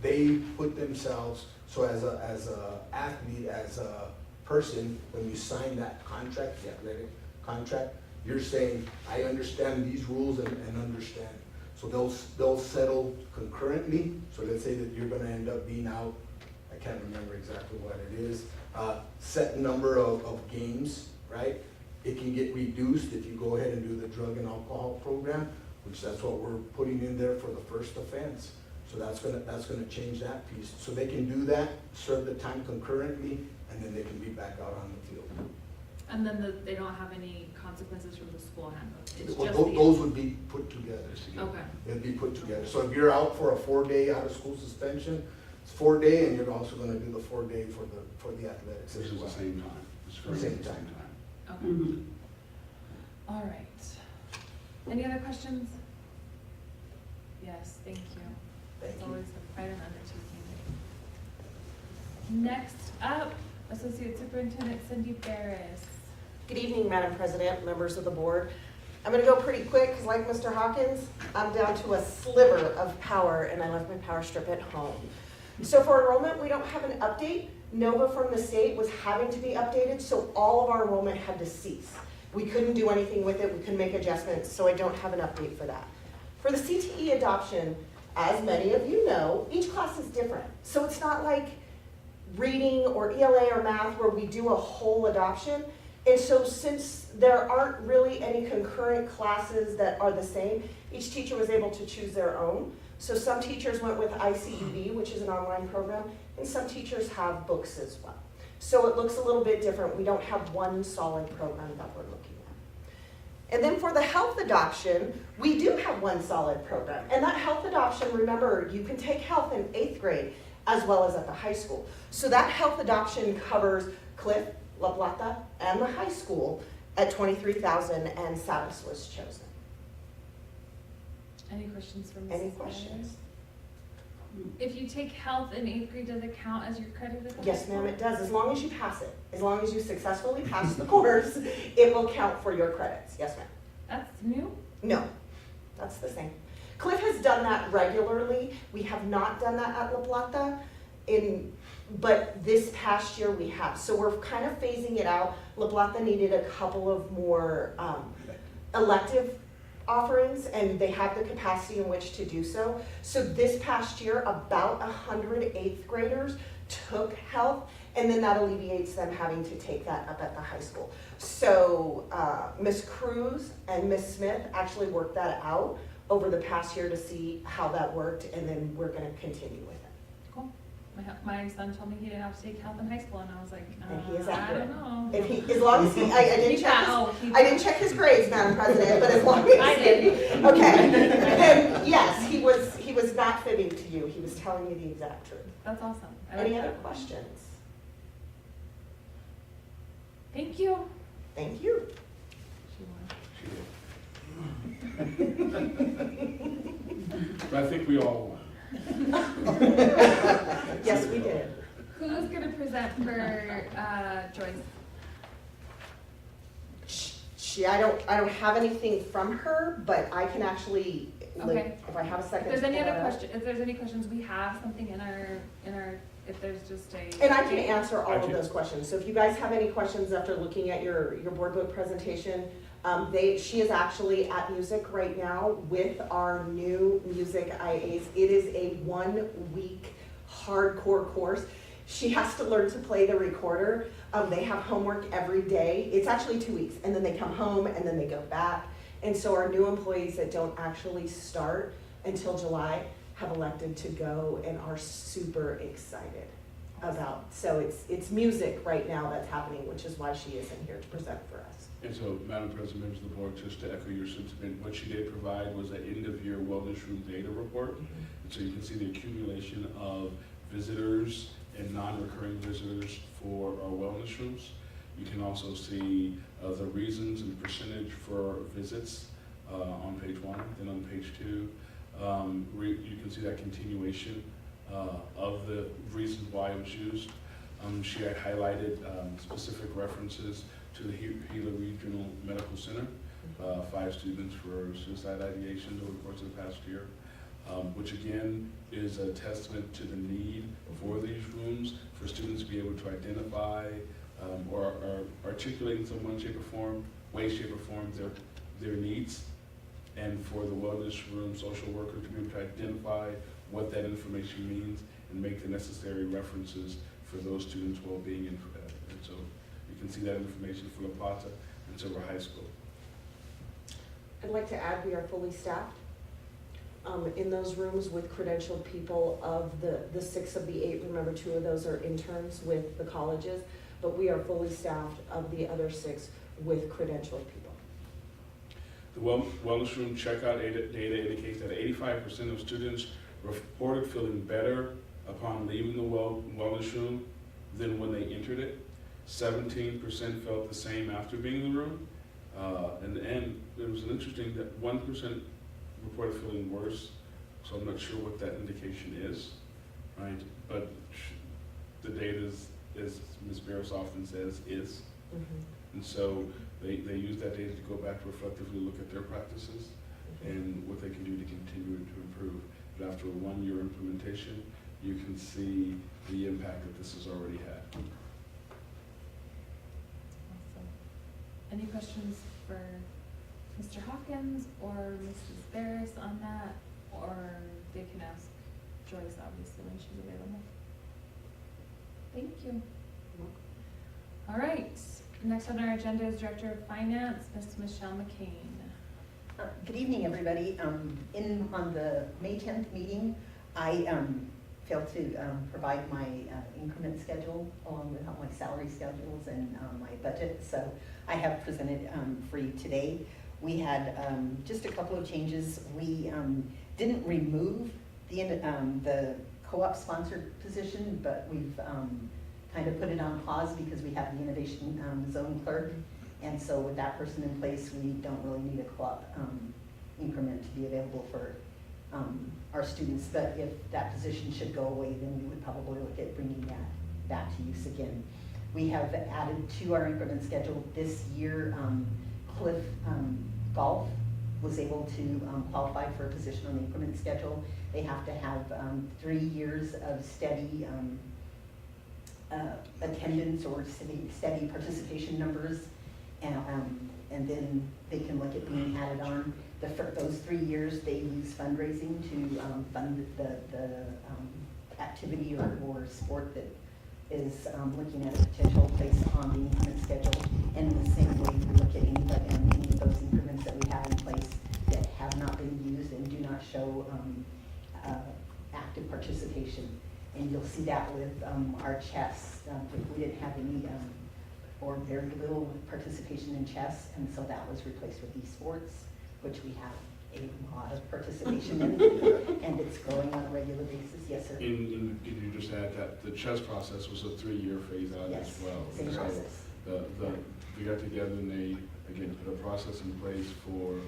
they put themselves, so as a athlete, as a person, when you sign that contract, the athletic contract, you're saying, I understand these rules and understand. So they'll settle concurrently. So let's say that you're gonna end up being out, I can't remember exactly what it is, set number of games, right? It can get reduced if you go ahead and do the drug and alcohol program, which that's what we're putting in there for the first offense. So that's gonna change that piece. So they can do that, serve the time concurrently, and then they can be back out on the field. And then they don't have any consequences from the school handbook? It's Well, just those would be put together. Okay. It'd be put together. So if you're out for a 4-day out-of-school suspension, it's 4-day, and you're also gonna do the 4-day for the athletics This as is the well. same time. It's for Same the time. Okay. Mhm. All right. Any other questions? Yes, thank you. Thank It's you. always quite an undertaking. Next up, Associate Superintendent Cindy Barris. Good evening, Madam President, members of the board. I'm gonna go pretty quick, because like Mr. Hawkins, I'm down to a sliver of power, and I left my power strip at home. So for enrollment, we don't have an update. NOVA from the state was having to be updated, so all of our enrollment had to cease. We couldn't do anything with it, we couldn't make adjustments, so I don't have an update for that. For the CTE adoption, as many of you know, each class is different. So it's not like reading or ELA or math where we do a whole adoption. And so since there aren't really any concurrent classes that are the same, each teacher was able to choose their own. So some teachers went with ICUB, which is an online program, and some teachers have books as well. So it looks a little bit different. We don't have one solid program that we're looking at. And then for the health adoption, we do have one solid program. And that health adoption, remember, you can take health in 8th grade as well as at the high school. So that health adoption covers Cliff, La Plata, and the high school at $23,000, and Saddles was chosen. Any questions from Mrs. Any Barris? questions? If you take health in 8th grade, does it count as your credit at the high Yes, ma'am, school? it does, as long as you pass it. As long as you successfully pass the course, it will count for your credits. Yes, ma'am. That's new? No, that's the same. Cliff has done that regularly. We have not done that at La Plata, but this past year we have. So we're kind of phasing it out. La Plata needed a couple of more elective offerings, and they have the capacity in which to do so. So this past year, about 100 8th graders took health, and then that alleviates them having to take that up at the high school. So Ms. Cruz and Ms. Smith actually worked that out over the past year to see how that worked, and then we're gonna continue with it. Cool. My son told me he didn't have to take health in high school, and I was like, And he is I accurate. don't know. If he, as long as he, I didn't check He I didn't check his grades, Madam President, but as long as. I did. Okay, then, yes, he was not fibbing to you, he was telling you the exact truth. That's awesome. I Any like other that. questions? Thank you. Thank you. She But I think we all won. Yes, we did. Who's gonna present for, Joyce? I don't have anything from her, but I can actually, like, Okay. if I have a second. If there's any to pull other that up. question, if there's any questions, we have something in our, if there's just a. And I can answer all I of can- those questions. So if you guys have any questions after looking at your board book presentation, she is actually at music right now with our new music IAs. It is a 1-week hardcore course. She has to learn to play the recorder. They have homework every day. It's actually 2 weeks, and then they come home and then they go back. And so our new employees that don't actually start until July have elected to go and are super excited about. So it's music right now that's happening, which is why she is in here to present for us. And so, Madam President, members of the board, just to echo your sentiment, what she did provide was an end-of-year wellness room data report. And so you can see the accumulation of visitors and non-recurring visitors for our wellness rooms. You can also see the reasons and percentage for visits on page 1. Then on page 2, you can see that continuation of the reasons why it was used. She had highlighted specific references to the Gila Regional Medical Center, 5 students for suicide ideations over the course of the past year, which again is a testament to the need for these rooms, for students to be able to identify or articulate in some way, shape, or form their needs, and for the wellness room social worker to be able to identify what that information means and make the necessary references for those students' well-being. And so you can see that information for La Plata and Silver High School. I'd like to add we are fully staffed in those rooms with credentialed people. Of the 6 of the 8, remember 2 of those are interns with the colleges, but we are fully staffed of the other 6 with credentialed people. The wellness room checkout data indicates that 85% of students reported feeling better upon leaving the wellness room than when they entered it. 17% felt the same after being in the room. And there was an interesting that 1% reported feeling worse, so I'm not sure what that indication is, right? But the data is, as Ms. Barros often says, is. And so they use that data to go back to reflectively look at their practices and what they can do to continue to improve. But after a 1-year implementation, you can see the impact that this has already had. Awesome. Any questions for Mr. Hawkins or Mrs. Barris on that? Or they can ask Joyce, obviously, when she's available. Thank you. All right, next on our agenda is Director of Finance, Ms. Michelle McCain. Good evening, everybody. On the May 10th meeting, I failed to provide my increment schedule along with all my salary schedules and my budget, so I have presented for you today. We had just a couple of changes. We didn't remove the co-op sponsored position, but we've kind of put it on pause because we have the innovation zone clerk. And so with that person in place, we don't really need a co-op increment to be available for our students. But if that position should go away, then we would probably look at bringing that back to use again. We have added to our increment schedule this year. Cliff Golf was able to qualify for a position on the increment schedule. They have to have 3 years of steady attendance or steady participation numbers, and then they can look at being added on. Those 3 years, they use fundraising to fund the activity or sport that is looking at a potential place on the increment schedule. And in the same way, we look at any of those increments that we have in place that have not been used and do not show active participation. And you'll see that with our chess. We didn't have any or very little participation in chess, and so that was replaced with esports, which we have a lot of participation in, and it's growing on a regular basis. Yes, sir. Did you just add that the chess process was a 3-year phase out Yes, as well? same So process. we got together and they again, to put a process in place for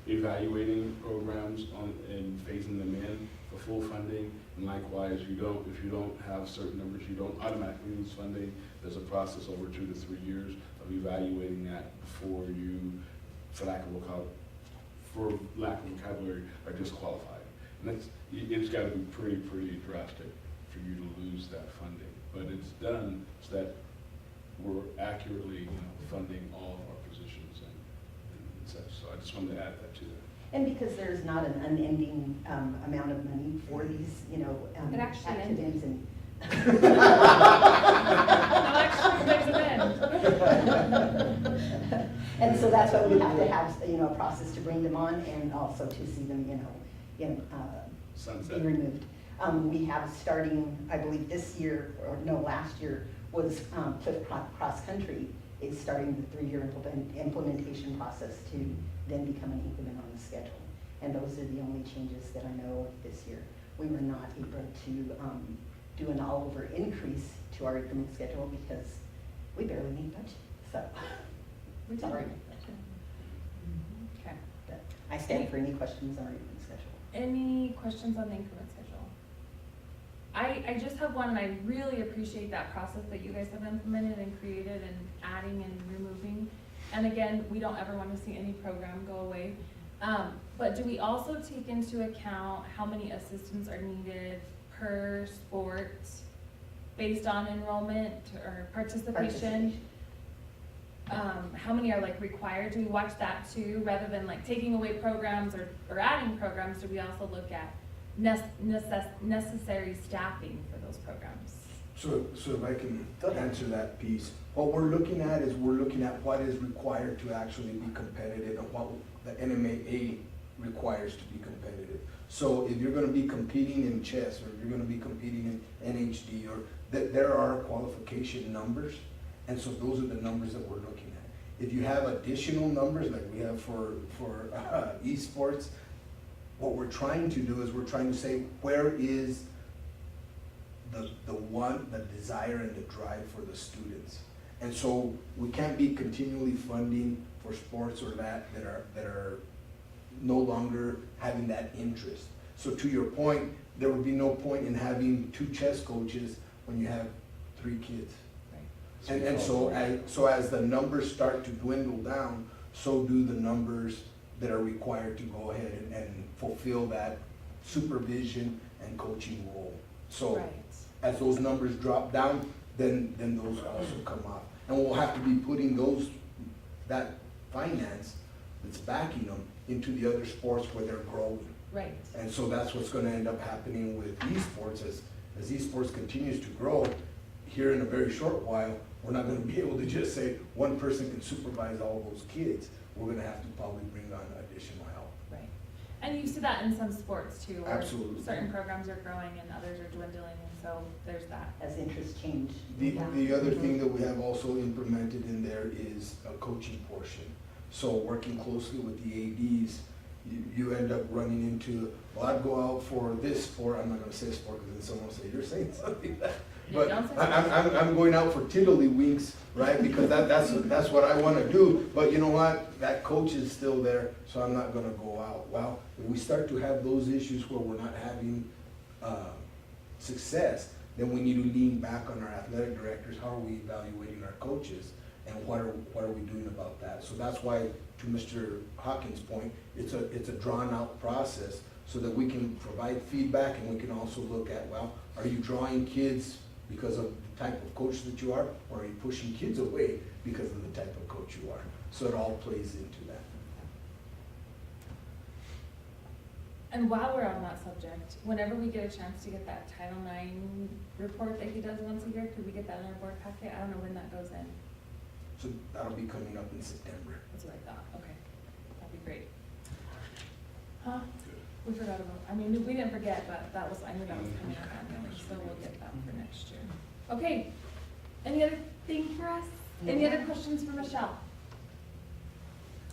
evaluating programs and phasing them in for full funding. And likewise, if you don't have certain numbers, you don't automatically lose funding. There's a process over 2 to 3 years of evaluating that before you, for lack of vocabulary, are disqualified. And it's got to be pretty drastic for you to lose that funding. But it's done so that we're accurately, funding all of our positions and such. So I just wanted to add that to that. And because there's not an unending amount of money for these, It actually activities and. No, actually, there's an end. And so that's why we have to have, a process to bring them on and also to see them, Sunset. be removed. We have starting, I believe this year, or no, last year, was Cliff Cross Country is starting the 3-year implementation process to then become an increment on the schedule. And those are the only changes that I know of this year. We were not able to do an all-over increase to our increment schedule because we barely need budget, so. We do. Sorry. Okay. But I stand for any questions on our increment schedule. Any questions on the increment schedule? I just have one, and I really appreciate that process that you guys have implemented and created and adding and removing. And again, we don't ever want to see any program go away. But do we also take into account how many assistants are needed per sport based on enrollment or participation? How many are required? Do we watch that too, rather than taking away programs or adding programs? Do we also look at necessary staffing for those programs? So if I can answer that piece, what we're looking at is what is required to actually be competitive and what the NMAA requires to be competitive. So if you're going to be competing in chess or if you're going to be competing in NHD, or there are qualification numbers, and so those are the numbers that we're looking at. If you have additional numbers like we have for esports, what we're trying to do is we're trying to say where is the desire and the drive for the students. And so we can't be continually funding for sports or that are no longer having that interest. So to your point, there would be no point in having 2 chess coaches when you have 3 kids. Right. And so as the numbers start to dwindle down, so do the numbers that are required to go ahead and fulfill that supervision and coaching role. So Right. as those numbers drop down, then those also come up. And we'll have to be putting that finance that's backing them into the other sports where they're growing. Right. And so that's what's gonna end up happening with esports. As esports continues to grow, here in a very short while, we're not gonna be able to just say one person can supervise all those kids. We're gonna have to probably bring on additional help. Right. And you see that in some sports too, where Absolutely. certain programs are growing and others are dwindling, and so there's that. As interest change. The other thing that we have also implemented in there is a coaching portion. So working closely with the ADs, you end up running into, well, I'd go out for this sport, I'm not gonna say sport because then someone will say, you're saying something that. But Don't say I'm going out for tiddlywinks, right? Because that's what I wanna do, but you know what? That coach is still there, so I'm not gonna go out. Well, if we start to have those issues where we're not having success, then we need to lean back on our athletic directors. How are we evaluating our coaches? And what are we doing about that? So that's why, to Mr. Hawkins' point, it's a drawn-out process so that we can provide feedback and we can also look at, well, are you drawing kids because of the type of coach that you are, or are you pushing kids away because of the type of coach you are? So it all plays into that. And while we're on that subject, whenever we get a chance to get that Title IX report that he does once a year, could we get that in our board packet? I don't know when that goes in. So that'll be coming up in September. That's what I thought, okay. That'd be great. Huh? We forgot about, we didn't forget, but I knew that was coming up annually, so we'll get that for next year. Okay, any other thing for us? Any other questions for Michelle?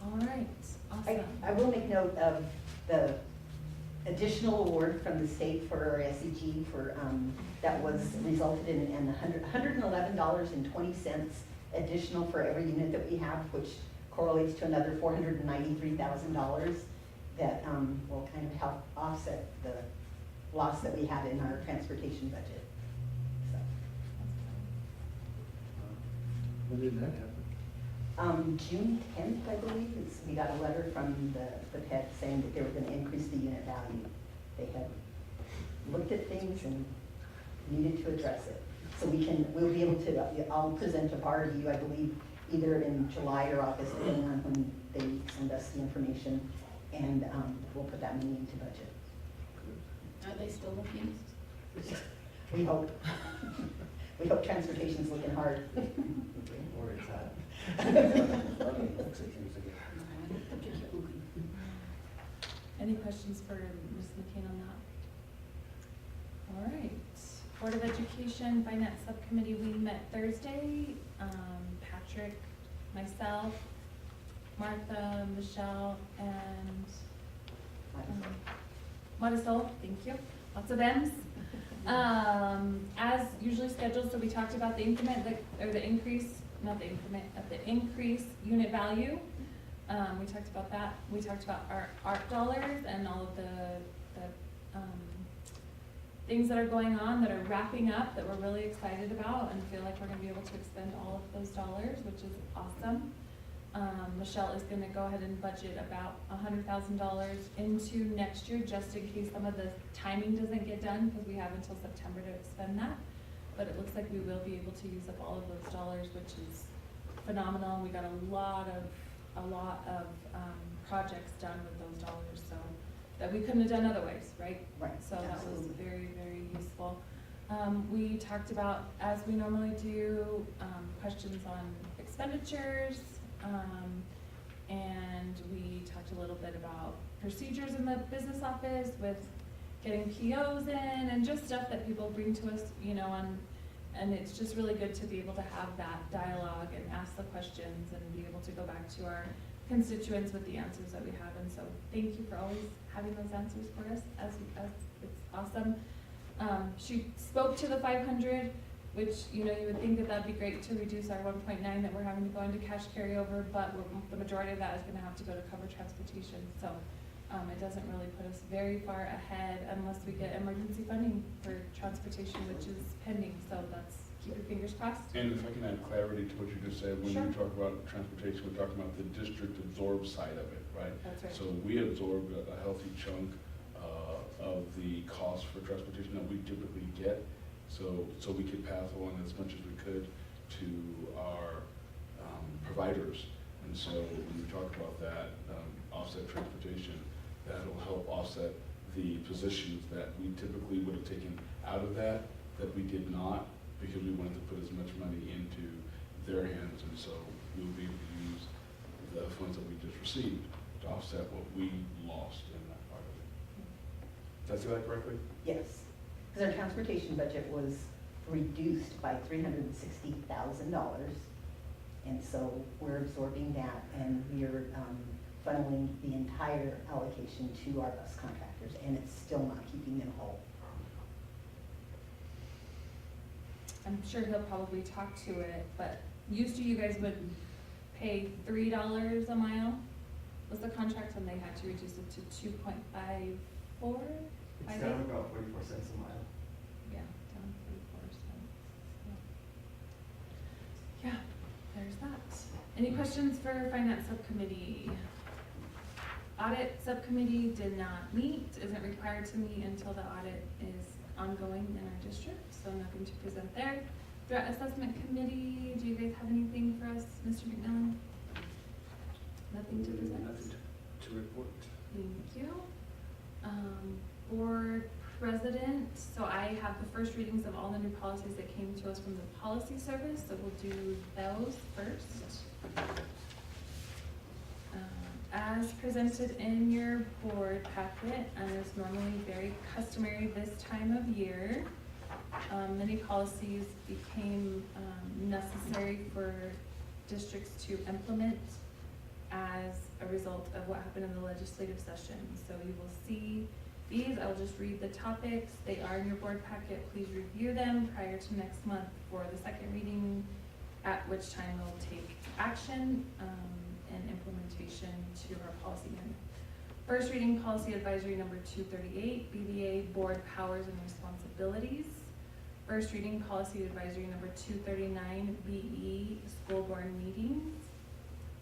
All right, awesome. I will make note of the additional award from the state for our SEG for, that was resulted in $111.20 additional for every unit that we have, which correlates to another $493,000 that will kind of help offset the loss that we had in our transportation budget. So, When did that happen? June 10th, I believe, we got a letter from the PED saying that they were gonna increase the unit value. They had looked at things and needed to address it. So we'll be able to, I'll present a bar to you, I believe, either in July or August, depending on when they send us the information, and we'll put that money into budget. Are they still looking? We hope. We hope transportation's looking hard. Or it's at? Any questions for Ms. McCain on that? All right, Board of Education Finance Subcommittee, we met Thursday. Patrick, myself, Martha, Michelle, and Marisol, thank you, lots of M's. As usually scheduled, so we talked about the increment, the increase, not the increment, the increase unit value. We talked about that. We talked about our art dollars and all of the things that are going on that are wrapping up that we're really excited about and feel like we're gonna be able to expend all of those dollars, which is awesome. Michelle is gonna go ahead and budget about $100,000 into next year, just in case some of the timing doesn't get done, because we have until September to expend that. But it looks like we will be able to use up all of those dollars, which is phenomenal. We got a lot of projects done with those dollars, so that we couldn't have done otherwise, right? Right. So that was Absolutely. very, very useful. We talked about, as we normally do, questions on expenditures, and we talked a little bit about procedures in the business office with getting POs in and just stuff that people bring to us, you know, and it's just really good to be able to have that dialogue and ask the questions and be able to go back to our constituents with the answers that we have. And so thank you for always having those answers for us, as it's awesome. She spoke to the 500, which, you know, you would think that that'd be great to reduce our 1.9 that we're having to go into cash carryover, but the majority of that is gonna have to go to cover transportation. So it doesn't really put us very far ahead unless we get emergency funding for transportation, which is pending. So that's, keep your fingers crossed. And if I can add clarity to what you just said, when Sure. you talk about transportation, we're talking about the district absorbed side of it, right? That's right. So we absorbed a healthy chunk of the cost for transportation that we typically get. So we could pass along as much as we could to our providers. And so when we talk about that, offset transportation, that'll help offset the positions that we typically would have taken out of that we did not, because we wanted to put as much money into their hands. And so we'll be able to use the funds that we just received to offset what we lost in that part of it. Did I say that correctly? Yes, because our transportation budget was reduced by $360,000. And so we're absorbing that, and we're funneling the entire allocation to our bus contractors, and it's still not keeping them whole. I'm sure he'll probably talk to it, but used to you guys would pay $3 a mile was the contract, and they had to reduce it to 2.54. It's down about 44 cents a mile. Yeah, down 44 cents. Yeah, there's that. Any questions for Finance Subcommittee? Audit Subcommittee did not meet, isn't required to meet until the audit is ongoing in our district, so nothing to present there. Threat Assessment Committee, do you guys have anything for us, Mr. McMillan? Nothing to present? Nothing to report. Thank you. Board President, so I have the first readings of all the new policies that came to us from the Policy Service, so we'll do those first. As presented in your board packet, and is normally very customary this time of year, many policies became necessary for districts to implement as a result of what happened in the legislative session. So you will see these. I'll just read the topics. They are in your board packet. Please review them prior to next month for the second reading, at which time we'll take action. And implementation to our policy manual. First reading policy advisory number 238, BBA board powers and responsibilities. First reading policy advisory number 239, BE school board meetings.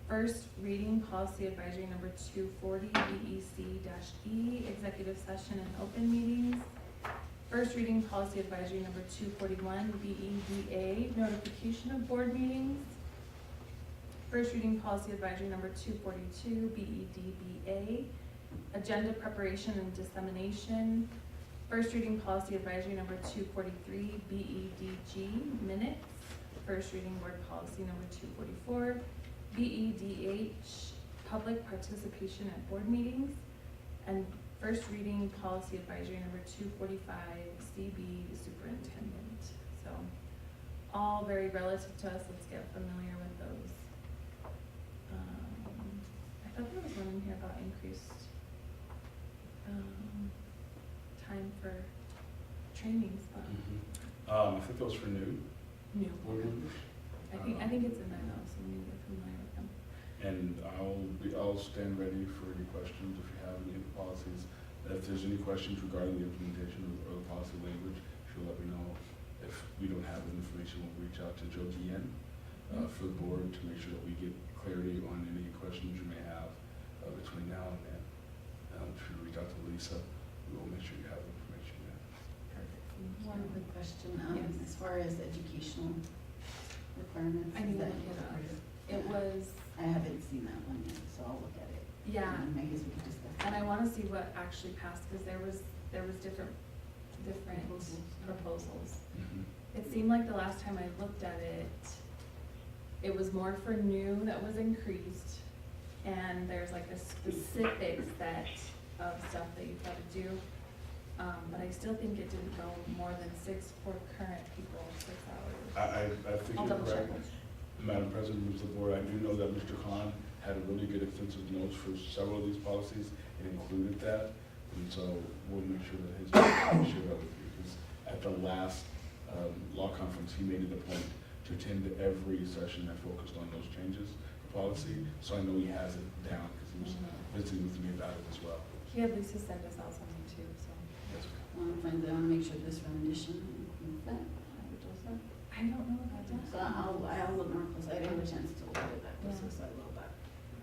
First reading policy advisory number 240, BEC-E executive session and open meetings. First reading policy advisory number 241, BEDA notification of board meetings. First reading policy advisory number 242, BEDBA agenda preparation and dissemination. First reading policy advisory number 243, BEDG minutes. First reading board policy number 244, BEDH public participation at board meetings. And first reading policy advisory number 245, CB superintendent. So all very relative to us. Let's get familiar with those. I thought there was one in here about increased time for trainings, but I think that was for new board members. I think it's in there though, so we need to get familiar with them. And I'll stand ready for any questions if you have any of the policies. If there's any questions regarding the implementation of the policy language, she'll let me know. If we don't have the information, we'll reach out to Joe Guillen for the board to make sure that we get clarity on any questions you may have between now and then. If you reach out to Lisa, we will make sure you have the information then. Perfect. One quick question, Yes. as far as educational requirements. I need is to that look it up. incorporated? It was, I haven't seen that one yet, so I'll look at it. yeah, I guess we could discuss. and I wanna see what actually passed, cause there was different proposals. It seemed like the last time I looked at it, it was more for new that was increased, and there's like a specific set of stuff that you've got to do. But I still think it didn't go more than 6 for current people, 6 hours. I think I'll you're double check. correct. Madam President, members of the board, I do know that Mr. Khan had a really good extensive notes for several of these policies and included that. And so we'll make sure that his, share that with you, because at the last law conference, he made it a point to attend to every session that focused on those changes for policy. So I know he has it down, because he was visiting with me about it as well. He had Lisa send us out something too, so. I wanna make sure this rendition includes that. I don't know about that. So I'll look more closely. I didn't have a chance to look at that closely, so I will, but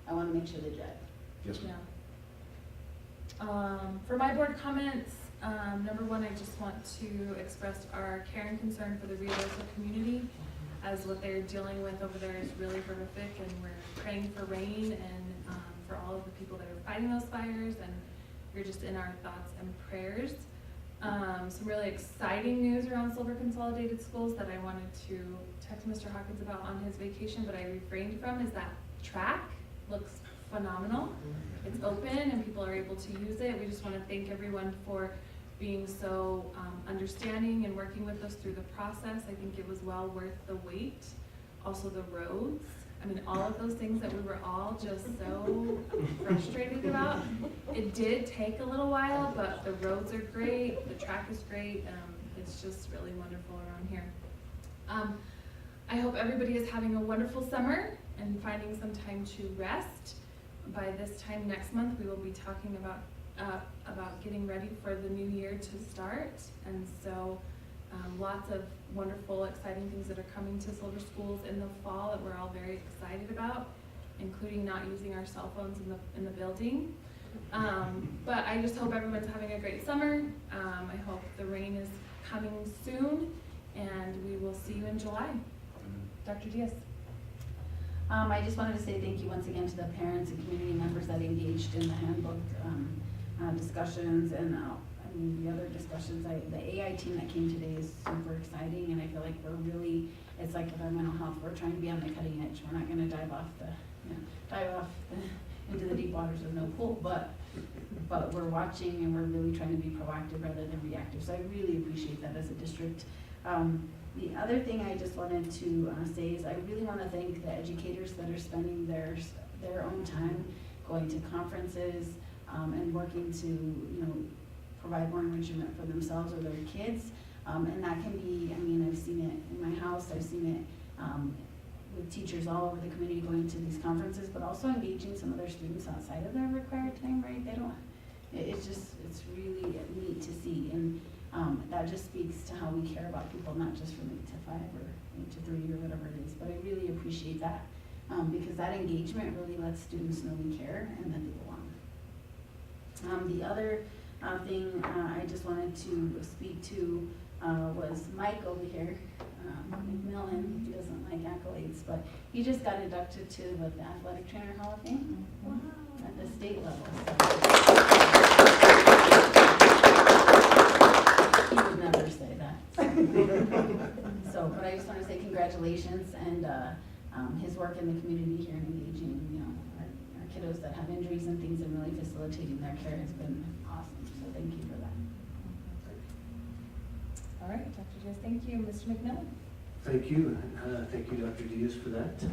I wanna make sure they jive. Yes, ma'am. Yeah. For my board comments, number one, I just want to express our care and concern for the Rio Rosa community, as what they're dealing with over there is really horrific, and we're praying for rain and for all of the people that are fighting those fires, and you're just in our thoughts and prayers. Some really exciting news around Silver Consolidated Schools that I wanted to text Mr. Hawkins about on his vacation, but I refrained from, is that track looks phenomenal. It's open and people are able to use it. We just want to thank everyone for being so understanding and working with us through the process. I think it was well worth the wait. Also the roads. I mean, all of those things that we were all just so frustrated about. It did take a little while, but the roads are great, the track is great, it's just really wonderful around here. I hope everybody is having a wonderful summer and finding some time to rest. By this time next month, we will be talking about getting ready for the new year to start, and so lots of wonderful, exciting things that are coming to Silver Schools in the fall that we're all very excited about, including not using our cell phones in the building. But I just hope everyone's having a great summer. I hope the rain is coming soon, and we will see you in July. Dr. Diaz. I just wanted to say thank you once again to the parents and community members that engaged in the handbook discussions, and the other discussions. The AI team that came today is super exciting, and I feel like we're really, it's like with our mental health, we're trying to be on the cutting edge. We're not gonna dive off into the deep waters of no pool, but we're watching and we're really trying to be proactive rather than reactive. So I really appreciate that as a district. The other thing I just wanted to say is I really want to thank the educators that are spending their own time going to conferences and working to provide more enrichment for themselves or their kids. And that can be, I've seen it in my house, I've seen it with teachers all over the community going to these conferences, but also engaging some of their students outside of their required time, right? They don't, it's really neat to see, and that just speaks to how we care about people, not just from 8 to 5 or 8 to 3 or whatever it is, but I really appreciate that, because that engagement really lets students know we care and that they belong. The other thing I just wanted to speak to was Mike over here, McMillan. He doesn't like accolades, but he just got inducted to the Athletic Trainer Hall of Fame at the state level. So. He would never say that. So, but I just want to say congratulations, and his work in the community here and engaging, our kiddos that have injuries and things, and really facilitating their care has been awesome. So thank you for that. All right, Dr. Diaz, thank you. Mr. McMillan? Thank you. Thank you, Dr. Diaz, for that.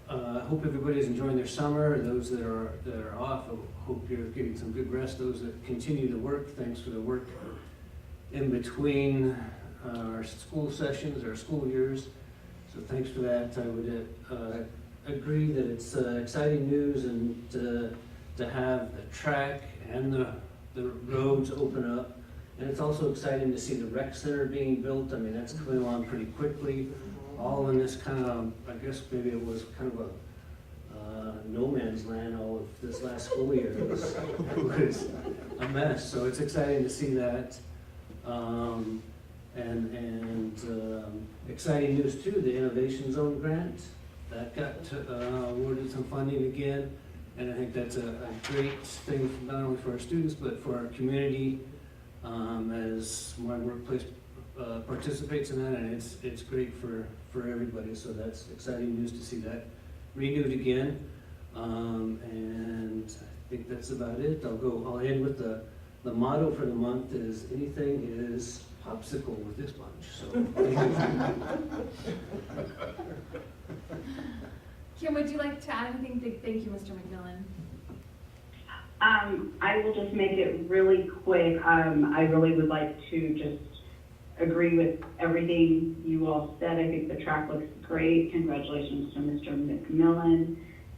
I hope everybody's enjoying their summer. Those that are off, I hope you're getting some good rest. Those that continue to work, thanks for the work in between our school sessions, our school years. So thanks for that. I would agree that it's exciting news, and to have the track and the roads open up. And it's also exciting to see the rec center being built. I mean, that's coming along pretty quickly. All in this kind of, I guess maybe it was kind of a no man's land all of this last school year. It was a mess. So it's exciting to see that. Exciting news too, the Innovation Zone grant. That got awarded some funding again. And I think that's a great thing not only for our students, but for our community. As my workplace participates in that, and it's great for everybody. So that's exciting news to see that renewed again. And I think that's about it. I'll end with the motto for the month is anything is popsicle with this bunch. So Kim, would you like to add anything? Thank you, Mr. McMillan. I will just make it really quick. I really would like to just agree with everything you all said. I think the track looks great. Congratulations to Mr. McMillan.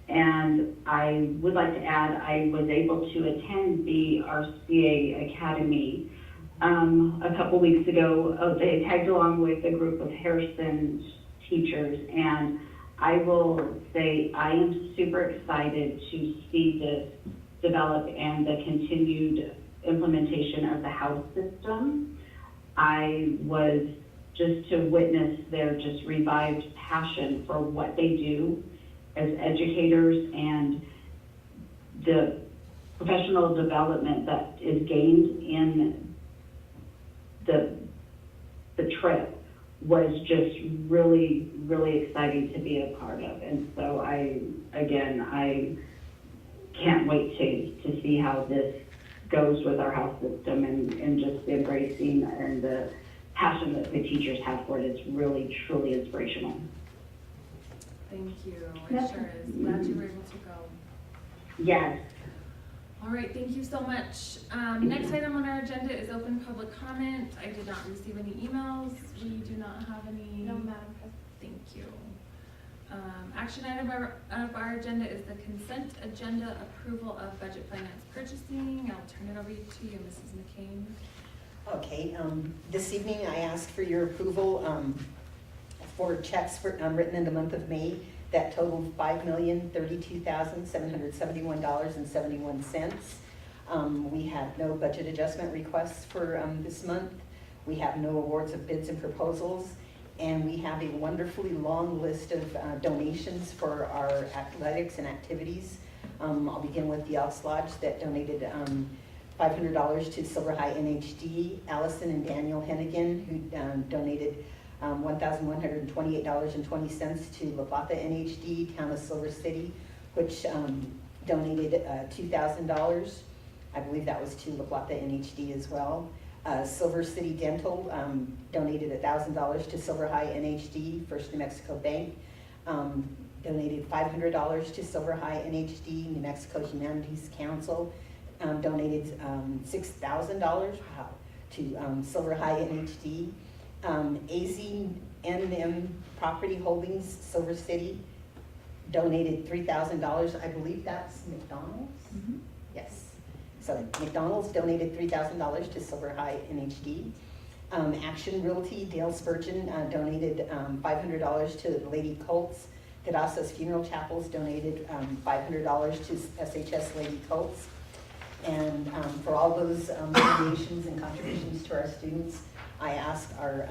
And I would like to add, I was able to attend the RCA Academy a couple weeks ago. They tagged along with a group of Harrison teachers, and I will say I am super excited to see this develop and the continued implementation of the house system. I was just to witness their just revived passion for what they do as educators, and the professional development that is gained in the trip was just really, really exciting to be a part of. And so I can't wait to see how this goes with our house system, and just embracing and the passion that the teachers have for it is really, truly inspirational. Thank you. It sure is. Glad you were able to go. Yes. All right, thank you so much. Next item on our agenda is open public comment. I did not receive any emails. We do not have any. No, Madam President. Thank you. Action item of our agenda is the consent agenda approval of budget finance purchasing. I'll turn it over to you, Mrs. McCain. Okay, this evening I ask for your approval for checks written in the month of May that totaled $5,032,771.71. We have no budget adjustment requests for this month. We have no awards of bids and proposals. And we have a wonderfully long list of donations for our athletics and activities. I'll begin with the Elks Lodge that donated $500 to Silver High NHD. Allison and Daniel Hennigan, who donated $1,128.20 to La Plata NHD, Town of Silver City, which donated $2,000. I believe that was to La Plata NHD as well. Silver City Dental donated $1,000 to Silver High NHD. First New Mexico Bank donated $500 to Silver High NHD. New Mexico Humanities Council donated $6,000 to Silver High NHD. AZ NM Property Holdings, Silver City, donated $3,000. I believe that's McDonald's? Yes. So McDonald's donated $3,000 to Silver High NHD. Action Realty, Dale Spurgeon donated $500 to Lady Colts. Cadasas Funeral Chapels donated $500 to SHS Lady Colts. And for all those donations and contributions to our students, I ask our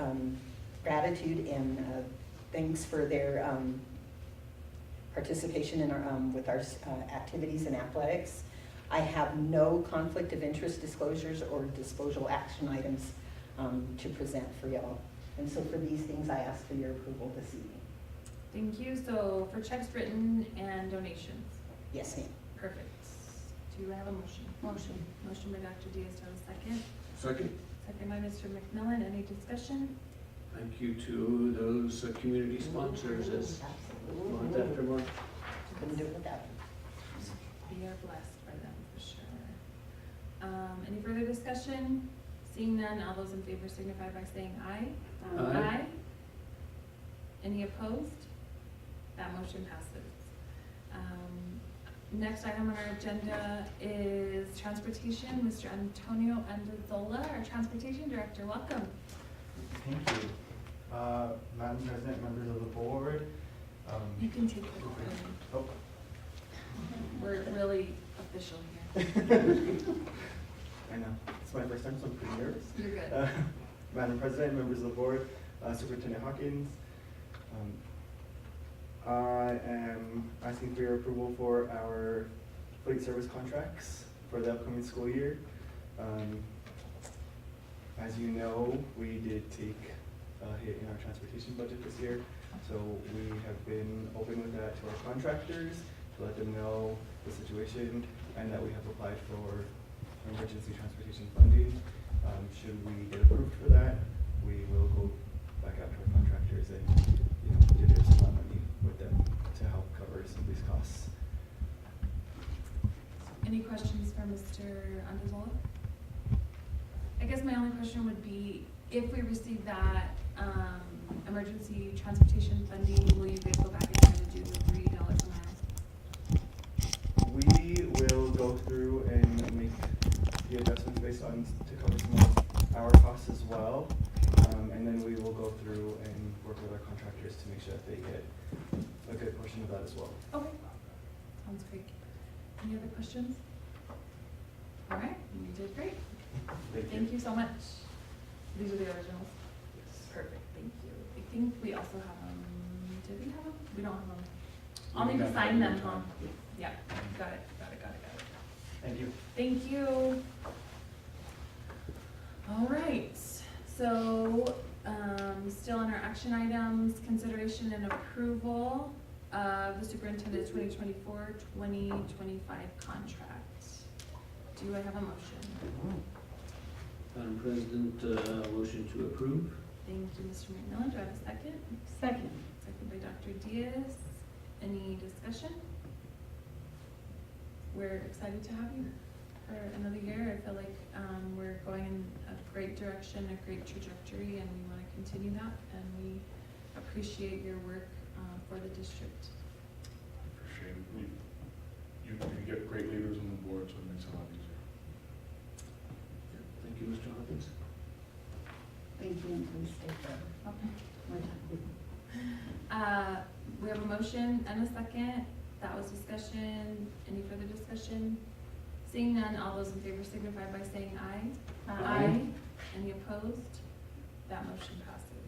gratitude and thanks for their participation in our, with our activities and athletics. I have no conflict of interest disclosures or disposal action items to present for y'all. And so for these things, I ask for your approval this evening. Thank you. So for checks written and donations? Yes, ma'am. Perfect. Do I have a motion? Motion. Motion by Dr. Diaz, do I have a second? Second. Second by Mr. McMillan. Any discussion? Thank you to those community sponsors as month after month. Couldn't do it without them. We are blessed by them for sure. Any further discussion? Seeing none, all those in favor signify by saying aye. Aye. Any opposed? That motion passes. Next item on our agenda is transportation. Mr. Antonio Andazola, our transportation director, welcome. Thank you. Madam President, members of the board. You can take the Oh. We're really official here. I know, it's my first time, so I'm pretty nervous. You're good. Madam President, members of the board, Superintendent Hawkins, I am asking for your approval for our fleet service contracts for the upcoming school year. As you know, we did take a hit in our transportation budget this year, so we have been open with that to our contractors to let them know the situation and that we have applied for emergency transportation funding. Should we get approved for that, we will go back out to our contractors and do some money with them to help cover some of these costs. Any questions for Mr. Andazola? I guess my only question would be, if we receive that emergency transportation funding, will you guys go back and try to do the $3 a mile? We will go through and make the adjustments based on, to cover some of our costs as well. And then we will go through and work with our contractors to make sure that they get a good portion of that as well. Okay, sounds great. Any other questions? All right, you did great. Thank you so much. These are the originals? Yes. Perfect, thank you. I think we also have them, did we have them? We don't have them. I'll need to sign them, huh? Yeah, got it. Thank you. Thank you. All right, so, still on our action items, consideration and approval of the superintendent's 2024-2025 contract. Do I have a motion? Madam President, motion to approve. Thank you, Mr. McMillan. Do I have a second? Second. Second by Dr. Diaz. Any discussion? We're excited to have you for another year. I feel like we're going in a great direction, a great trajectory, and we want to continue that. And we appreciate your work for the district. Appreciate it. You get great leaders on the board, so it makes it a lot easier. Thank you, Mr. Hawkins. Thank you, and please stay forever. We have a motion and a second. That was discussion. Any further discussion? Seeing none, all those in favor signify by saying aye. Aye. Any opposed? That motion passes.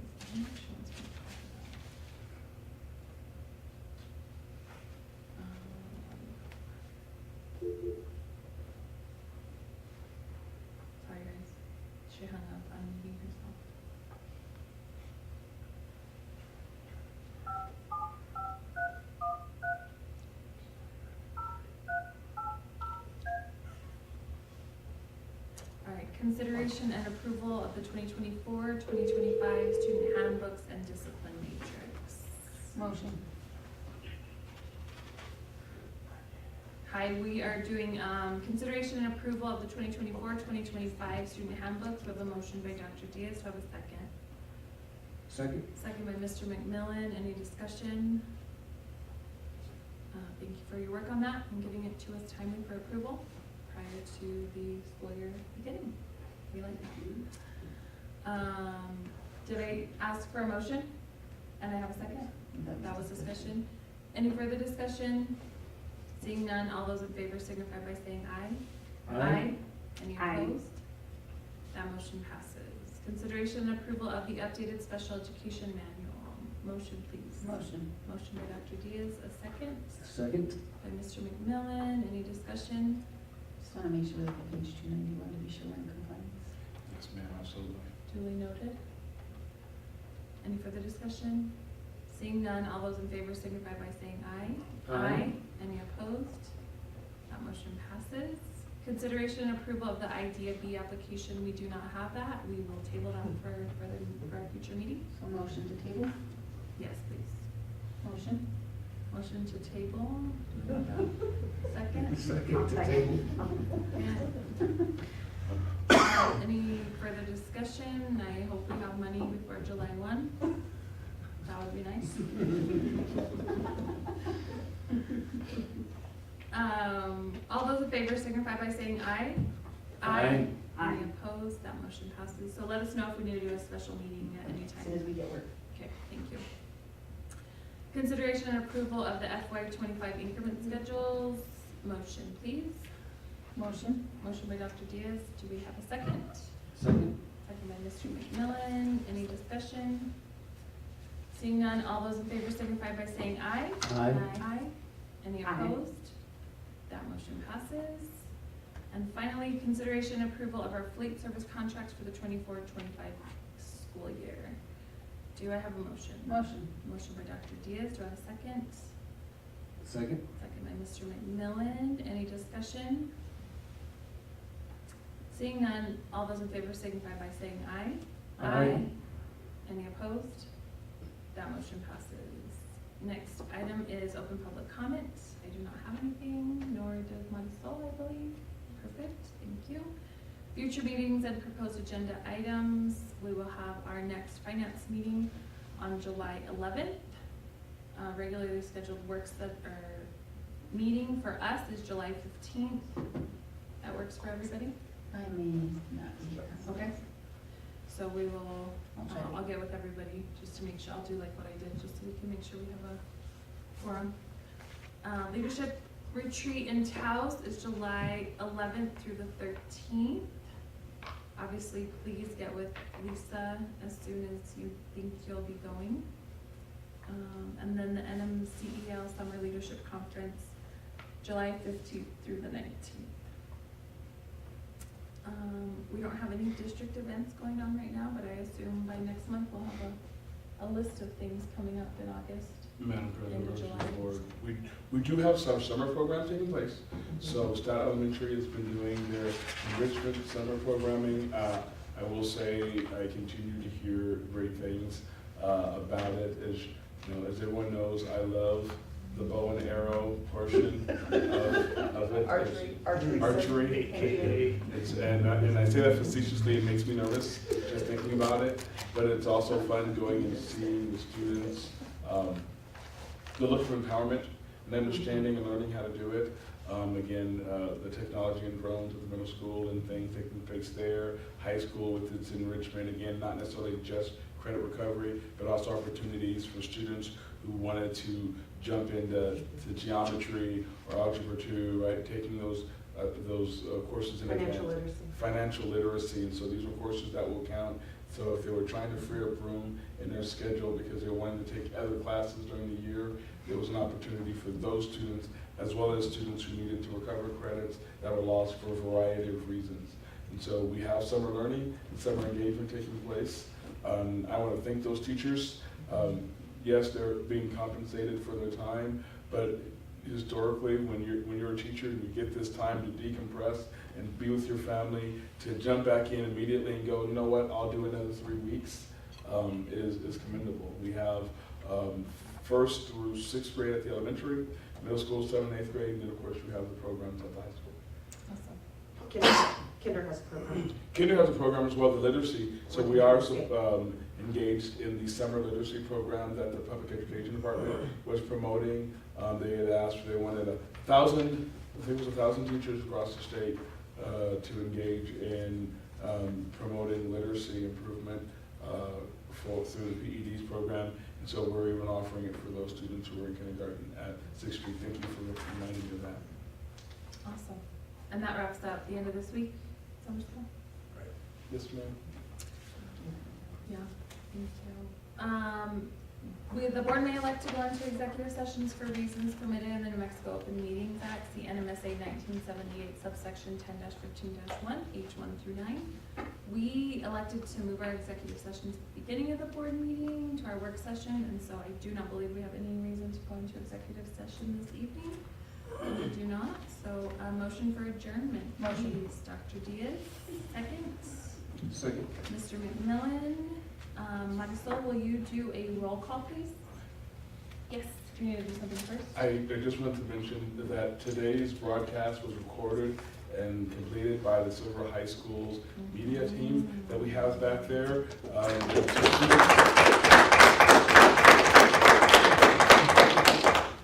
Sorry guys, she hung up on me herself. All right, consideration and approval of the 2024-2025 student handbooks and discipline matrix. Motion. Hi, we are doing consideration and approval of the 2024-2025 student handbooks with a motion by Dr. Diaz. Do I have a second? Second? Second by Mr. McMillan. Any discussion? Thank you for your work on that and getting it to us timely for approval prior to the school year beginning. We like that. Did I ask for a motion? And I have a second? That was discussion. Any further discussion? Seeing none, all those in favor signify by saying aye. Aye. Any Aye. opposed? That motion passes. Consideration and approval of the updated special education manual. Motion, please. Motion. Motion by Dr. Diaz, a second. Second? By Mr. McMillan. Any discussion? Just wanna make sure that the page 291 to be sure we're in compliance. Yes, ma'am, absolutely. Duly noted. Any further discussion? Seeing none, all those in favor signify by saying aye. Aye. Any opposed? That motion passes. Consideration and approval of the IDIB application. We do not have that. We will table that for our future meeting. So motion to table? Yes, please. Motion? Motion to table. Do we have a second? Second to table. Any further discussion? I hope we have money before July 1. That would be nice. All those in favor signify by saying aye. Aye. Any opposed? That motion passes. So let us know if we need to do a special meeting at any As time. soon as we get word. Okay, thank you. Consideration and approval of the FY25 increment schedules. Motion, please. Motion? Motion by Dr. Diaz. Do we have a second? Second? Second by Mr. McMillan. Any discussion? Seeing none, all those in favor signify by saying aye. Aye. Aye. Any Aye. opposed? That motion passes. And finally, consideration and approval of our fleet service contracts for the 24-25 school year. Do I have a motion? Motion. Motion by Dr. Diaz. Do I have a second? Second? Second by Mr. McMillan. Any discussion? Seeing none, all those in favor signify by saying aye. Aye. Any opposed? That motion passes. Next item is open public comment. I do not have anything, nor does Marisol, I believe. Perfect, thank you. Future meetings and proposed agenda items. We will have our next finance meeting on July 11th. Regularly scheduled meeting for us is July 15th. That works for everybody? I may not be here. Okay. So we will, I'll try to- I'll get with everybody just to make sure, I'll do like what I did, just so we can make sure we have a forum. Leadership retreat in Taos is July 11th through the 13th. Obviously, please get with Lisa as soon as you think you'll be going. And then the NMCEL Summer Leadership Conference, July 15th through the 19th. We don't have any district events going on right now, but I assume by next month we'll have a list of things coming up in August. Madam President, End of members of July. the board, we do have some summer programs taking place. So Stout Elementary has been doing their enrichment summer programming. I will say I continue to hear great things about it. As you know, as everyone knows, I love the bow and arrow portion of it. Archery. And I say that facetiously, it makes me nervous just thinking about it, but it's also fun going and seeing the students, the look for empowerment and understanding and learning how to do it. Again, the technology and drones at the middle school and things taking place there, high school with its enrichment, again, not necessarily just credit recovery, but also opportunities for students who wanted to jump into geometry or algebra 2, right? Taking those courses in advance. Financial literacy, and so these were courses that will count. So if they were trying to free up room in their schedule because they wanted to take other classes during the year, there was an opportunity for those students, as well as students who needed to recover credits that were lost for a variety of reasons. And so we have summer learning and summer engagement taking place. I want to thank those teachers. Yes, they're being compensated for their time, but historically, when you're a teacher and you get this time to decompress and be with your family, to jump back in immediately and go, you know what, I'll do another 3 weeks, is commendable. We have 1st through 6th grade at the elementary, middle school, 7th and 8th grade, and then of course we have the programs at the high school. Kinder has a program. Kinder has a program as well, the literacy. So we are engaged in the summer literacy program that the public education department was promoting. They had asked, they wanted 1,000, I think it was 1,000 teachers across the state to engage in promoting literacy improvement through the PEDs program. And so we're even offering it for those students who are in kindergarten at 6th Street. Thank you for reminding me of that. Awesome. And that wraps up the end of this week, summer school? Right. Yes, ma'am. Yeah, thank you. The board may elect to go into executive sessions for reasons permitted in the New Mexico Open Meetings Act, the NMSA 1978 subsection 10-15-1, H1 through 9. We elected to move our executive sessions at the beginning of the board meeting to our work session, and so I do not believe we have any reason to go into executive session this evening. We do not, so a motion for adjournment, please. Dr. Diaz, second. Second. Mr. McMillan. Marisol, will you do a roll call, please? Yes. Do you need to do something first? I just wanted to mention that today's broadcast was recorded and completed by the Silver High School's media team that we have back there.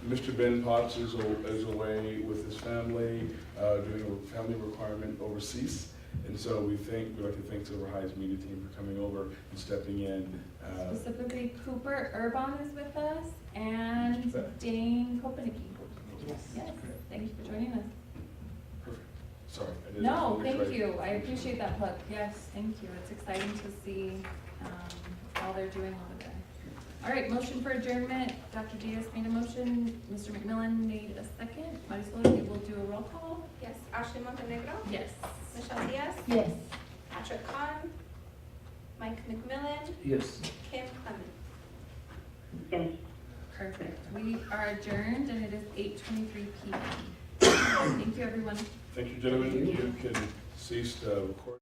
Mr. Ben Potts is away with his family, doing a family requirement overseas. And so we'd like to thank Silver High's media team for coming over and stepping in. Specifically, Cooper Urban is with us, and Dane Kopenicki. Yes. Yes, thank you for joining us. Perfect. Sorry, I didn't. No, thank you. I appreciate that plug. Yes, thank you. It's exciting to see all they're doing over there. All right, motion for adjournment. Dr. Diaz made a motion. Mr. McMillan made a second. Marisol, you will do a roll call. Yes, Ashley Montenegro, Yes. Michelle Diaz, Yes. Patrick Kahn, Mike McMillan, Yes. Kim Clement. Yes. Perfect. We are adjourned, and it is 8:23 p.m. Thank you, everyone. Thank you, gentlemen. You can cease the recording.